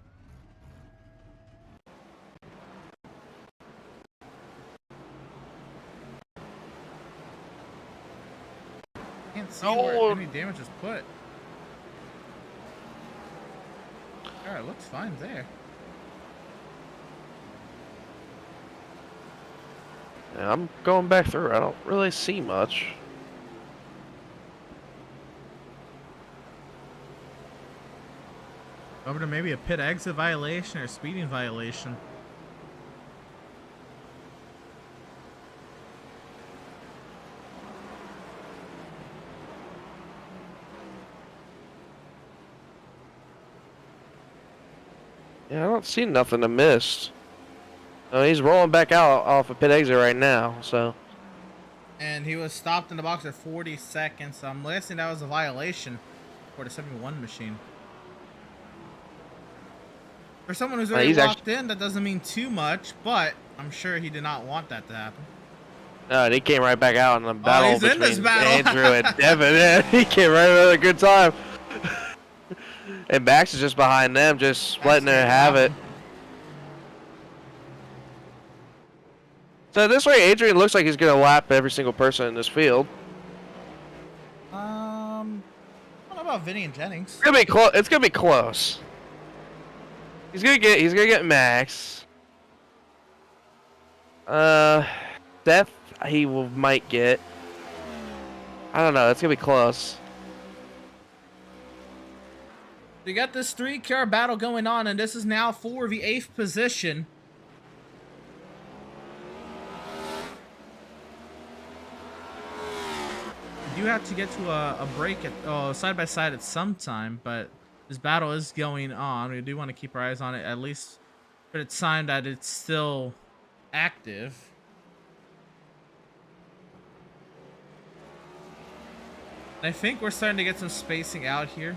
Can't see where any damage is put. Alright, looks fine there. Yeah, I'm going back through. I don't really see much. Over to maybe a pit exit violation or a speeding violation. Yeah, I don't see nothing to miss. Oh, he's rolling back out off a pit exit right now, so. And he was stopped in the box at 40 seconds, so I'm guessing that was a violation for the 71 machine. For someone who's already locked in, that doesn't mean too much, but I'm sure he did not want that to happen. No, and he came right back out in the battle he's in this between battle. Andrew and Devin. Yeah, he came right out at a good time. And Max is just behind them, just letting her have it. So this way, Adrian looks like he's going to lap every single person in this field. I don't know about Vinny and Jennings. It's gonna be close. It's gonna be close. He's gonna get Max. Seth, might get. I don't know. It's gonna be close. We got this 3-car battle going on, and this is now for the 8th position. We do have to get to a break at side by side at some time, but this battle is going on. We do want to keep our eyes on it, at least for the time that it's still active. I think we're starting to get some spacing out here.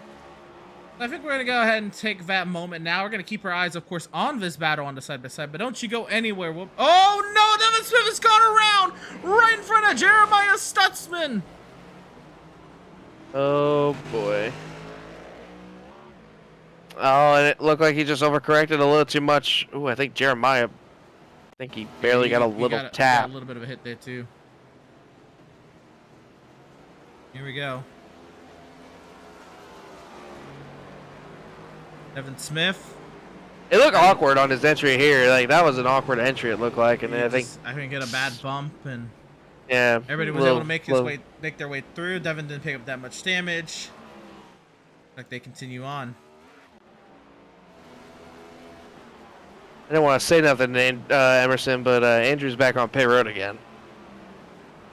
I think we're going to go ahead and take that moment now. We're going to keep our eyes, of course, on this battle on the side-by-side, but don't you go anywhere. Oh, no! Devin Smith has gone around right in front of Jeremiah Stutzman. Oh, boy. Oh, and it looked like he just overcorrected a little too much. Ooh, I think Jeremiah, he barely got a little tap. Got a little bit of a hit there, too. Here we go. Devin Smith. It looked awkward on his entry here. Like, that was an awkward entry, it looked like. And I think hit a bad bump, and yeah, everybody was able to make their way through. Devin didn't pick up that much damage. Like, they continue on. I didn't want to say nothing, Emerson, but Andrew's back on pit road again.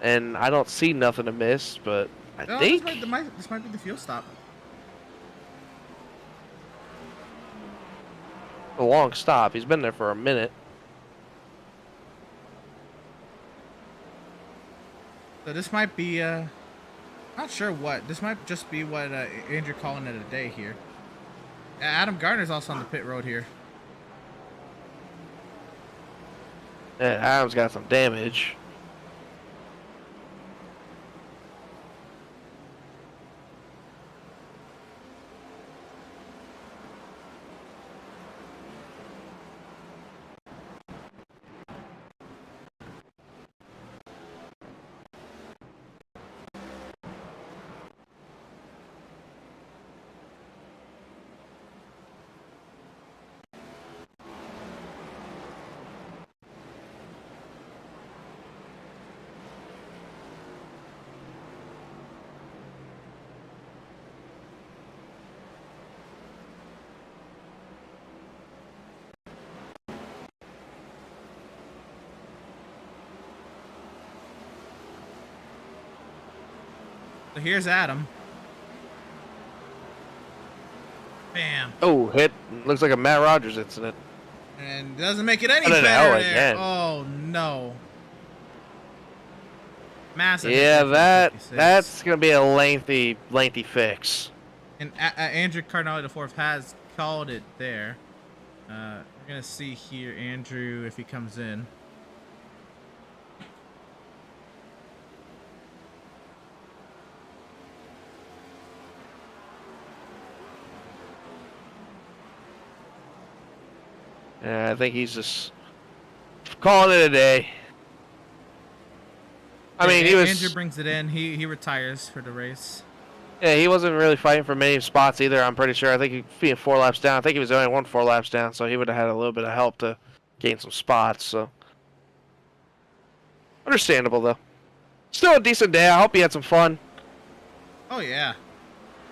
And I don't see nothing to miss, but I think this might be the fuel stop. A long stop. He's been there for a minute. So this might be not sure what. This might just be what Andrew calling it a day here. Adam Gardner's also on the pit road here. Yeah, Adam's got some damage. So here's Adam. Bam. Oh, hit. Looks like a Matt Rogers incident. And doesn't make it any Oh, no, better no, there. again. Oh, no. Massive. Yeah, that's going to be a lengthy fix. And Andrew Cardinale IV has called it there. We're going to see here, Andrew, if he comes in. I think he's just calling it a day. I mean, Andrew brings it in. He retires for the race. Yeah, he wasn't really fighting for many spots either, I'm pretty sure. I think he being 4 laps down. I think he was only 4 laps down, so he would have had a little bit of help to gain some spots. So understandable, though. Still a decent day. I hope he had some fun. Oh, yeah.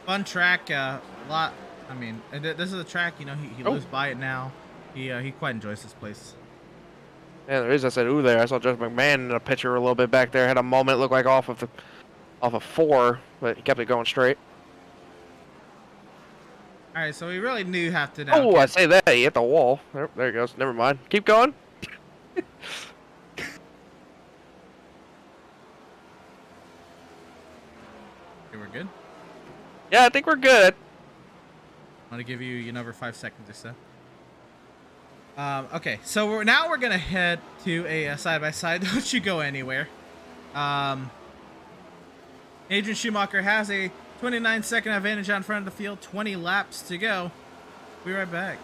Fun track. A lot. I mean, this is a track, he lives by it now. He quite enjoys this place. Yeah, there is. I said, ooh, there. I saw Josh McMahon in a picture a little bit back there. Had a moment, looked like off of 4, but he kept it going straight. All right, so we really do have to now. Oh, I say that. He hit the wall. There he goes. Never mind. Keep going. Okay, we're good? Yeah, I think we're good. I'm going to give you another 5 seconds or so. Okay, so we're going to head to a side-by-side. Don't you go anywhere. Adrian Schumacher has a 29-second advantage on front of the field. 20 laps to go. Be right back.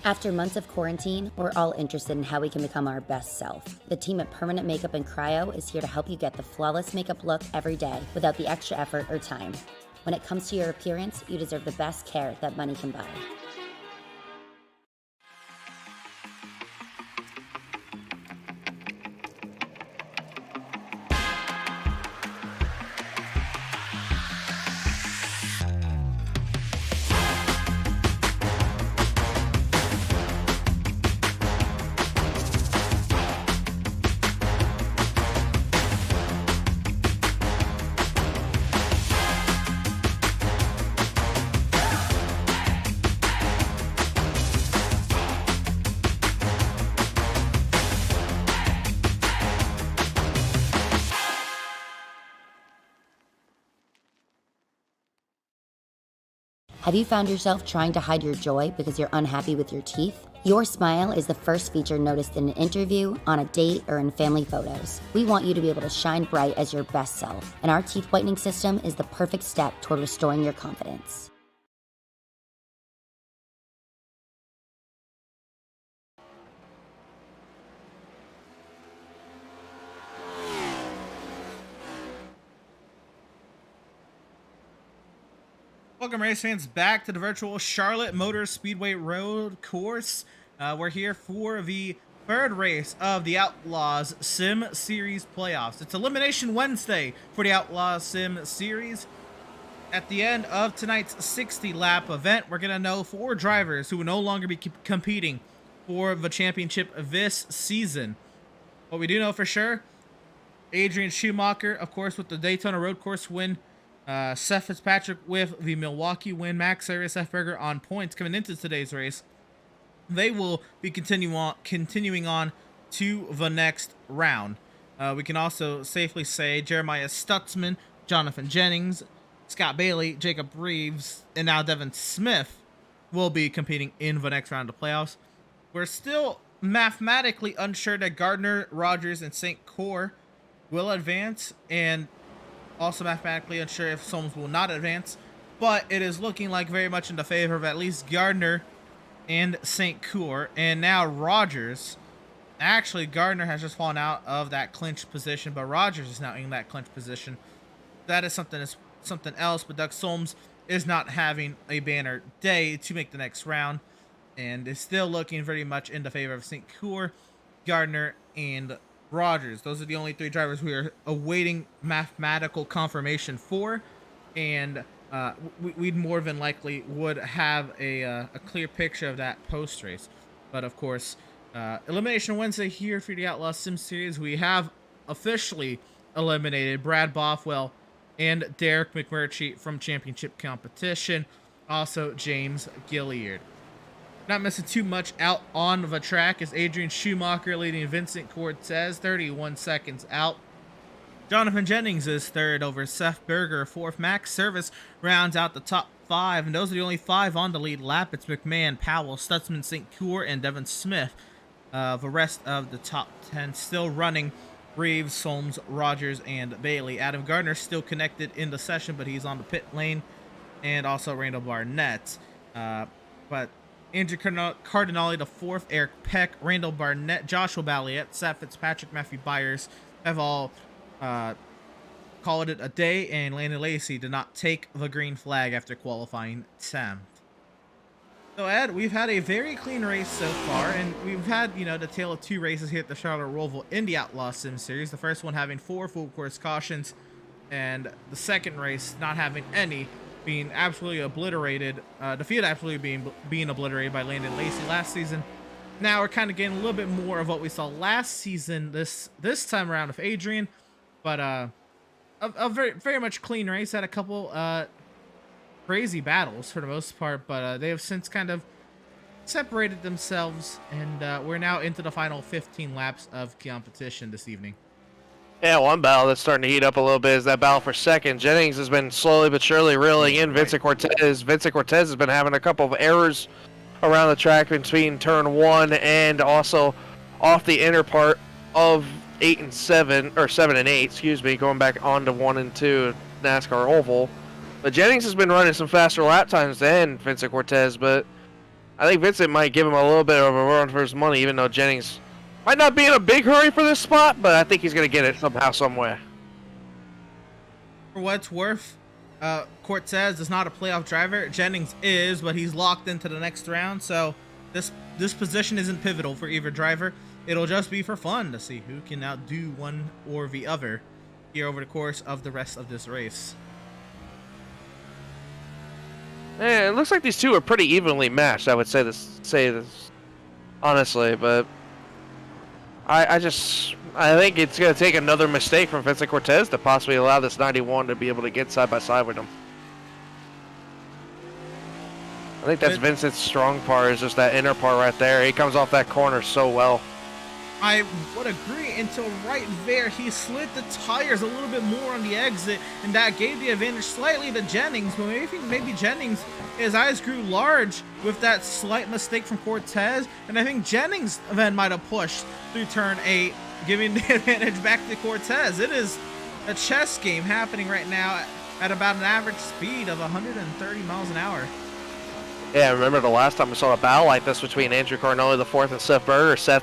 After months of quarantine, we're all interested in how we can become our best self. The team at Permanent Makeup and Cryo is here to help you get the flawless makeup look every day without the extra effort or time. When it comes to your appearance, you deserve the best care that money can buy. Have you found yourself trying to hide your joy because you're unhappy with your teeth? Your smile is the first feature noticed in an interview, on a date, or in family photos. We want you to be able to shine bright as your best self, and our teeth whitening system is the perfect step toward restoring your confidence. Welcome, race fans, back to the virtual Charlotte Motor Speedway Road Course. We're here for the third race of the Outlaws Sim Series playoffs. It's Elimination Wednesday for the Outlaws Sim Series. At the end of tonight's 60-lap event, we're going to know 4 drivers who will no longer be competing for the championship this season. What we do know for sure, Adrian Schumacher, of course, with the Daytona Road Course win. Seth Fitzpatrick with the Milwaukee win. Max Sayre, Seth Berger on points coming into today's race. They will be continuing on to the next round. We can also safely say Jeremiah Stutzman, Jonathan Jennings, Scott Bailey, Jacob Reeves, and now Devin Smith will be competing in the next round of playoffs. We're still mathematically unsure that Gardner, Rogers, and St. Cyr will advance, and also mathematically unsure if Solms will not advance, but it is looking like very much in the favor of at least Gardner and St. Cyr, and now Rogers. Actually, Gardner has just fallen out of that clinch position, but Rogers is now in that clinch position. That is something else, but Doug Solms is not having a banner day to make the next round, and is still looking very much in the favor of St. Cyr, Gardner, and Rogers. Those are the only 3 drivers we are awaiting mathematical confirmation for, and we more than likely would have a clear picture of that post race. But of course, Elimination Wednesday here for the Outlaws Sim Series. We have officially eliminated Brad Bothwell and Derek McMurtry from championship competition. Also James Gilliard. Not missing too much out on the track is Adrian Schumacher leading Vincent Cortez, 31 seconds out. Jonathan Jennings is third over Seth Berger, fourth. Max Service rounds out the top 5, and those are the only 5 on the lead lap. It's McMahon, Powell, Stutzman, St. Cyr, and Devin Smith. The rest of the top 10 still running: Reeves, Solms, Rogers, and Bailey. Adam Gardner still connected in the session, but he's on the pit lane, and also Randall Barnett. But Andrew Cardinale, the 4th, Eric Peck, Randall Barnett, Joshua Balliet, Seth Fitzpatrick, Matthew Byers have all called it a day, and Landon Lacey did not take the green flag after qualifying 10th. So Ed, we've had a very clean race so far, and we've had, the tale of 2 races here at the Charlotte Roval in the Outlaw Sim Series. The first one having 4 full course cautions, and the second race not having any, being absolutely obliterated, the field absolutely being obliterated by Landon Lacey last season. Now we're kind of getting a little bit more of what we saw last season this time around with Adrian, but a very, very much clean race. Had a couple crazy battles for the most part, but they have since kind of separated themselves, and we're now into the final 15 laps of competition this evening. Yeah, one battle that's starting to heat up a little bit is that battle for second. Jennings has been slowly but surely reeling in Vincent Cortez. Vincent Cortez has been having a couple of errors around the track between turn 1 and also off the inner part of 8 and 7, or 7 and 8, excuse me, going back onto 1 and 2 NASCAR Oval. But Jennings has been running some faster lap times than Vincent Cortez, but I think Vincent might give him a little bit of a run for his money, even though Jennings might not be in a big hurry for this spot, but I think he's going to get it somehow, somewhere. For what it's worth, Cortez is not a playoff driver. Jennings is, but he's locked into the next round, so this position isn't pivotal for either driver. It'll just be for fun to see who can outdo one or the other here over the course of the rest of this race. Yeah, it looks like these two are pretty evenly matched. I would say this honestly, but I think it's going to take another mistake from Vincent Cortez to possibly allow this 91 to be able to get side by side with him. I think that's Vincent's strong part, is just that inner part right there. He comes off that corner so well. I would agree until right there he slid the tires a little bit more on the exit, and that gave the advantage slightly to Jennings, but maybe Jennings, his eyes grew large with that slight mistake from Cortez, and I think Jennings then might have pushed through turn 8, giving the advantage back to Cortez. It is a chess game happening right now at about an average speed of 130 miles an hour. Yeah, I remember the last time we saw a battle like this between Andrew Carnelli IV and Seth Berger. Seth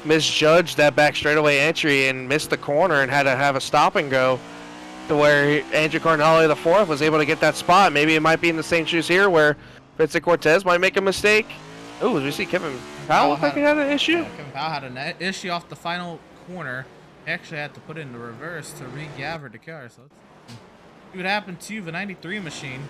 misjudged that back straightaway entry and missed the corner and had to have a stop and go, to where Andrew Carnelli IV was able to get that spot. Maybe it might be in the same shoes here where Vincent Cortez might make a mistake. Oh, we see Kevin Powell look like he had an issue? Yeah, Kevin Powell had an issue off the final corner. He actually had to put it in the reverse to re-gather the car. So let's see what happened to the 93 machine.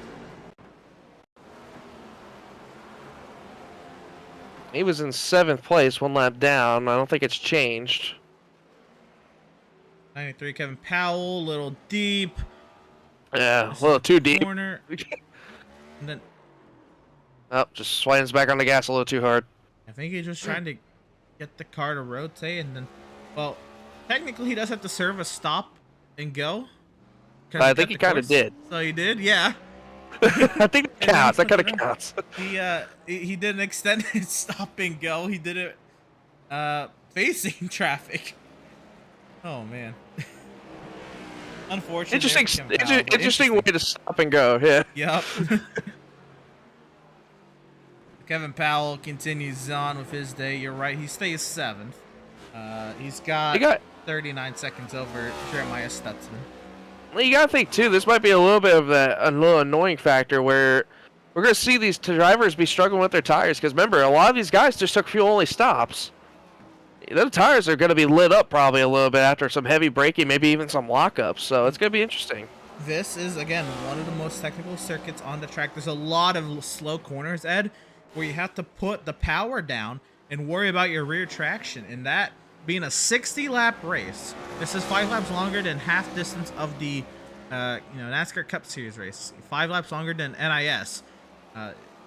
He was in 7th place, 1 lap down. I don't think it's changed. 93, Kevin Powell, a little deep. Yeah, a little too deep. Corner. And then Oh, just swings back on the gas a little too hard. I think he's just trying to get the car to rotate, and then, well, technically he does have to serve a stop and go. I think he kind of did. So he did, yeah. I think it counts. That kind of counts. He did an extended stop and go. He did it facing traffic. Oh man. Unfortunately. Interesting way to stop and go. Yeah. Yep. Kevin Powell continues on with his day. You're right. He stays 7th. He's got 39 seconds over Jeremiah Stutzman. You gotta think too, this might be a little bit of a little annoying factor where we're gonna see these drivers be struggling with their tires, because remember, a lot of these guys just took fuel only stops. The tires are gonna be lit up probably a little bit after some heavy braking, maybe even some lockups, so it's gonna be interesting. This is, again, one of the most technical circuits on the track. There's a lot of slow corners, Ed, where you have to put the power down and worry about your rear traction, and that being a 60-lap race, this is 5 laps longer than half distance of the NASCAR Cup Series race. 5 laps longer than NIS.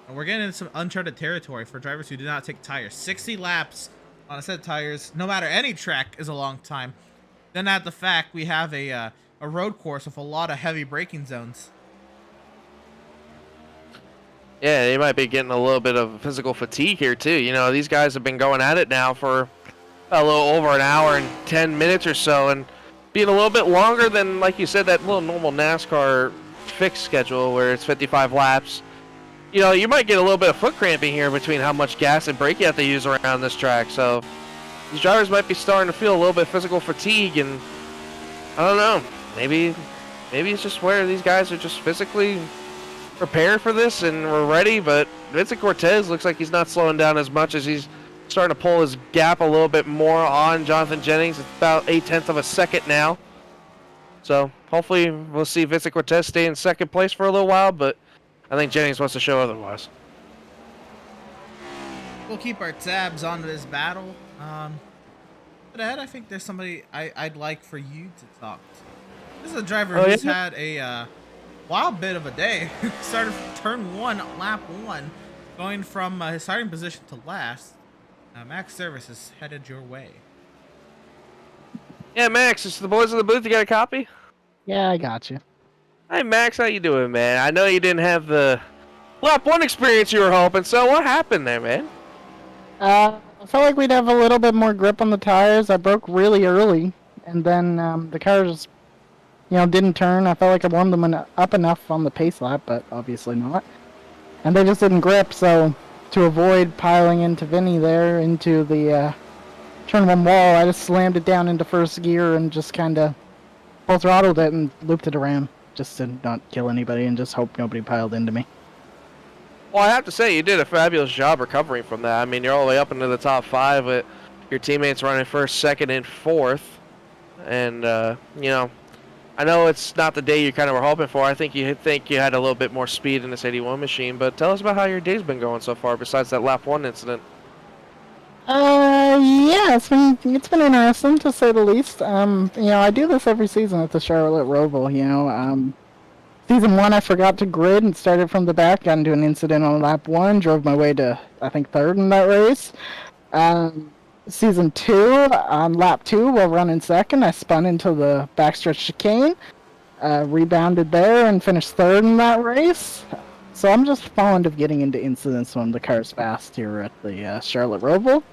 We're getting into some uncharted territory for drivers who do not take tires. 60 laps on a set of tires, no matter any track, is a long time. Then add the fact we have a road course with a lot of heavy braking zones. Yeah, they might be getting a little bit of physical fatigue here too. You know, these guys have been going at it now for a little over an hour and 10 minutes or so, and being a little bit longer than, like you said, that little normal NASCAR fixed schedule where it's 55 laps. You know, you might get a little bit of foot cramping here between how much gas and brake you have to use around this track. So these drivers might be starting to feel a little bit of physical fatigue, and I don't know, maybe it's just where these guys are just physically prepared for this and we're ready. But Vincent Cortez looks like he's not slowing down as much as he's starting to pull his gap a little bit more on Jonathan Jennings. It's about 0.8 of a second now. So hopefully we'll see Vincent Cortez stay in 2nd place for a little while, but I think Jennings wants to show otherwise. We'll keep our tabs on this battle. But Ed, I think there's somebody I'd like for you to talk to. This is a driver who's had a wild bit of a day. Started turn 1, lap 1, going from his starting position to last. Max Service is headed your way. Yeah, Max, it's the boys in the booth. You got a copy? Yeah, I got you. Hey, Max, how you doing, man? I know you didn't have the lap 1 experience you were hoping, so what happened there, man? I felt like we'd have a little bit more grip on the tires. I broke really early, and then the cars, didn't turn. I felt like I warmed them up enough on the pace lap, but obviously not. And they just didn't grip, so to avoid piling into Vinny there into the turn one wall, I just slammed it down into first gear and just kind of full throttled it and looped it around just to not kill anybody and just hope nobody piled into me. Well, I have to say, you did a fabulous job recovering from that. I mean, you're all the way up into the top 5 with your teammates running first, second, and fourth. And, you know, I know it's not the day you kind of were hoping for. I think you had a little bit more speed in this 81 machine. But tell us about how your day's been going so far, besides that lap 1 incident. Yeah, it's been interesting to say the least. You know, I do this every season at the Charlotte Roval. You know, season 1 I forgot to grid and started from the back. Got into an incident on lap 1. Drove my way to I think 3rd in that race. Season 2 on lap 2 while running 2nd, I spun into the backstretch chicane. Rebounded there and finished 3rd in that race. So I'm just fond of getting into incidents when the car's fast here at the Charlotte Roval.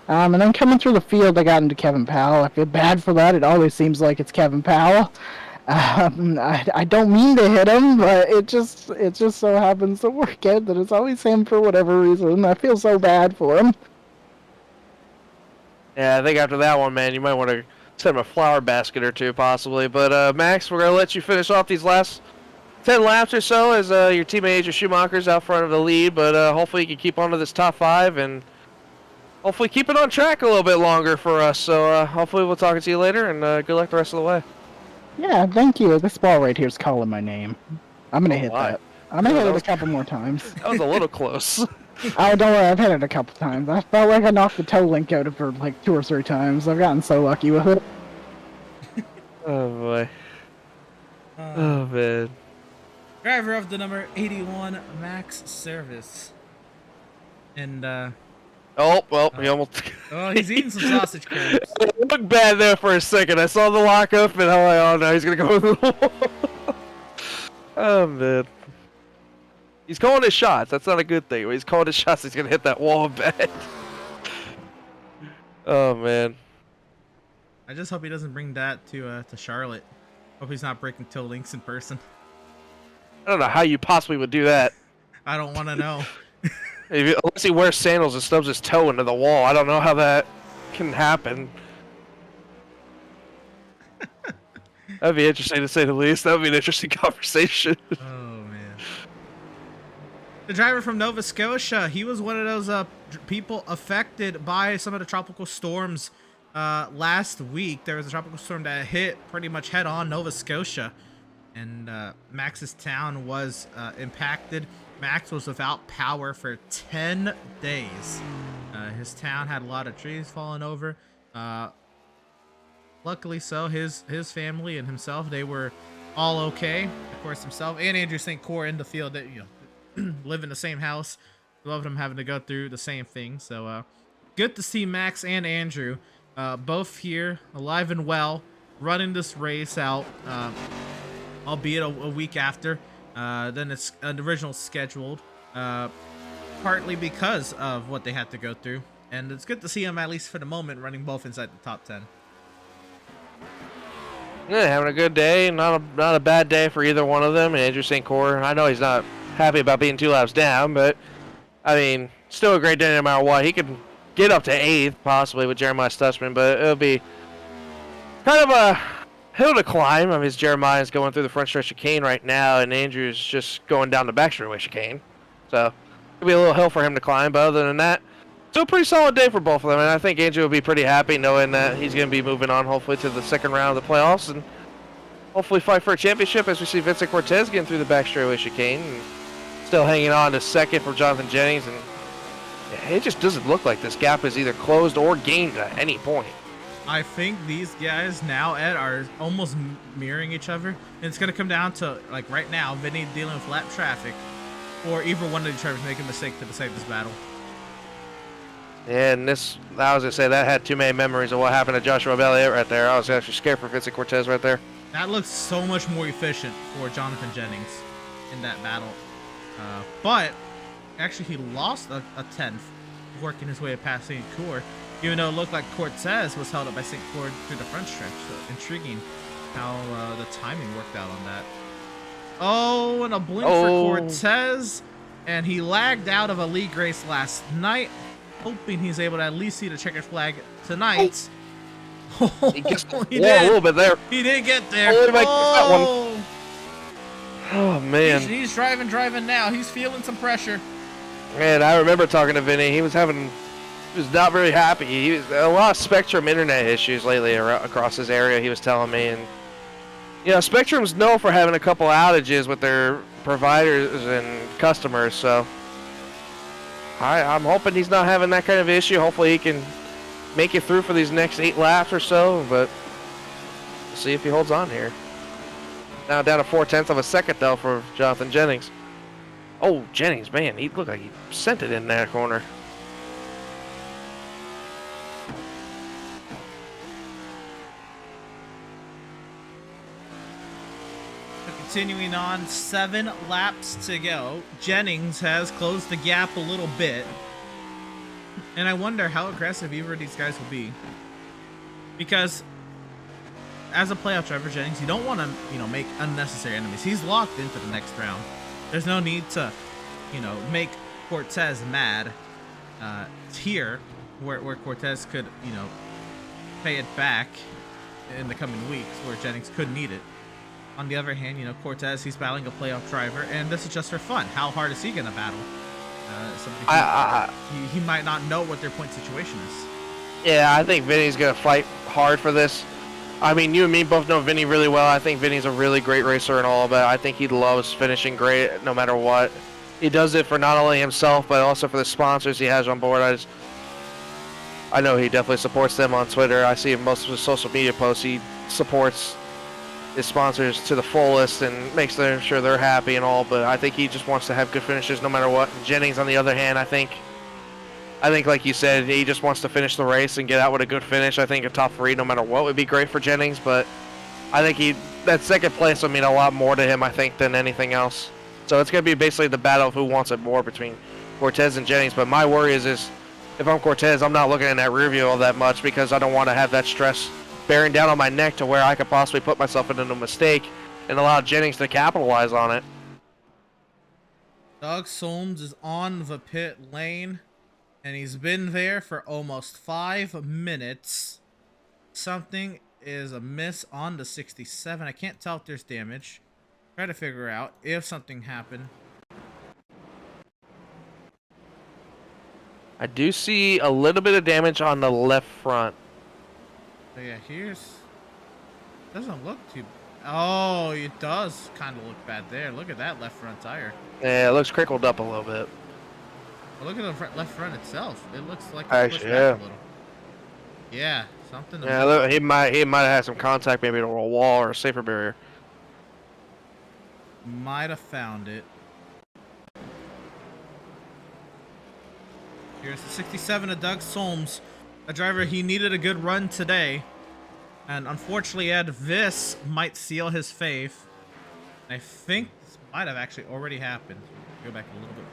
And then coming through the field, I got into Kevin Powell. I feel bad for that. It always seems like it's Kevin Powell. I don't mean to hit him, but it just so happens to work out that it's always him for whatever reason. I feel so bad for him. Yeah, I think after that one, man, you might want to send him a flower basket or two, possibly. But, Max, we're going to let you finish off these last 10 laps or so as your teammate Adrian Schumacher's out front of the lead. But hopefully you can keep on to this top 5 and hopefully keep it on track a little bit longer for us. So hopefully we'll talk to you later, and good luck the rest of the way. Yeah, thank you. This ball right here is calling my name. I'm going to hit why? that. I'm going to hit it a couple more times. That was a little close. Oh, don't worry, I've hit it a couple times. I felt like I knocked the toe link out of her like 2 or 3 times. I've gotten so lucky with it. Oh, boy. Oh, man. Driver of the number 81 Max Service. And, Oh, well, he almost... oh, he's eating some sausage crabs. It looked bad there for a second. I saw the lockup, and I'm like, oh, no, he's going to go with the wall. Oh, man. He's calling his shots. That's not a good thing. When he's calling his shots, he's going to hit that wall bad. Oh, man. I just hope he doesn't bring that to Charlotte. Hope he's not breaking toe links in person. I don't know how you possibly would do that. I don't want to know. Unless he wears sandals and stubs his toe into the wall. I don't know how that can happen. That'd be interesting to say the least. That would be an interesting conversation. Oh, man. The driver from Nova Scotia, he was one of those people affected by some of the tropical storms last week. There was a tropical storm that hit pretty much head on Nova Scotia, and Max's town was impacted. Max was without power for 10 days. His town had a lot of trees falling over. Luckily so, his family and himself, they were all okay. Of course, himself and Andrew St. Cyr in the field, that, you know, live in the same house. Loved him having to go through the same thing. So good to see Max and Andrew both here, alive and well, running this race out, albeit a week after than it's original scheduled, partly because of what they had to go through. And it's good to see him, at least for the moment, running both inside the top 10. Yeah, having a good day. Not a bad day for either one of them. And Andrew St. Cyr, I know he's not happy about being 2 laps down, but I mean, still a great day no matter what. He could get up to 8th possibly with Jeremiah Stutzman, but it'll be kind of a hill to climb. I mean, Jeremiah's going through the front stretch chicane right now, and Andrew's just going down the back straightaway chicane. So it'll be a little hill for him to climb, but other than that, still a pretty solid day for both of them, and I think Andrew will be pretty happy knowing that he's going to be moving on, hopefully, to the second round of the playoffs, and hopefully fight for a championship as we see Vincent Cortez getting through the back straightaway chicane, and still hanging on to second for Jonathan Jennings, and it just doesn't look like this gap is either closed or gained at any point. I think these guys now, Ed, are almost mirroring each other, and it's going to come down to, like right now, Vinny dealing with lap traffic, or either one of the drivers making a mistake to decide this battle. And this, I was going to say, that had too many memories of what happened to Joshua Elliott right there. I was actually scared for Vincent Cortez right there. That looks so much more efficient for Jonathan Jennings in that battle. But actually he lost a 10th working his way past St. Cyr, even though it looked like Cortez was held up by St. Cyr through the front stretch. So intriguing how the timing worked out on that. Oh, and a blink for Cortez. and he lagged out of a league race last night, hoping he's able to at least see the checkered flag tonight. He gets He yeah, a did. little bit there. He did get there. Oh, he might get that one. Oh man, He's driving now. He's feeling some pressure. man, I remember talking to Vinny. He was not very happy. He was a lot of Spectrum internet issues lately across his area. He was telling me, and you know, Spectrum's known for having a couple outages with their providers and customers. So I'm hoping he's not having that kind of issue. Hopefully he can make it through for these next 8 laps or so, but we'll see if he holds on here. Now down to 0.4 of a second though for Jonathan Jennings. Oh, Jennings, man, he looked like he sent it in that corner. Continuing on, 7 laps to go. Jennings has closed the gap a little bit. And I wonder how aggressive either of these guys will be. Because as a playoff driver, Jennings, you don't want to, you know, make unnecessary enemies. He's locked into the next round. There's no need to, you know, make Cortez mad here, where Cortez could, you know, pay it back in the coming weeks, where Jennings could need it. On the other hand, you know, Cortez, he's battling a playoff driver, and this is just for fun. How hard is he going to battle? He might not know what their point situation is. Yeah, I think Vinny's going to fight hard for this. I mean, you and me both know Vinny really well. I think Vinny's a really great racer and all, but I think he loves finishing great no matter what. He does it for not only himself, but also for the sponsors he has on board. I know he definitely supports them on Twitter. I see most of his social media posts. He supports his sponsors to the fullest and makes sure they're happy and all, but I think he just wants to have good finishes no matter what. Jennings, on the other hand, I think like you said, he just wants to finish the race and get out with a good finish. I think a top 3 no matter what would be great for Jennings, but I think that second place would mean a lot more to him, I think, than anything else. So it's going to be basically the battle of who wants it more between Cortez and Jennings, but my worry is if I'm Cortez, I'm not looking in that rear view all that much because I don't want to have that stress bearing down on my neck to where I could possibly put myself into a mistake and allow Jennings to capitalize on it. Doug Solms is on the pit lane, and he's been there for almost 5 minutes. Something is amiss on the 67. I can't tell if there's damage. Try to figure out if something happened. I do see a little bit of damage on the left front. So yeah, doesn't look too. Oh, it does kind of look bad there. Look at that left front tire. Yeah, it looks crinkled up a little bit. Well, look at the left front itself. It looks like it's Actually, pushed back a little. Yeah, something. Yeah, look, he might have had some contact maybe to a wall or a safer barrier. Might have found it. Here's the 67 of Doug Solms, a driver. He needed a good run today, and unfortunately, Ed, this might seal his fate. I think this might have actually already happened. Go back a little bit.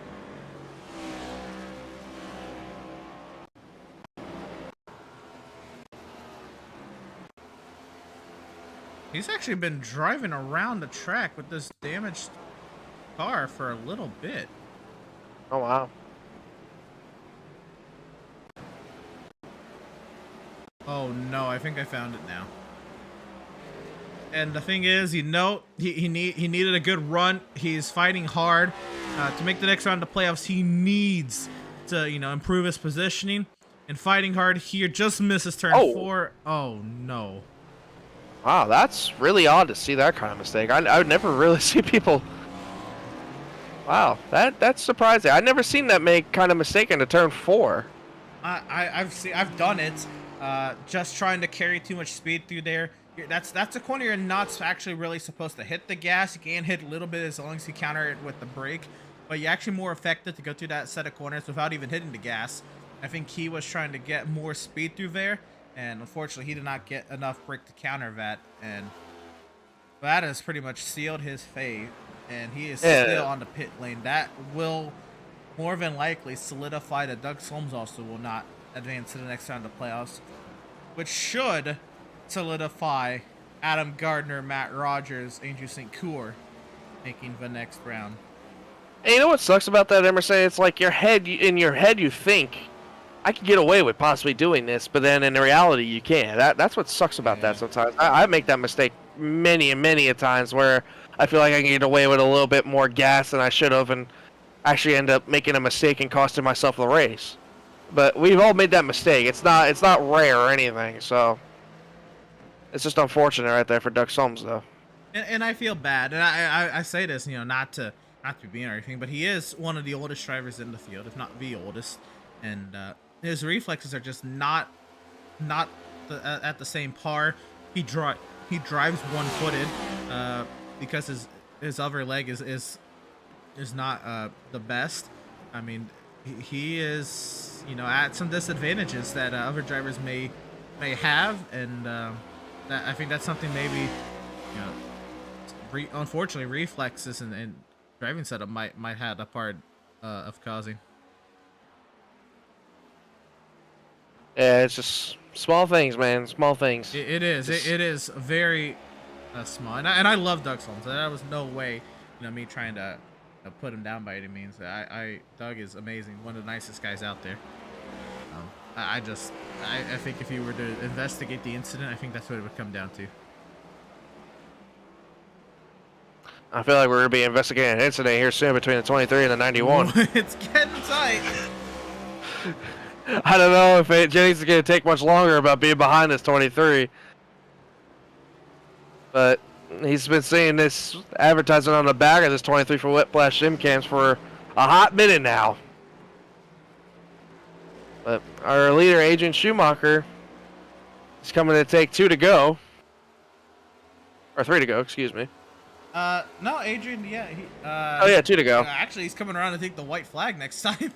He's actually been driving around the track with this damaged car for a little bit. Oh, wow. Oh no, I think I found it now. And the thing is, you know, he needed a good run. He's fighting hard to make the next round of playoffs. He needs to, you know, improve his positioning. And fighting hard here, just misses turn 4. Oh no. Wow, that's really odd to see that kind of mistake. I would never really see people. Wow, that's surprising. I've never seen that make kind of mistake into turn 4. I've done it. Just trying to carry too much speed through there. That's a corner you're not actually really supposed to hit the gas. You can hit a little bit as long as you counter it with the brake, but you're actually more effective to go through that set of corners without even hitting the gas. I think he was trying to get more speed through there, and unfortunately he did not get enough brake to counter that, and that has pretty much sealed his fate, and he is still on the pit lane. That will more than likely solidify that Doug Solms also will not advance to the next round of playoffs, which should solidify Adam Gardner, Matt Rogers, Andrew St. Coeur making the next round. And you know what sucks about that, Emerson? It's like in your head, you think I could get away with possibly doing this, but then in reality, you can't. That's what sucks about that sometimes. I make that mistake many and many a times where I feel like I can get away with a little bit more gas than I should have, and actually end up making a mistake and costing myself the race. But we've all made that mistake. It's not rare or anything, so it's just unfortunate right there for Doug Solms, though. And I feel bad, and I say this, not to be mean or anything, but he is one of the oldest drivers in the field, if not the oldest, and his reflexes are just not at the same par. He drives one-footed because his other leg is not the best. I mean, he is at some disadvantages that other drivers may have, and I think that's something maybe unfortunately reflexes and driving setup might have a part of causing. Yeah, it's just small things, man. Small things. It is. It is very small, and I love Doug Solms. That was no way, me trying to put him down by any means. Doug is amazing. One of the nicest guys out there. I think if you were to investigate the incident, I think that's what it would come down to. I feel like we're going to be investigating an incident here soon between the 23 and the 91. It's getting tight. I don't know if Jennings is going to take much longer about being behind this 23. But he's been seeing this advertisement on the back of this 23 for Whiplash Sim Cams for a hot minute now. But our leader, Adrian Schumacher, is coming to take 2 to go. Or 3 to go, excuse me. No, Adrian, yeah. 2 to go. Actually, he's coming around to take the white flag next time.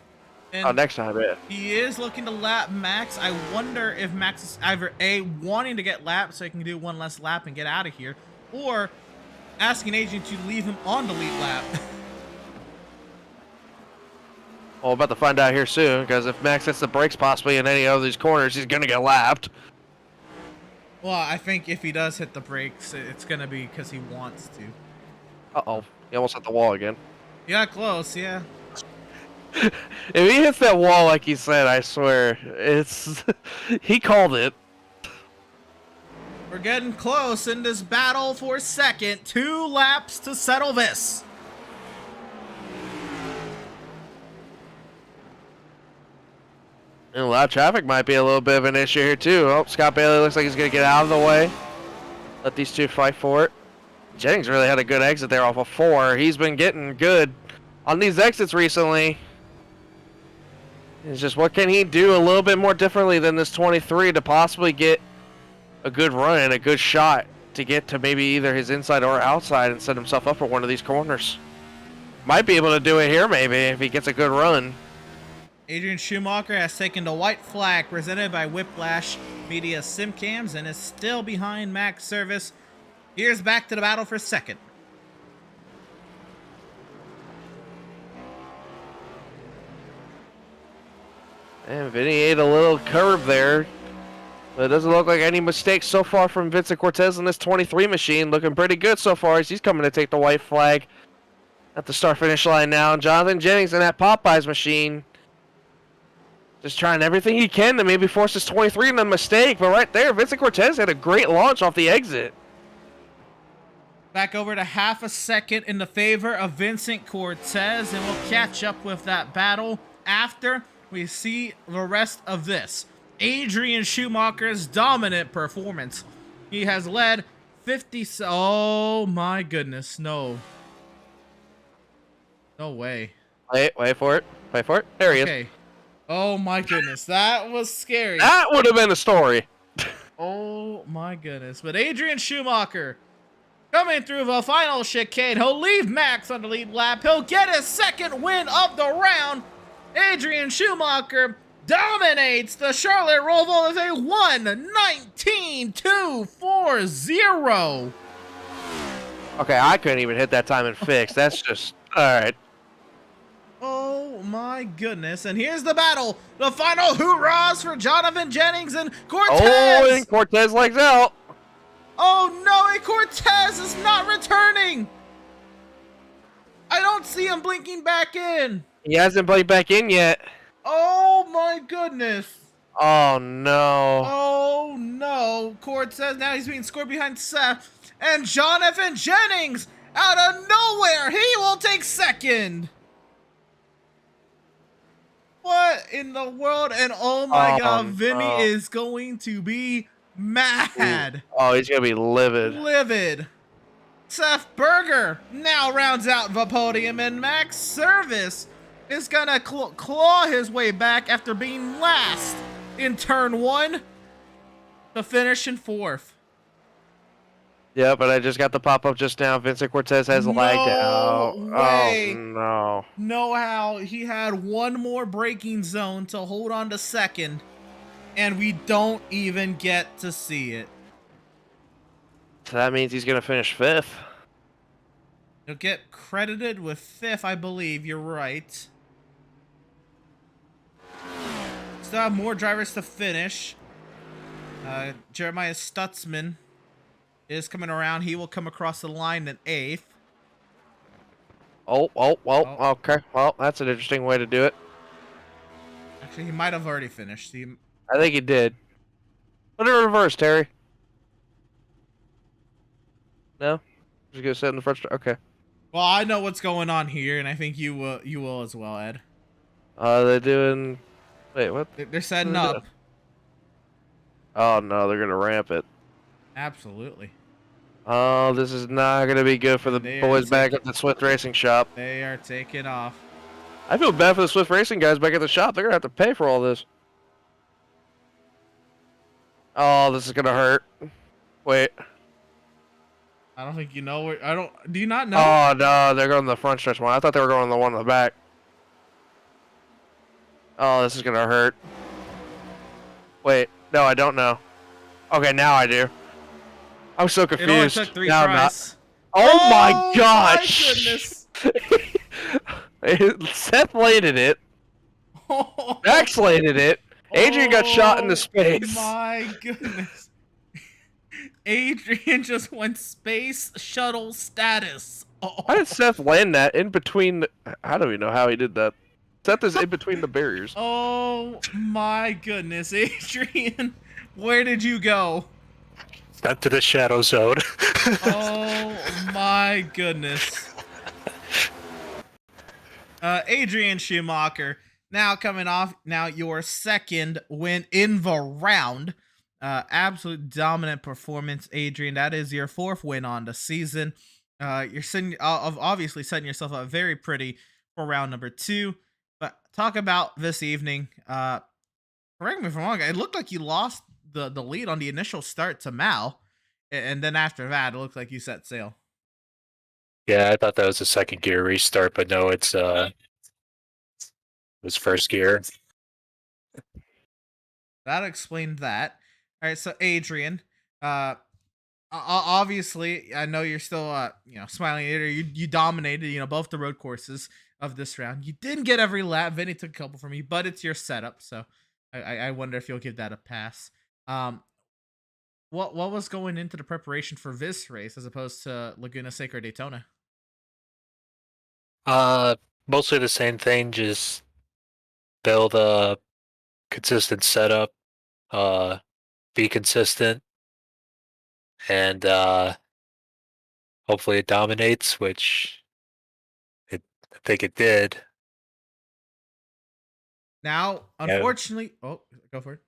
And next time, yeah. he is looking to lap Max. I wonder if Max is either A, wanting to get lapped so he can do one less lap and get out of here, or asking Adrian to leave him on the lead lap. Well, we're about to find out here soon, because if Max hits the brakes possibly in any of these corners, he's going to get lapped. Well, I think if he does hit the brakes, it's going to be because he wants to. Uh-oh. He almost hit the wall again. Yeah, close, yeah. If he hits that wall like he said, I swear, it's... he called it. We're getting close in this battle for second. 2 laps to settle this. And lap traffic might be a little bit of an issue here, too. Oh, Scott Bailey looks like he's going to get out of the way. Let these two fight for it. Jennings really had a good exit there off of 4. He's been getting good on these exits recently. It's just what can he do a little bit more differently than this 23 to possibly get a good run and a good shot to get to maybe either his inside or outside and set himself up for one of these corners. Might be able to do it here maybe if he gets a good run. Adrian Schumacher has taken the white flag presented by Whiplash Media Sim Cams and is still behind Max Service. Here's back to the battle for second. And Vinny ate a little curve there. But it doesn't look like any mistakes so far from Vincent Cortez in this 23 machine. Looking pretty good so far as he's coming to take the white flag at the start-finish line now. Jonathan Jennings in that Popeyes machine just trying everything he can to maybe force this 23 into a mistake. But right there, Vincent Cortez had a great launch off the exit. Back over to half a second in the favor of Vincent Cortez, and we'll catch up with that battle after we see the rest of this. Adrian Schumacher's dominant performance. He has led 50... Oh my goodness, no. No way. Wait for it. Wait for it. There he is. Oh my goodness, that was scary. That would have been a story. Oh my goodness. But Adrian Schumacher coming through the final chicane. He'll leave Max on the lead lap. He'll get his second win of the round. Adrian Schumacher dominates the Charlotte Roval as a 1:19.240. Okay, I couldn't even hit that time and fix. That's just... Alright. Oh my goodness. And here's the battle. The final hoorahs for Jonathan Jennings and Cortez. Oh, and Cortez legs out. Oh no, and Cortez is not returning. I don't see him blinking back in. He hasn't played back in yet. Oh my goodness. Oh no. Oh no. Court says now he's being scored behind Seth. And Jonathan Jennings, out of nowhere, he will take second. What in the world? And oh my god, Vinny no. is going to be mad. Oh, he's gonna be livid. Livid. Seth Berger now rounds out the podium, and Max Service is gonna claw his way back after being last in turn 1 to finish in 4th. Yeah, but I just got the pop-up just now. Vincent Cortez has lagged out. Way. Oh, no. Know how he had one more braking zone to hold on to second, and we don't even get to see it. So that means he's going to finish 5th. He'll get credited with 5th, I believe. You're right. Still have more drivers to finish. Jeremiah Stutzman is coming around. He will come across the line in 8th. Oh, okay. Well, that's an interesting way to do it. Actually, he might have already finished. I think he did. Put it in reverse, Terry. No? Just gonna sit in the front. Okay. Well, I know what's going on here, and I think you will as well, Ed. They're doing... Wait, what? They're setting up. Oh, no, they're gonna ramp it. Absolutely. Oh, this is not gonna be good for the boys back at the Swift Racing shop. They are taking off. I feel bad for the Swift Racing guys back at the shop. They're gonna have to pay for all this. Oh, this is gonna hurt. Wait. I don't think you know where. Do you not know? Oh, no, they're going the front stretch one. I thought they were going the one in the back. Oh, this is gonna hurt. Wait, no, I don't know. Okay, now I do. I'm so confused. It only took 3 tries. Oh my gosh! My goodness. Seth landed it. Max landed it. Adrian got shot into space. My goodness. Adrian just went space shuttle status. How did Seth land that in between the... I don't even know how he did that. Seth is in between the barriers. Oh my goodness, Adrian. Where did you go? Not to the shadow zone. Oh my goodness. Adrian Schumacher now coming off your second win in the round. Absolute dominant performance, Adrian. That is your 4th win on the season. You're obviously setting yourself up very pretty for round number 2. But talk about this evening. Correct me if I'm wrong. It looked like you lost the lead on the initial start to Mal, and then after that, it looked like you set sail. Yeah, I thought that was a second gear restart, but no, it was first gear. That explained that. All right, so Adrian, obviously, I know you're still, smiling at it. You dominated, both the road courses of this round. You didn't get every lap. Vinny took a couple from you, but it's your setup, so I wonder if you'll give that a pass. What was going into the preparation for this race as opposed to Laguna Seca or Daytona? Mostly the same thing. Just build a consistent setup. Be consistent, and hopefully it dominates, which I think it did. Now, unfortunately, oh, go for it.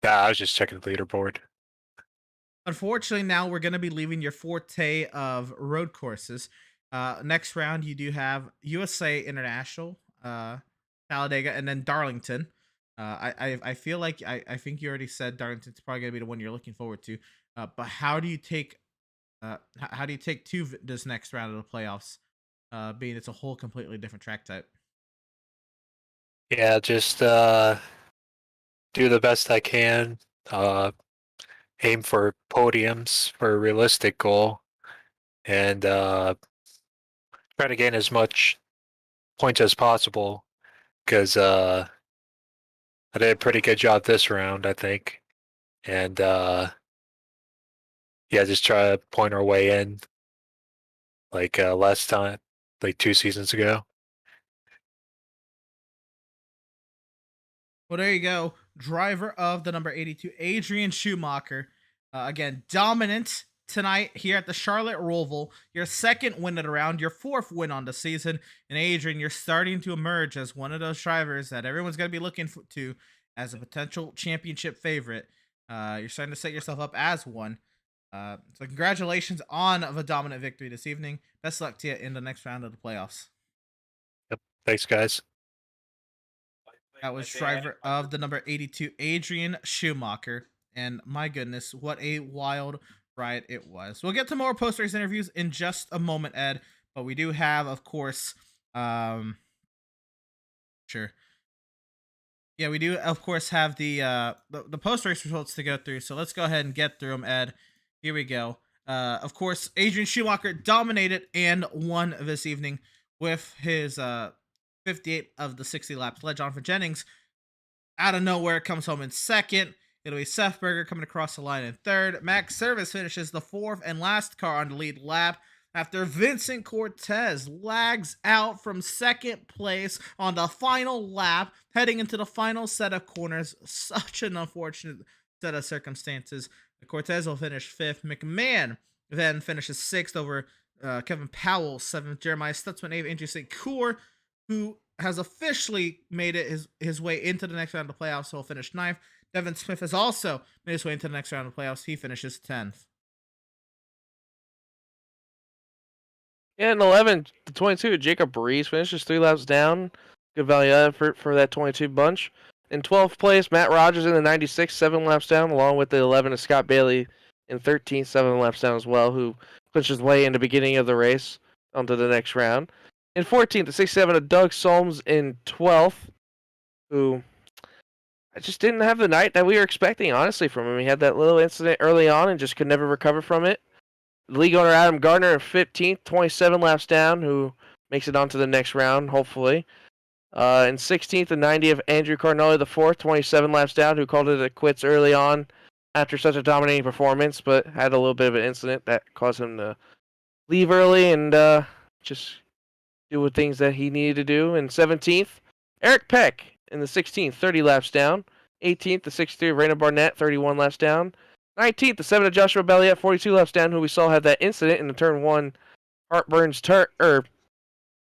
Yeah, I was just checking the leaderboard. Unfortunately, now we're going to be leaving your forte of road courses. Next round, you do have USA International, Talladega, and then Darlington. I feel like I think you already said Darlington's probably gonna be the one you're looking forward to. But how do you take to this next round of the playoffs? Being it's a whole completely different track type. Yeah, just do the best I can. Aim for podiums for a realistic goal, and try to gain as much points as possible. Because I did a pretty good job this round, I think. And yeah, just try to point our way in like last time. like 2 seasons ago. Well, there you go. Driver of the number 82, Adrian Schumacher. Again, dominant tonight here at the Charlotte Roval. Your second win of the round, your fourth win on the season. And Adrian, you're starting to emerge as one of those drivers that everyone's going to be looking to as a potential championship favorite. You're starting to set yourself up as one. So congratulations on the dominant victory this evening. Best luck to you in the next round of the playoffs. Yep. Thanks, guys. That was driver of the number 82, Adrian Schumacher. And my goodness, what a wild ride it was. We'll get to more post-race interviews in just a moment, Ed. But we do have, of course, sure. Yeah, we do, of course, have the post-race results to go through. So let's go ahead and get through them, Ed. Here we go. Of course, Adrian Schumacher dominated and won this evening with his 58 of the 60 laps led. Jonathan Jennings, out of nowhere, comes home in second. It'll be Seth Berger coming across the line in third. Max Service finishes the fourth and last car on the lead lap after Vincent Cortez lags out from second place on the final lap, heading into the final set of corners. Such an unfortunate set of circumstances. Cortez will finish fifth. McMahon then finishes sixth over Kevin Powell, seventh. Jeremiah Stutzman, eighth. Andrew St. Cour, who has officially made it his way into the next round of the playoffs, so he'll finish ninth. Devin Smith has also made his way into the next round of the playoffs. He finishes 10th. Yeah, and 11 to 22, Jacob Breeze finishes 3 laps down. Good value effort for that 22 bunch. In 12th place, Matt Rogers in the 96, 7 laps down, along with the 11 of Scott Bailey in 13th, 7 laps down as well, who clinched his way in the beginning of the race onto the next round. In 14th, the 67 of Doug Solms in 12th, who I just didn't have the night that we were expecting, honestly, from him. He had that little incident early on and just could never recover from it. League owner Adam Gardner in 15th, 27 laps down, who makes it on to the next round, hopefully. In 16th, the 90 of Andrew Carnelli the 4th, 27 laps down, who called it a quits early on after such a dominating performance, but had a little bit of an incident that caused him to leave early and just do things that he needed to do. In 17th, Eric Peck in the 16th, 30 laps down. 18th, the 63 of Raina Barnett, 31 laps down. 19th, the 7 of Joshua Belliet, 42 laps down, who we saw had that incident in the turn 1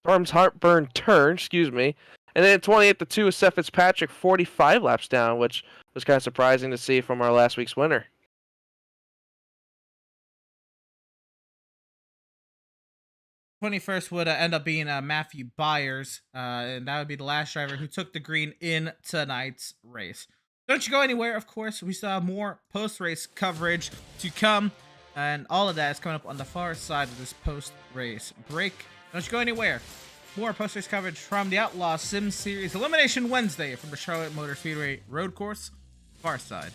Storm's heartburn turn, excuse me. And then 20th, the 2 of Seth Fitzpatrick, 45 laps down, which was kind of surprising to see from our last week's winner. 21st would end up being Matthew Byers, and that would be the last driver who took the green in tonight's race. Don't you go anywhere, of course. We still have more post-race coverage to come, and all of that is coming up on the far side of this post-race break. Don't you go anywhere. More post-race coverage from the Outlaws Sim Series Elimination Wednesday from the Charlotte Motor Speedway Road Course, far side.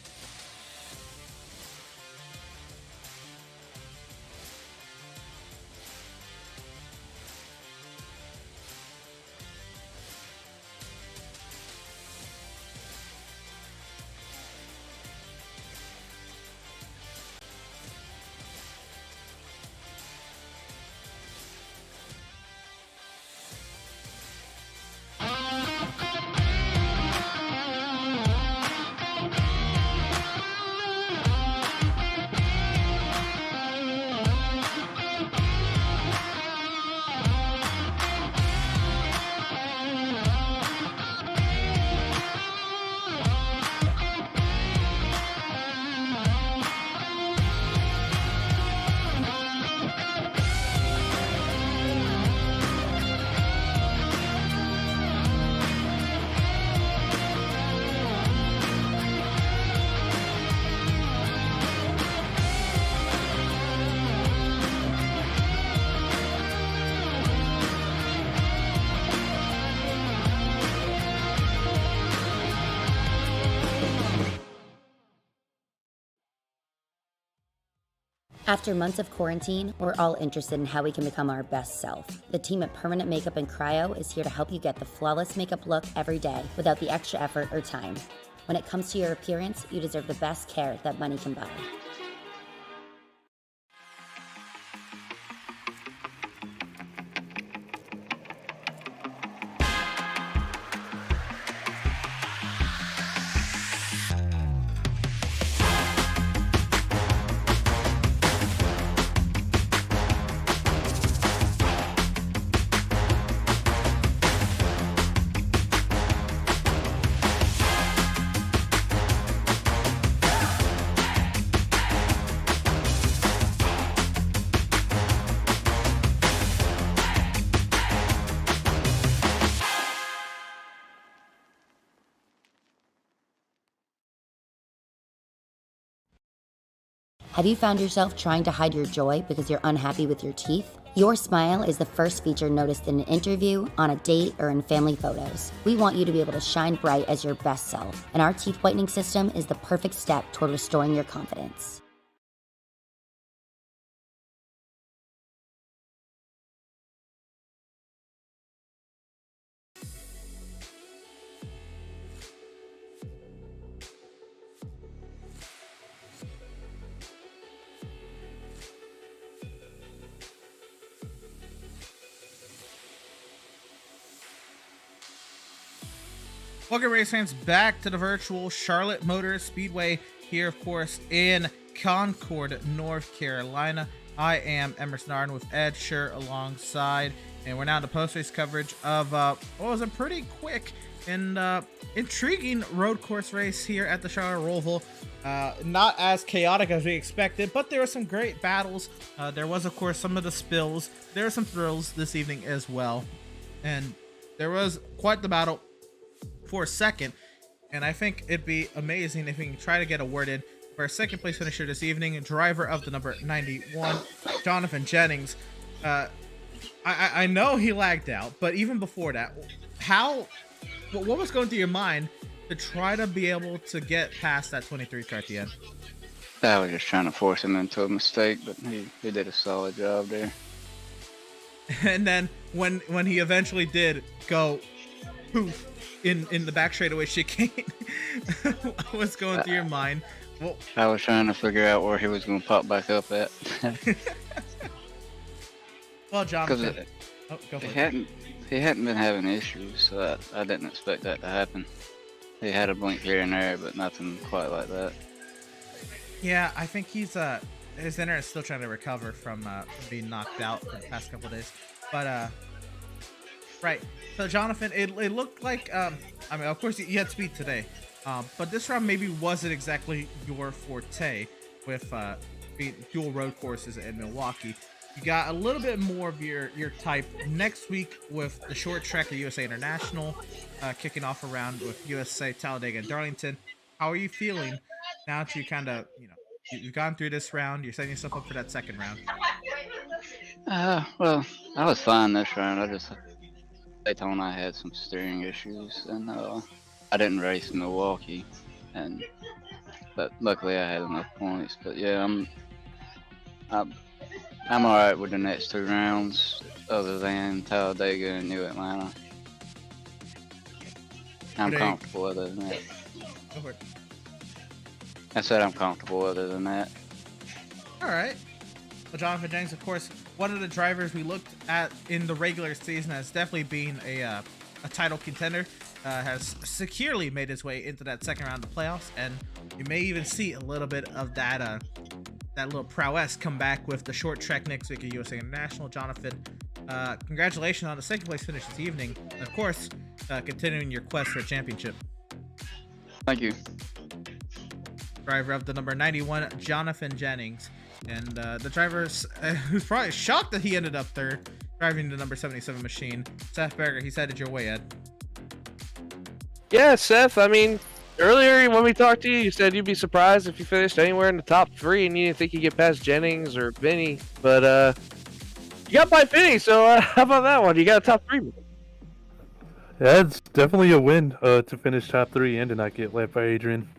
After months of quarantine, we're all interested in how we can become our best self. The team at Permanent Makeup and Cryo is here to help you get the flawless makeup look every day without the extra effort or time. When it comes to your appearance, you deserve the best care that money can buy. Have you found yourself trying to hide your joy because you're unhappy with your teeth? Your smile is the first feature noticed in an interview, on a date, or in family photos. We want you to be able to shine bright as your best self, and our teeth whitening system is the perfect step toward restoring your confidence. Welcome, race fans, back to the virtual Charlotte Motor Speedway here, of course, in Concord, North Carolina. I am Emerson Arden with Ed Scher alongside, and we're now in the post-race coverage of what was a pretty quick and intriguing road course race here at the Charlotte Roval. Not as chaotic as we expected, but there were some great battles. There was, of course, some of the spills. There were some thrills this evening as well, and there was quite the battle for a second, and I think it'd be amazing if we can try to get awarded for our second place finisher this evening, driver of the number 91, Jonathan Jennings. I know he lagged out, but even before that, what was going through your mind to try to be able to get past that 23 car at the end? I was just trying to force him into a mistake, but he did a solid job there. And then when he eventually did go poof in the back straightaway chicane, what was going through your mind? Well, I was trying to figure out where he was going to pop back up at. Well, Jonathan, go for it. He hadn't been having issues, so I didn't expect that to happen. He had a blink here and there, but nothing quite like that. Yeah, I think his internet's still trying to recover from being knocked out for the past couple of days. But right, so Jonathan, it looked like I mean, of course you had speed today, but this round maybe wasn't exactly your forte with being dual road courses in Milwaukee. You got a little bit more of your type next week with the short track at USA International, kicking off around with USA, Talladega, and Darlington. How are you feeling now that you kind of, you've gone through this round, you're setting yourself up for that second round? Well, I was fine this round. Daytona, I had some steering issues, and I didn't race in Milwaukee, but luckily I had enough points. But yeah, I'm all right with the next two rounds, other than Talladega and New Atlanta. I'm comfortable other than that. Go for it. I said I'm comfortable other than that. All right. Well, Jonathan Jennings, of course, one of the drivers we looked at in the regular season has definitely been a title contender, has securely made his way into that second round of the playoffs, and you may even see a little bit of that little prowess come back with the short track next week at USA International. Jonathan, congratulations on the second place finish this evening, and of course, continuing your quest for a championship. Thank you. Driver of the number 91, Jonathan Jennings. And the driver who's probably shocked that he ended up third, driving the number 77 machine, Seth Berger. He's headed your way, Ed. Yeah, Seth, I mean, earlier when we talked to you, you said you'd be surprised if you finished anywhere in the top three, and you didn't think you'd get past Jennings or Vinny. But you got by Vinny, so how about that one? You got a top three. Yeah, it's definitely a win to finish top three and to not get lapped by Adrian.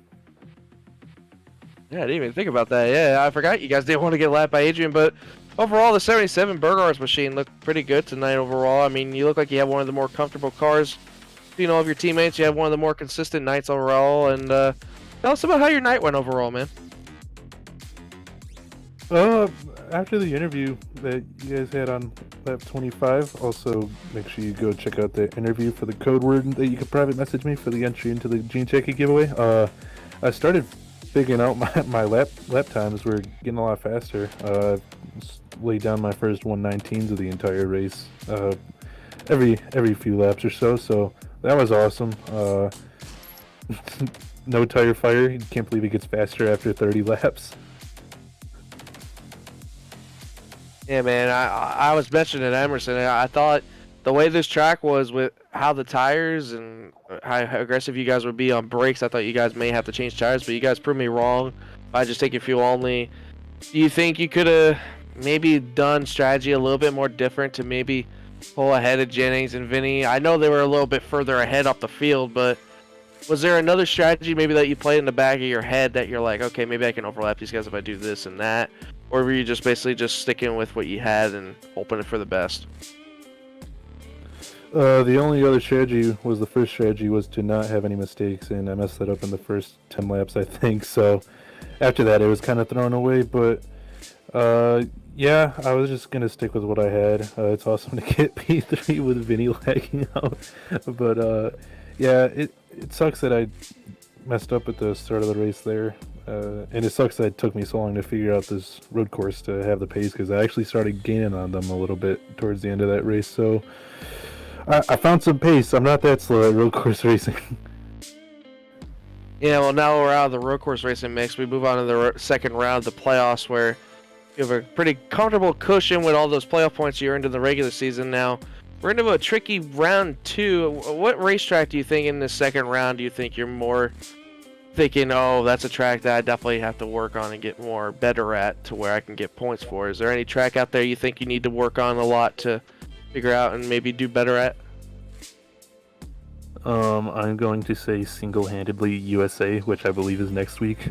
Yeah, I didn't even think about that. Yeah, I forgot you guys didn't want to get lapped by Adrian, but overall, the 77 Burghart's machine looked pretty good tonight overall. I mean, you look like you have one of the more comfortable cars, of your teammates. You have one of the more consistent nights overall, and tell us about how your night went overall, man. After the interview that you guys had on lap 25, also make sure you go check out the interview for the code word that you could private message me for the entry into the Gene Checky giveaway. I started figuring out my lap times were getting a lot faster. Laid down my first 119s of the entire race every few laps or so that was awesome. No tire fire. You can't believe it gets faster after 30 laps. Yeah, man, I was mentioning Emerson. I thought the way this track was with how the tires and how aggressive you guys would be on brakes, I thought you guys may have to change tires, but you guys proved me wrong by just taking fuel only. Do you think you could have maybe done strategy a little bit more different to maybe pull ahead of Jennings and Vinny? I know they were a little bit further ahead off the field, but was there another strategy maybe that you played in the back of your head that you're like, okay, maybe I can overlap these guys if I do this and that? Or were you just basically just sticking with what you had and hoping for the best? The only other strategy was the first strategy was to not have any mistakes, and I messed that up in the first 10 laps, I think. So after that, it was kind of thrown away. But yeah, I was just gonna stick with what I had. It's awesome to get P3 with Vinny lagging out, but yeah, it sucks that I messed up at the start of the race there, and it sucks that it took me so long to figure out this road course to have the pace, because I actually started gaining on them a little bit towards the end of that race. So I found some pace. I'm not that slow at road course racing. Yeah, well, now we're out of the road course racing mix. We move on to the second round, the playoffs, where you have a pretty comfortable cushion with all those playoff points you earned in the regular season. Now we're into a tricky round 2. What racetrack do you think in the second round do you think you're more thinking, oh, that's a track that I definitely have to work on and get more better at to where I can get points for? Is there any track out there you think you need to work on a lot to figure out and maybe do better at? I'm going to say single-handedly USA, which I believe is next week.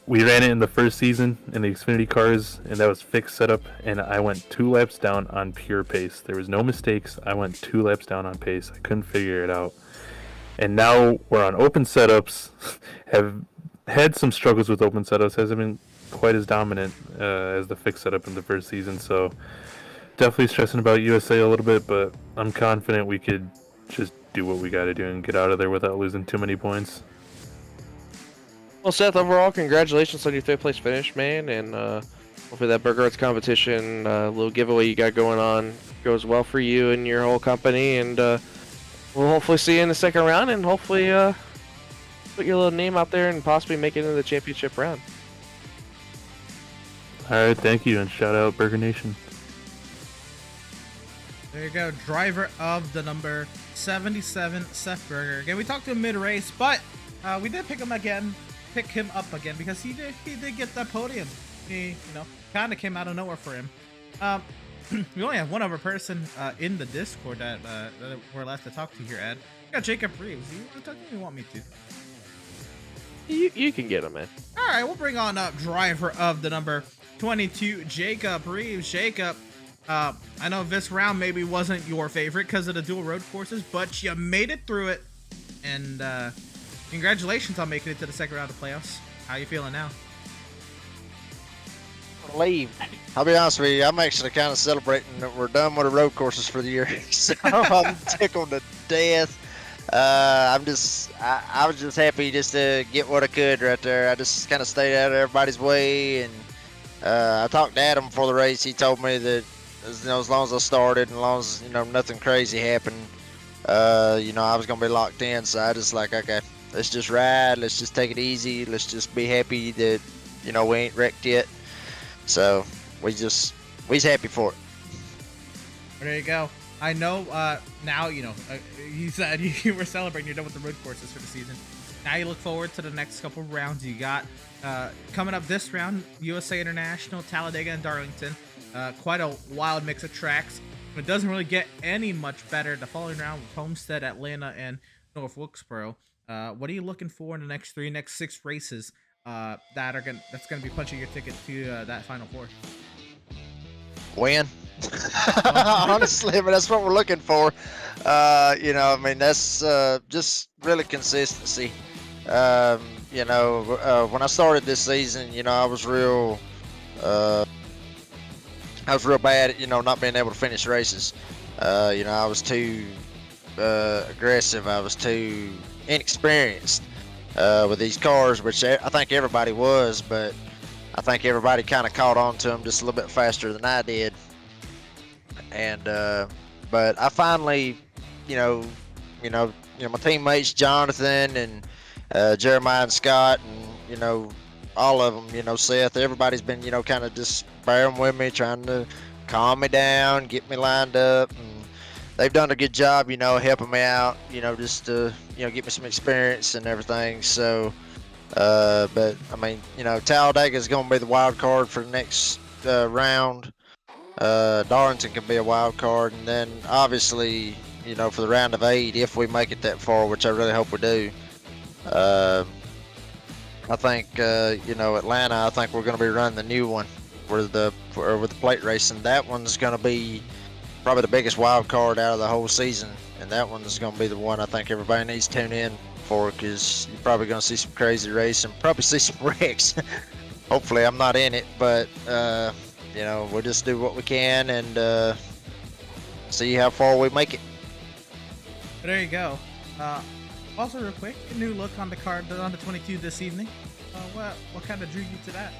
We ran it in the first season in the Xfinity cars, and that was fixed setup, and I went 2 laps down on pure pace. There was no mistakes. I went 2 laps down on pace. I couldn't figure it out. And now we're on open setups, have had some struggles with open setups, hasn't been quite as dominant as the fixed setup in the first season, so definitely stressing about USA a little bit, but I'm confident we could just do what we got to do and get out of there without losing too many points. Well, Seth, overall, congratulations on your 3rd place finish, man, and hopefully that Burger Arts competition, little giveaway you got going on, goes well for you and your whole company, and we'll hopefully see you in the second round, and hopefully put your little name out there and possibly make it into the championship round. All right, thank you, and shout out Burger Nation. There you go, driver of the number 77, Seth Berger. Again, we talked to him mid-race, but we did pick him up again because he did get that podium. He, kind of came out of nowhere for him. We only have one other person in the Discord that we're left to talk to here, Ed. We got Jacob Reeves. You want to talk to me? You want me to? You can get him, man. All right, we'll bring on up driver of the number 22, Jacob Reeves. Jacob, I know this round maybe wasn't your favorite because of the dual road courses, but you made it through it, and congratulations on making it to the second round of playoffs. How you feeling now? I'll be honest with you, I'm actually kind of celebrating that we're done with the road courses for the year. So I'm tickled to death. I was just happy just to get what I could right there. I just kind of stayed out of everybody's way, and I talked to Adam before the race. He told me that as long as I started, and as long as nothing crazy happened, I was gonna be locked in. So I just like, okay, let's just ride. Let's just take it easy. Let's just be happy that we ain't wrecked yet. So we's happy for it. There you go. I know now, you said you were celebrating you're done with the road courses for the season. Now you look forward to the next couple of rounds you got. Coming up this round, USA International, Talladega, and Darlington. Quite a wild mix of tracks. It doesn't really get any much better the following round with Homestead, Atlanta, and North Wilkesboro. What are you looking for in the next 6 races that's gonna be punching your ticket to that Final Four? Win. Honestly, that's what we're looking for. That's just really consistency. When I started this season, I was real bad at, not being able to finish races. I was too aggressive. I was too inexperienced with these cars, which I think everybody was, but I think everybody kind of caught on to them just a little bit faster than I did. And but I finally, my teammates Jonathan and Jeremiah and Scott, and all of them, Seth, everybody's been kind of just bearing with me, trying to calm me down, get me lined up, and they've done a good job, helping me out, just to get me some experience and everything. So But I mean, Talladega is going to be the wild card for the next round. Darlington can be a wild card, and then obviously, for the round of 8, if we make it that far, which I really hope we do. I think Atlanta. I think we're going to be running the new one with the plate racing. That one's going to be probably the biggest wild card out of the whole season, and that one's going to be the one I think everybody needs to tune in for, because you're probably going to see some crazy racing, probably see some wrecks. Hopefully, I'm not in it, but we'll just do what we can and see how far we make it. There you go. Also, real quick, a new look on the card on the 22 this evening. What kind of drew you to that?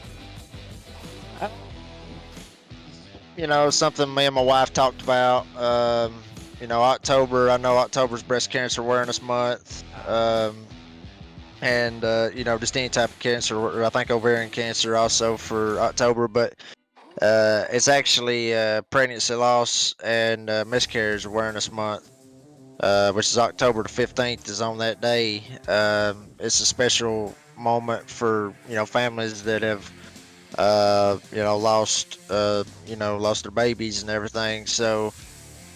Something me and my wife talked about. October. I know October's Breast Cancer Awareness Month, and just any type of cancer. I think ovarian cancer also for October, but it's actually Pregnancy Loss and Miscarriage Awareness Month. Which is October the 15th is on that day. It's a special moment for, families that have, lost their babies and everything. So,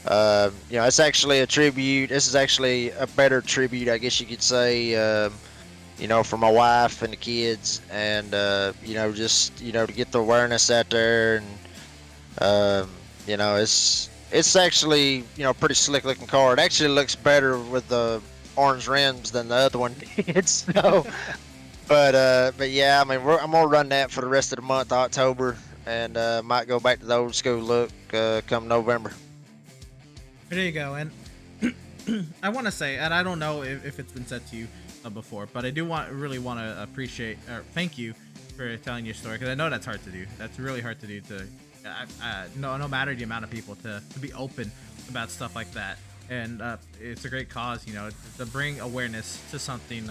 it's actually a tribute. This is actually a better tribute, I guess you could say, for my wife and the kids, and, just, to get the awareness out there. And, it's actually, pretty slick looking car. It actually looks better with the orange rims than the other one did. So, but yeah, I mean, I'm gonna run that for the rest of the month, October, and might go back to the old school look come November. There you go. And I want to say, and I don't know if it's been said to you before, but I do really want to appreciate or thank you for telling your story, because I know that's hard to do. That's really hard to do no matter the amount of people to be open about stuff like that. And it's a great cause, to bring awareness to something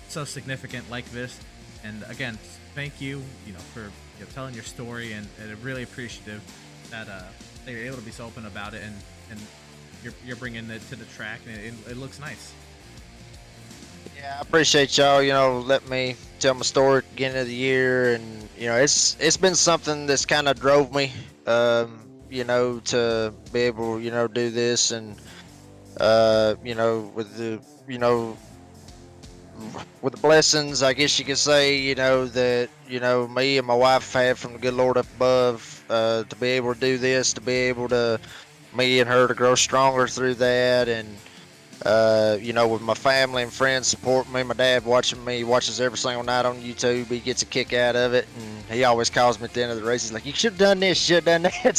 so significant like this. And again, thank you for telling your story, and really appreciative that you're able to be so open about it, and you're bringing it to the track, and it looks nice. Yeah, I appreciate y'all, let me tell my story at the beginning of the year, and it's been something that's kind of drove me, to be able, do this, and with the blessings, I guess you could say, that me and my wife had from the good Lord up above, to be able to do this, to be able to me and her to grow stronger through that, and with my family and friends supporting me. My dad watching me, watches every single night on YouTube. He gets a kick out of it, and he always calls me at the end of the race. He's like, "You should have done this, should have done that."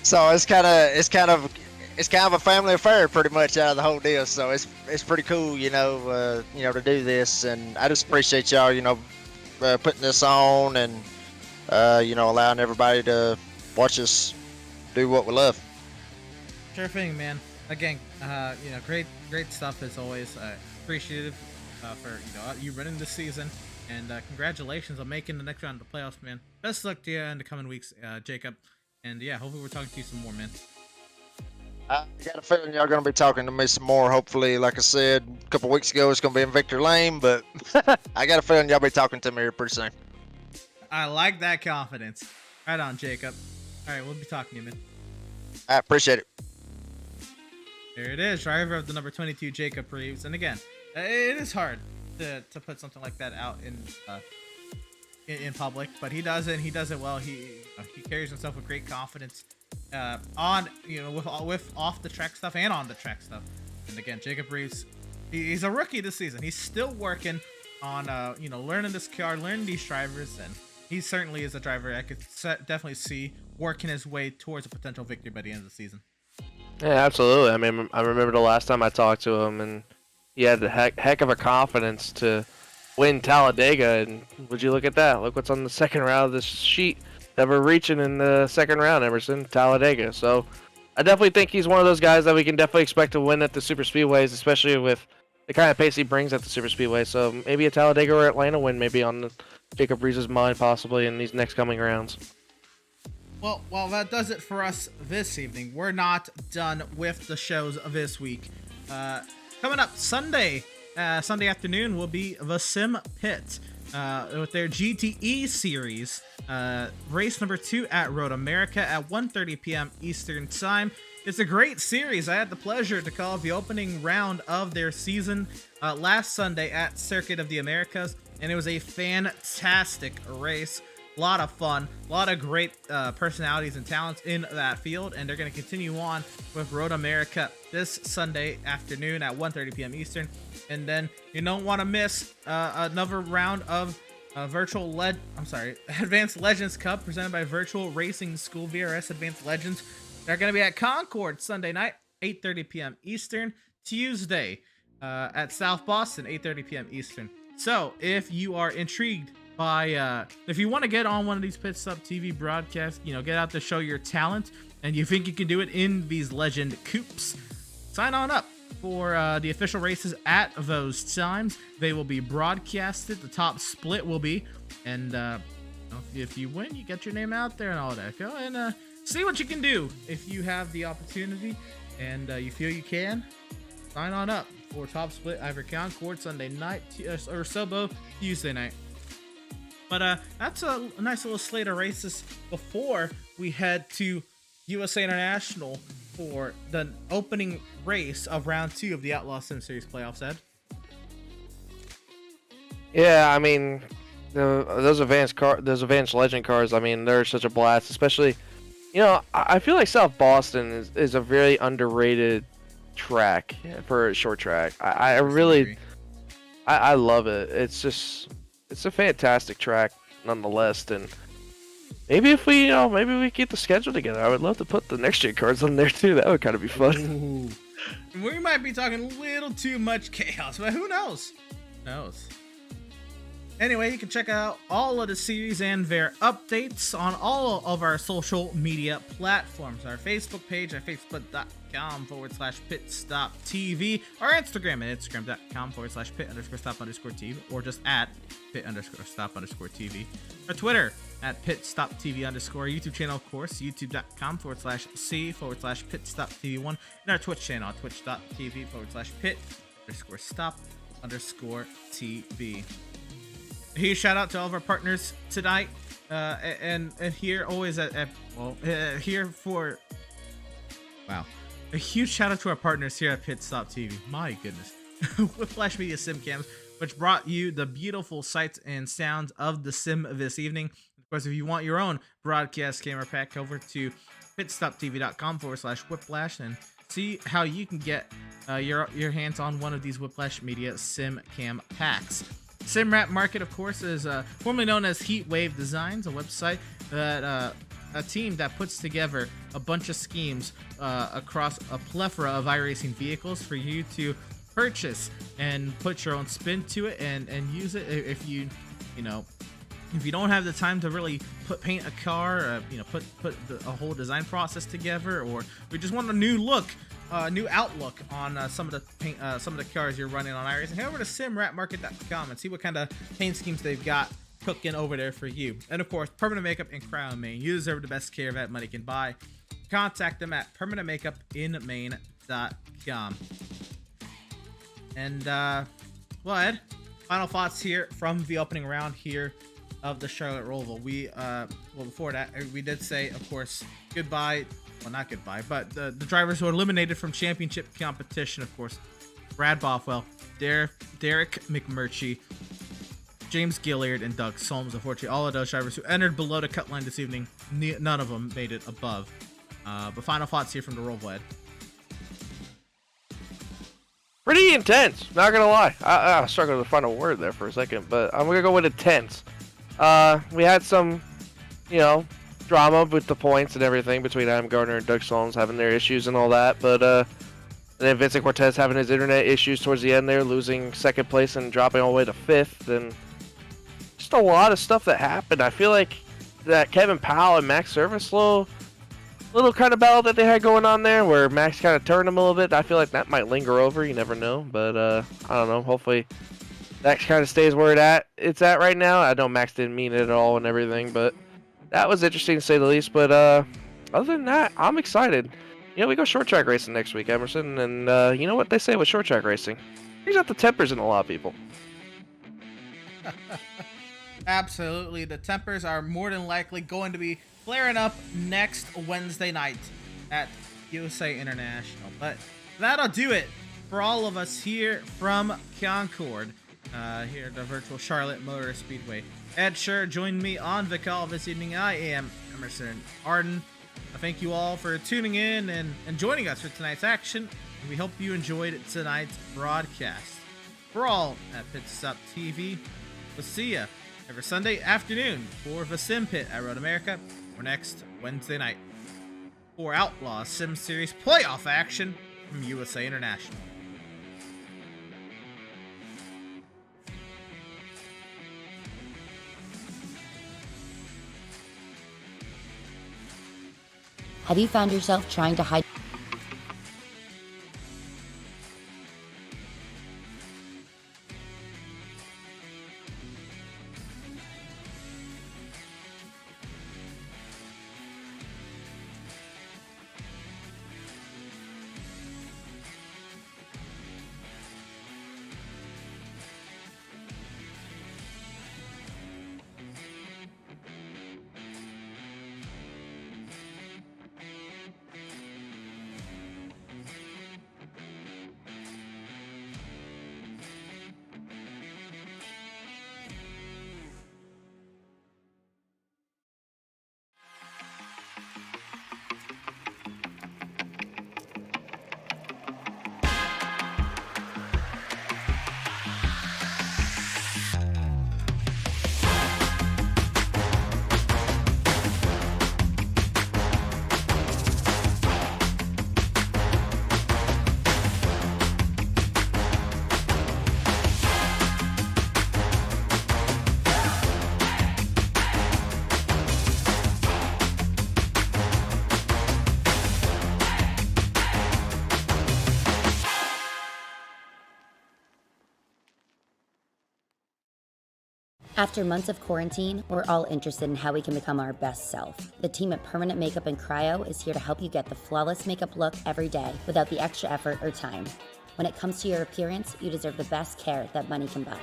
So it's kind of a family affair, pretty much, out of the whole deal. So it's pretty cool, to do this, and I just appreciate y'all, putting this on, and allowing everybody to watch us do what we love. Sure thing, man. Again, great stuff as always. Appreciative for you running this season, and congratulations on making the next round of the playoffs, man. Best luck to you in the coming weeks, Jacob. And yeah, hopefully we're talking to you some more, man. I got a feeling y'all gonna be talking to me some more. Hopefully, like I said a couple weeks ago, it's gonna be in Victor Lane, but I got a feeling y'all be talking to me here pretty soon. I like that confidence. Right on, Jacob. All right, we'll be talking to you, man. I appreciate it. There it is, driver of the number 22, Jacob Reeves. And again, it is hard to put something like that out in public, but he does it. And he does it well. He carries himself with great confidence on with off the track stuff and on the track stuff. And again, Jacob Reeves, he's a rookie this season. He's still working on learning this car, learning these drivers, and he certainly is a driver I could definitely see working his way towards a potential victory by the end of the season. Yeah, absolutely. I mean, I remember the last time I talked to him, and he had the heck of a confidence to win Talladega. And would you look at that? Look what's on the second round of this sheet that we're reaching in the second round, Emerson, Talladega. So I definitely think he's one of those guys that we can definitely expect to win at the super speedways, especially with the kind of pace he brings at the super speedway. So maybe a Talladega or Atlanta win, maybe on Jacob Reeves' mind, possibly in these next coming rounds. Well, that does it for us this evening. We're not done with the shows of this week. Coming up Sunday, Sunday afternoon will be the Sim Pit with their GTE series. Race number 2 at Road America at 1:30 p.m. Eastern Time. It's a great series. I had the pleasure to call the opening round of their season last Sunday at Circuit of the Americas, and it was a fantastic race. A lot of fun, a lot of great personalities and talents in that field, and they're going to continue on with Road America this Sunday afternoon at 1:30 p.m. Eastern. And then you don't want to miss another round of Advanced Legends Cup presented by Virtual Racing School VRS Advanced Legends. They're going to be at Concord Sunday night, 8:30 p.m. Eastern. Tuesday at South Boston, 8:30 p.m. Eastern. So if you are intrigued by if you want to get on one of these Pit Stop TV broadcasts, get out to show your talent, and you think you can do it in these legend coupes, sign on up for the official races at those times. They will be broadcasted. The top split will be, and if you win, you get your name out there and all that. Go and see what you can do if you have the opportunity and you feel you can. Sign on up for top split either Concord Sunday night or Sobo Tuesday night. But that's a nice little slate of races before we head to USA International for the opening race of round 2 of the Outlaws Sim Series playoffs, Ed. Yeah, I mean, those advanced legend cars, I mean, they're such a blast, especially, I feel like South Boston is a very underrated track for a short track. I really love it. It's a fantastic track nonetheless, and maybe if we get the schedule together, I would love to put the NextGen cars on there too. That would kind of be fun. Ooh. We might be talking a little too much chaos, but who knows? Anyway, you can check out all of the series and their updates on all of our social media platforms. Our Facebook page at facebook.com/pitstoptv. Our Instagram at instagram.com/pit_stop_tv, or just at pit_stop_tv. Our Twitter at pitstoptv_. YouTube channel, of course, youtube.com/c/pitstoptv1. And our Twitch channel, twitch.tv/pit_stop_tv. A huge shout out to all of our partners tonight, and here always a huge shout out to our partners here at Pit Stop TV. My goodness, Whiplash Media Sim Cams, which brought you the beautiful sights and sounds of the sim this evening. Of course, if you want your own broadcast camera pack, over to pitstoptv.com/whiplash and see how you can get your hands on one of these Whiplash Media Sim Cam packs. SimWrap Market, of course, is formerly known as Heatwave Designs, a website that a team that puts together a bunch of schemes across a plethora of iRacing vehicles for you to purchase and put your own spin to it and use it if you don't have the time to really paint a car, put a whole design process together, or we just want a new look. New outlook on some of the cars you're running on iRacing. Head over to simwrapmarket.com and see what kind of paint schemes they've got cooking over there for you. And of course, Permanent Makeup in Crown, Maine. You deserve the best care that money can buy. Contact them at permanentmakeupinmaine.com. And Ed, final thoughts here from the opening round here of the Charlotte Roval. Before that, we did say, of course, goodbye. Well, not goodbye, but the drivers who are eliminated from championship competition, of course. Brad Bothwell, Derek McMurtry, James Gilliard, and Doug Solms. Unfortunately, all of those drivers who entered below the cut line this evening, none of them made it above. But final thoughts here from the Roval, Ed. Pretty intense, not gonna lie. I struggled to find a word there for a second, but I'm gonna go with intense. We had some, drama with the points and everything between Adam Gardner and Doug Solms having their issues and all that, but and then Vincent Cortez having his internet issues towards the end there, losing second place and dropping all the way to 5th, and just a lot of stuff that happened. I feel like that Kevin Powell and Max Service little kind of battle that they had going on there, where Max kind of turned him a little bit. I feel like that might linger over, you never know, but I don't know, hopefully that kind of stays where it's at right now. I know Max didn't mean it at all and everything, but that was interesting to say the least. But other than that, I'm excited. We go short track racing next week, Emerson, and you know what they say with short track racing? Brings out the tempers in a lot of people. Absolutely. The tempers are more than likely going to be flaring up next Wednesday night at USA International. But that'll do it for all of us here from Concord, here at the virtual Charlotte Motor Speedway. Ed Scher joined me on the call this evening. I am Emerson Arden. I thank you all for tuning in and joining us for tonight's action. We hope you enjoyed tonight's broadcast. For all at Pit Stop TV, we'll see you every Sunday afternoon for the Sim Pit at Road America, or next Wednesday night for Outlaws Sim Series playoff action from USA International. Have you found yourself trying to hide? After months of quarantine, we're all interested in how we can become our best self. The team at Permanent Makeup and Cryo is here to help you get the flawless makeup look every day without the extra effort or time. When it comes to your appearance, you deserve the best care that money can buy.